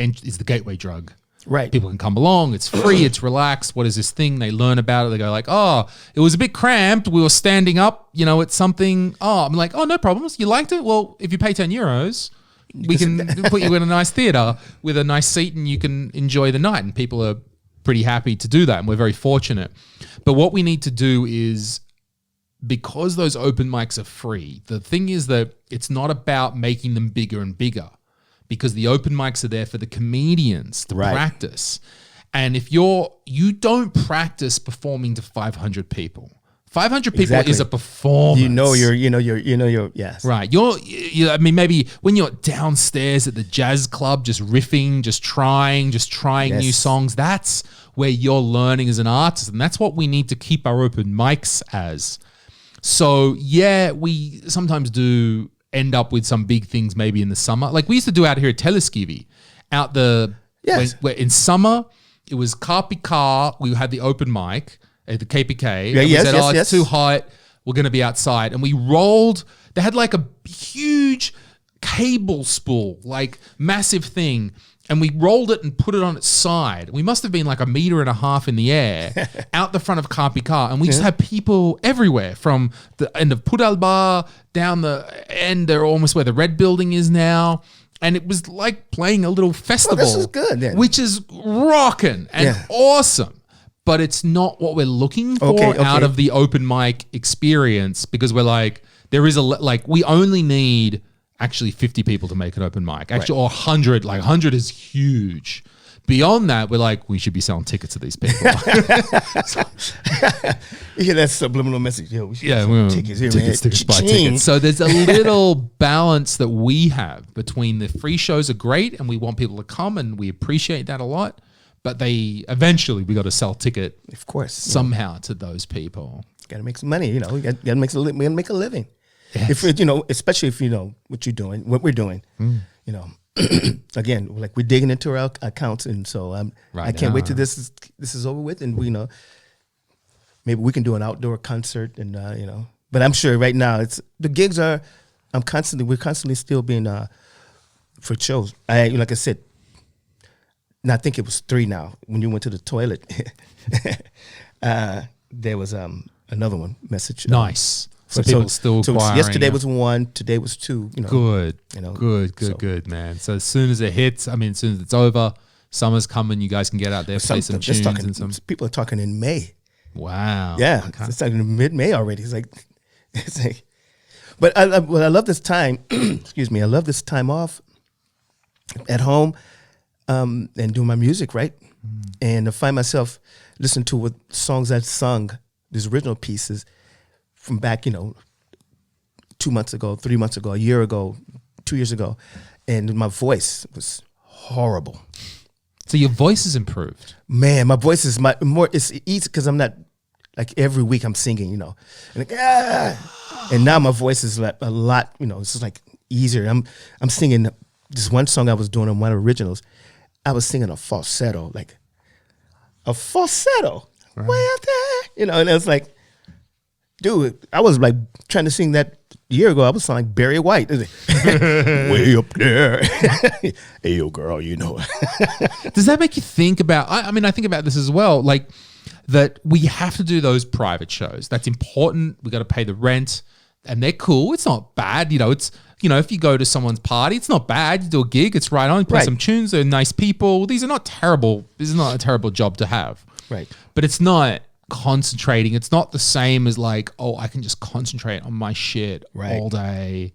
gateway drug. Right. People can come along, it's free, it's relaxed. What is this thing? They learn about it, they go like, "Oh, it was a bit cramped. We were standing up, you know, it's something." Oh, I'm like, "Oh, no problems. You liked it? Well, if you pay 10 euros, we can put you in a nice theater with a nice seat and you can enjoy the night." And people are pretty happy to do that. And we're very fortunate. But what we need to do is, because those open mics are free, the thing is that it's not about making them bigger and bigger, because the open mics are there for the comedians to practice. And if you don't practice performing to 500 people. 500 people is a performance. Yes. Right. I mean, maybe when you're downstairs at the jazz club, just riffing, just trying new songs, that's where you're learning as an artist. And that's what we need to keep our open mics as. So, yeah, we sometimes do end up with some big things maybe in the summer. Like we used to do out here at Teleskivi, where in summer, it was Karpikar, we had the open mic. At the KPK. We said, it's too hot. We're going to be outside. And we rolled. They had like a huge cable spool, like massive thing. And we rolled it and put it on its side. We must have been like 1.5 meters in the air out the front of Karpikar. And we just had people everywhere from the end of Pudalbar down the end. They're almost where the Red Building is now. And it was like playing a little festival. This is good then. Which is rocking and awesome. But it's not what we're looking for out of the open mic experience, because we're like, there is we only need actually 50 people to make an open mic. Actually, or 100, 100 is huge. Beyond that, we're like, we should be selling tickets to these people. You hear that subliminal message? Yo, we should tickets here, tickets, buy tickets. So there's a little balance that we have between the free shows are great and we want people to come and we appreciate that a lot. But we got to sell ticket, of course, somehow to those people. Got to make some money, you know. We got to make a living. Yes. If especially if you know what you're doing, what we're doing, you know. Again, like we're digging into our accounts, and so I can't wait till this is over with, and maybe we can do an outdoor concert, and But I'm sure right now the gigs are. We're constantly still being for shows. Like I said. And I think it was 3 now. When you went to the toilet, there was another one message. Nice. So people still acquiring. Yesterday was 1, today was 2. Good. Good, man. So as soon as it hits, as soon as it's over, summer's coming, you guys can get out there, play some tunes. And some people are talking in May. Wow. Yeah, okay. It's like mid-May already. It's like, but I love this time. Excuse me. I love this time off at home. And doing my music, right? And I find myself listening to what songs I've sung, these original pieces from back, 2 months ago, 3 months ago, a year ago, 2 years ago. and my voice was horrible. So your voice has improved. Man, my voice is it's easy because I'm not like every week I'm singing, and like, and now my voice is like a lot, it's just like easier. I'm singing this one song I was doing on one of the originals. I was singing a falsetto, like a falsetto, right. Way up there, and it was like, dude, I was like trying to sing that a year ago. I was sounding like Barry White, way up there. Hey, yo, girl, Does that make you think about? I mean, I think about this as well, like that we have to do those private shows. That's important. We got to pay the rent, and they're cool. It's not bad, It's if you go to someone's party, it's not bad. You do a gig, it's right on. You play some tunes. They're nice people. These are not terrible. This is not a terrible job to have, right? But it's not concentrating. It's not the same as like, oh, I can just concentrate on my shit all day.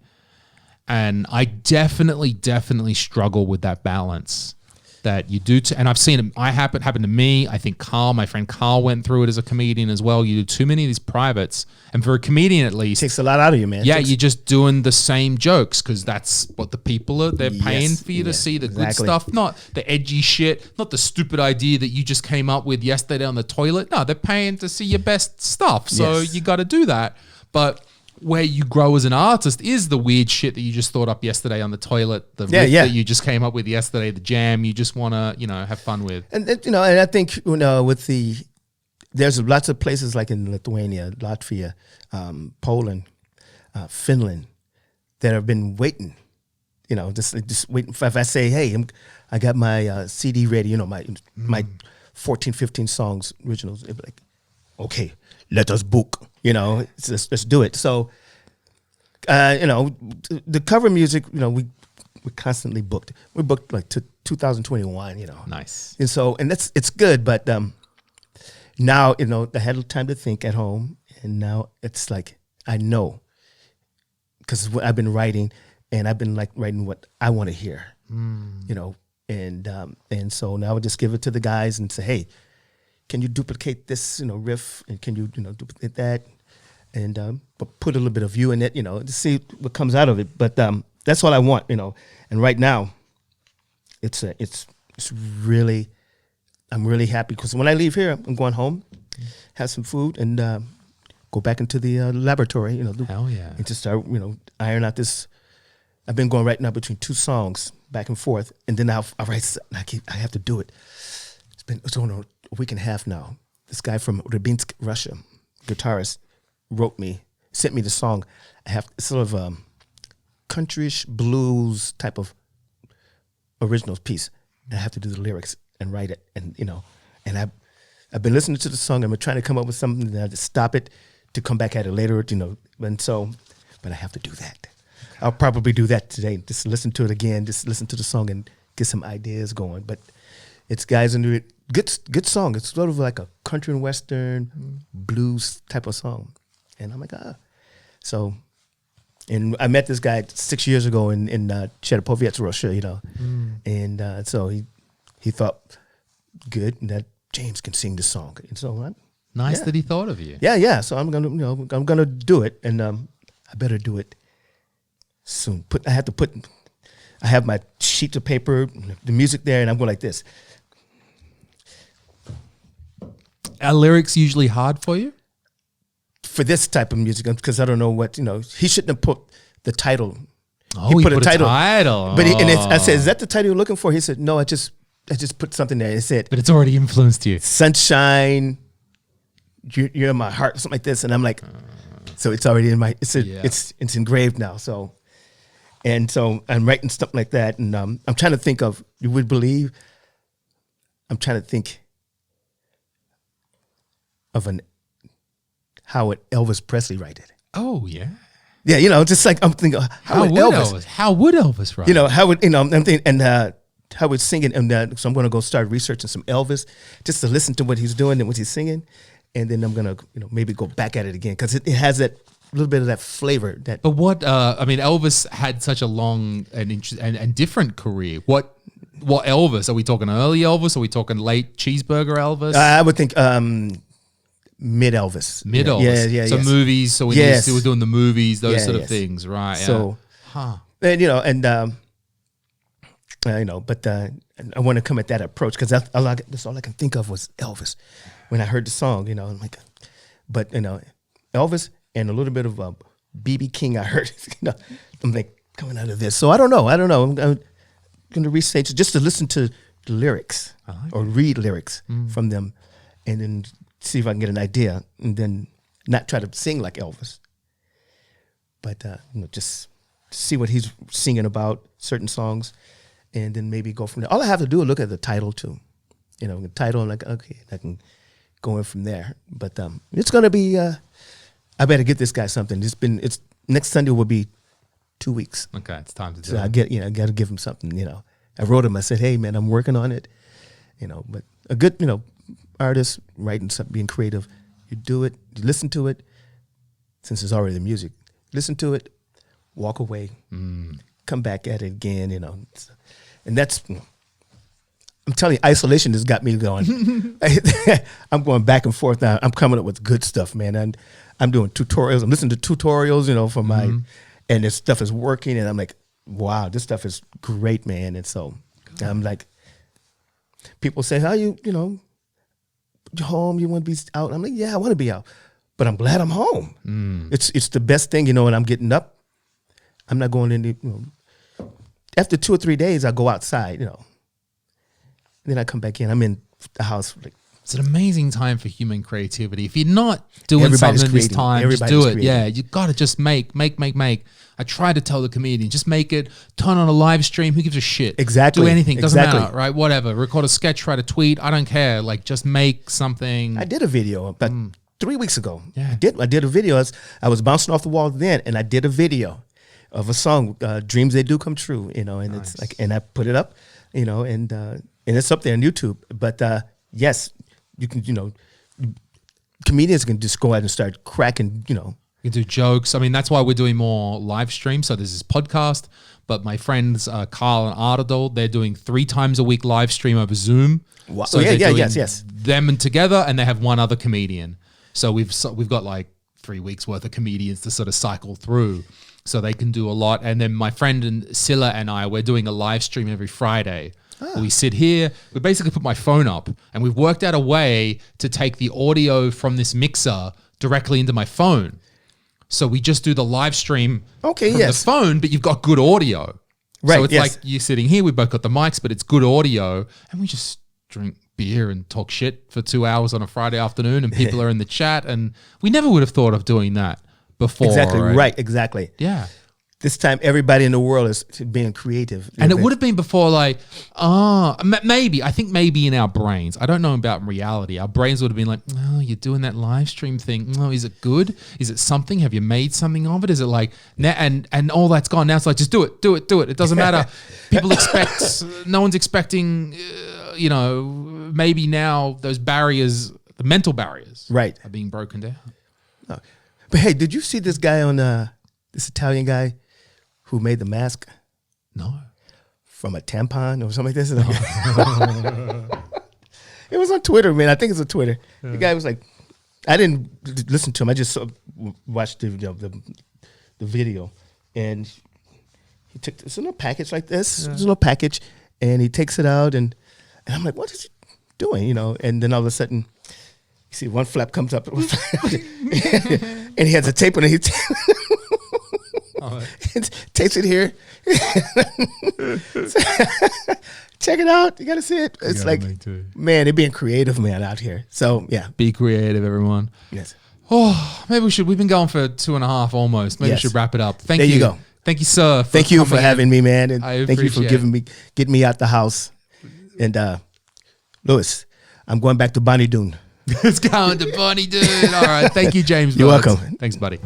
And I definitely struggle with that balance that you do. And I've seen it happen to me. I think my friend Carl went through it as a comedian as well. You do too many of these privates. And for a comedian, at least, it takes a lot out of you, man. Yeah, you're just doing the same jokes because that's what the people are. They're paying for you to see the good stuff, not the edgy shit, not the stupid idea that you just came up with yesterday on the toilet. No, they're paying to see your best stuff. So you got to do that. But where you grow as an artist is the weird shit that you just thought up yesterday on the toilet, the riff that you just came up with yesterday, the jam you just want to, have fun with. And and I think, with there's lots of places like in Lithuania, Latvia, Poland, Finland that have been waiting, just waiting. If I say, hey, I got my CD ready, my 14, 15 songs, originals, it'd be like, okay, let us book. Let's do it. So, the cover music, we constantly booked. We booked like to 2021. Nice. And it's good, but now I had time to think at home, and now it's like I know because I've been writing, and I've been like writing what I want to hear. And so now I just give it to the guys and say, hey, can you duplicate this, riff, and can you, duplicate that, and but put a little bit of you in it, to see what comes out of it. But that's what I want, And right now, it's really, I'm really happy because when I leave here, I'm going home, have some food, and go back into the laboratory, Hell yeah, and just start, iron out this. I've been going right now between 2 songs back and forth, and then I'll write. I have to do it. It's going on a week and a half now. This guy from Rybinsk, Russia, guitarist, sent me the song. I have sort of countryish blues type of original piece. And I have to do the lyrics and write it, and and I've been listening to the song. And I'm trying to come up with something, and I just stop it to come back at it later, And so, but I have to do that. I'll probably do that today. Just listen to it again. Just listen to the song and get some ideas going. But it's guys into it. Good song. It's sort of like a country and western blues type of song. And I'm like, So, and I met this guy 6 years ago in Cherepovets, Russia, And so he thought good that James can sing this song. And so nice that he thought of you. Yeah. So I'm gonna do it, and I better do it soon. I have my sheets of paper, the music there, and I'm going like this. Are lyrics usually hard for you? For this type of music, because I don't know what, he shouldn't have put the title. Oh, he put a title. But I said, is that the title you're looking for? He said, no, I just put something there. It said, but it's already influenced you. Sunshine, you're in my heart, something like this. And I'm like, so it's already in my, it's engraved now. So I'm writing stuff like that. And I'm trying to think of, you would believe, I'm trying to think of how would Elvis Presley write it? Oh yeah, yeah. Just like I'm thinking, how would Elvis write? How would I'm thinking, and how would sing it? And so I'm going to go start researching some Elvis just to listen to what he's doing and what he's singing, and then I'm going to maybe go back at it again because it has that little bit of that flavor. That. But what Elvis had such a long and different career. What Elvis? Are we talking early Elvis? Are we talking late cheeseburger Elvis? I would think. Mid Elvis. Yeah. So movies. So when he was doing the movies, those sort of things, right? So, and But I want to come at that approach because that's all I can think of was Elvis when I heard the song. I'm like, but Elvis and a little bit of B.B. King I heard. I'm like coming out of this. So I don't know. I'm going to research just to listen to the lyrics or read lyrics from them, and then see if I can get an idea, and then not try to sing like Elvis, but just see what he's singing about certain songs, and then maybe go from there. All I have to do is look at the title too, the title, and like, okay, I can go in from there. But it's gonna be. I better get this guy something. It's next Sunday will be 2 weeks. Okay, it's time to do So it. I got to give him something. I wrote him. I said, hey man, I'm working on it. But a good artist writing something, being creative. You do it. You listen to it. Since it's already the music, listen to it. Walk away. Come back at it again. And that's. I'm telling you, isolation has got me going. I'm going back and forth now. I'm coming up with good stuff, man. And I'm doing tutorials. I'm listening to tutorials, for my, and this stuff is working. And I'm like, wow, this stuff is great, man. And so I'm like, people say, how you home? You want to be out? I'm like, yeah, I want to be out, but I'm glad I'm home. It's the best thing, when I'm getting up. I'm not going in. After 2 or 3 days, I go outside, Then I come back in. I'm in the house. It's an amazing time for human creativity. If you're not doing Everybody's something this creating. time, just Everybody's do it. creating. Yeah, you got to just make. I try to tell the comedian, just make it, turn on a live stream. Who gives a shit? Exactly. Do anything. Doesn't Exactly. matter, right? Whatever. Record a sketch, write a tweet. I don't care. Like, just make something. I did a video about 3 weeks ago. Yeah. I did a video. I was bouncing off the wall then, and I did a video of a song, "Dreams They Do Come True." And it's like, and I put it up, and it's up there on YouTube. But yes, you can, comedians can just go out and start cracking, You can do jokes. I mean, that's why we're doing more live streams. So there's this podcast, but my friends Carl and Ardadol, they're doing 3 times a week live stream over Zoom. Wow. So Yeah, they're doing yes. them and together, and they have one other comedian. So we've got like 3 weeks worth of comedians to sort of cycle through, so they can do a lot. And then my friend and Silla and I, we're doing a live stream every Friday. We sit here, we basically put my phone up, and we've worked out a way to take the audio from this mixer directly into my phone. So we just do the live stream from the phone, but you've got good audio. Right, So it's yes. like you're sitting here, we've both got the mics, but it's good audio, and we just drink beer and talk shit for 2 hours on a Friday afternoon, and people are in the chat, and we never would have thought of doing that before. Exactly, right, exactly. Yeah. This time, everybody in the world is being creative. And it would have been before, like, maybe. I think maybe in our brains. I don't know about reality. Our brains would have been like, oh, you're doing that live stream thing. Oh, is it good? Is it something? Have you made something of it? Is it like, and all that's gone. Now it's like, just do it. It doesn't matter. People expect, no one's expecting, maybe now those barriers, the mental barriers, Right. are being broken down. Oh. But hey, did you see this guy on this Italian guy who made the mask No. from a tampon or something like this? It was on Twitter, man. I think it's on Twitter. Yeah. The guy was like, I didn't listen to him. I just watched the video, and he took this little package like this, this little package, and he takes it out, and I'm like, what is he doing? And then all of a sudden, you see one flap comes up, and he has a tape on it. Takes it here. Check it out. You got to see it. It's like, man, they're being creative, man, out here. So, yeah. Be creative, everyone. Yes. Oh, maybe we should. We've been going for 2.5 almost. Maybe we should wrap it up. Thank you. There you go. Thank you, sir. Thank you for having me, man. And I thank you for getting me out the house. And, Louis, I'm going back to Bonnie Doon. It's going to Bonnie Doon. All right. Thank you, James. You're welcome. Thanks, buddy.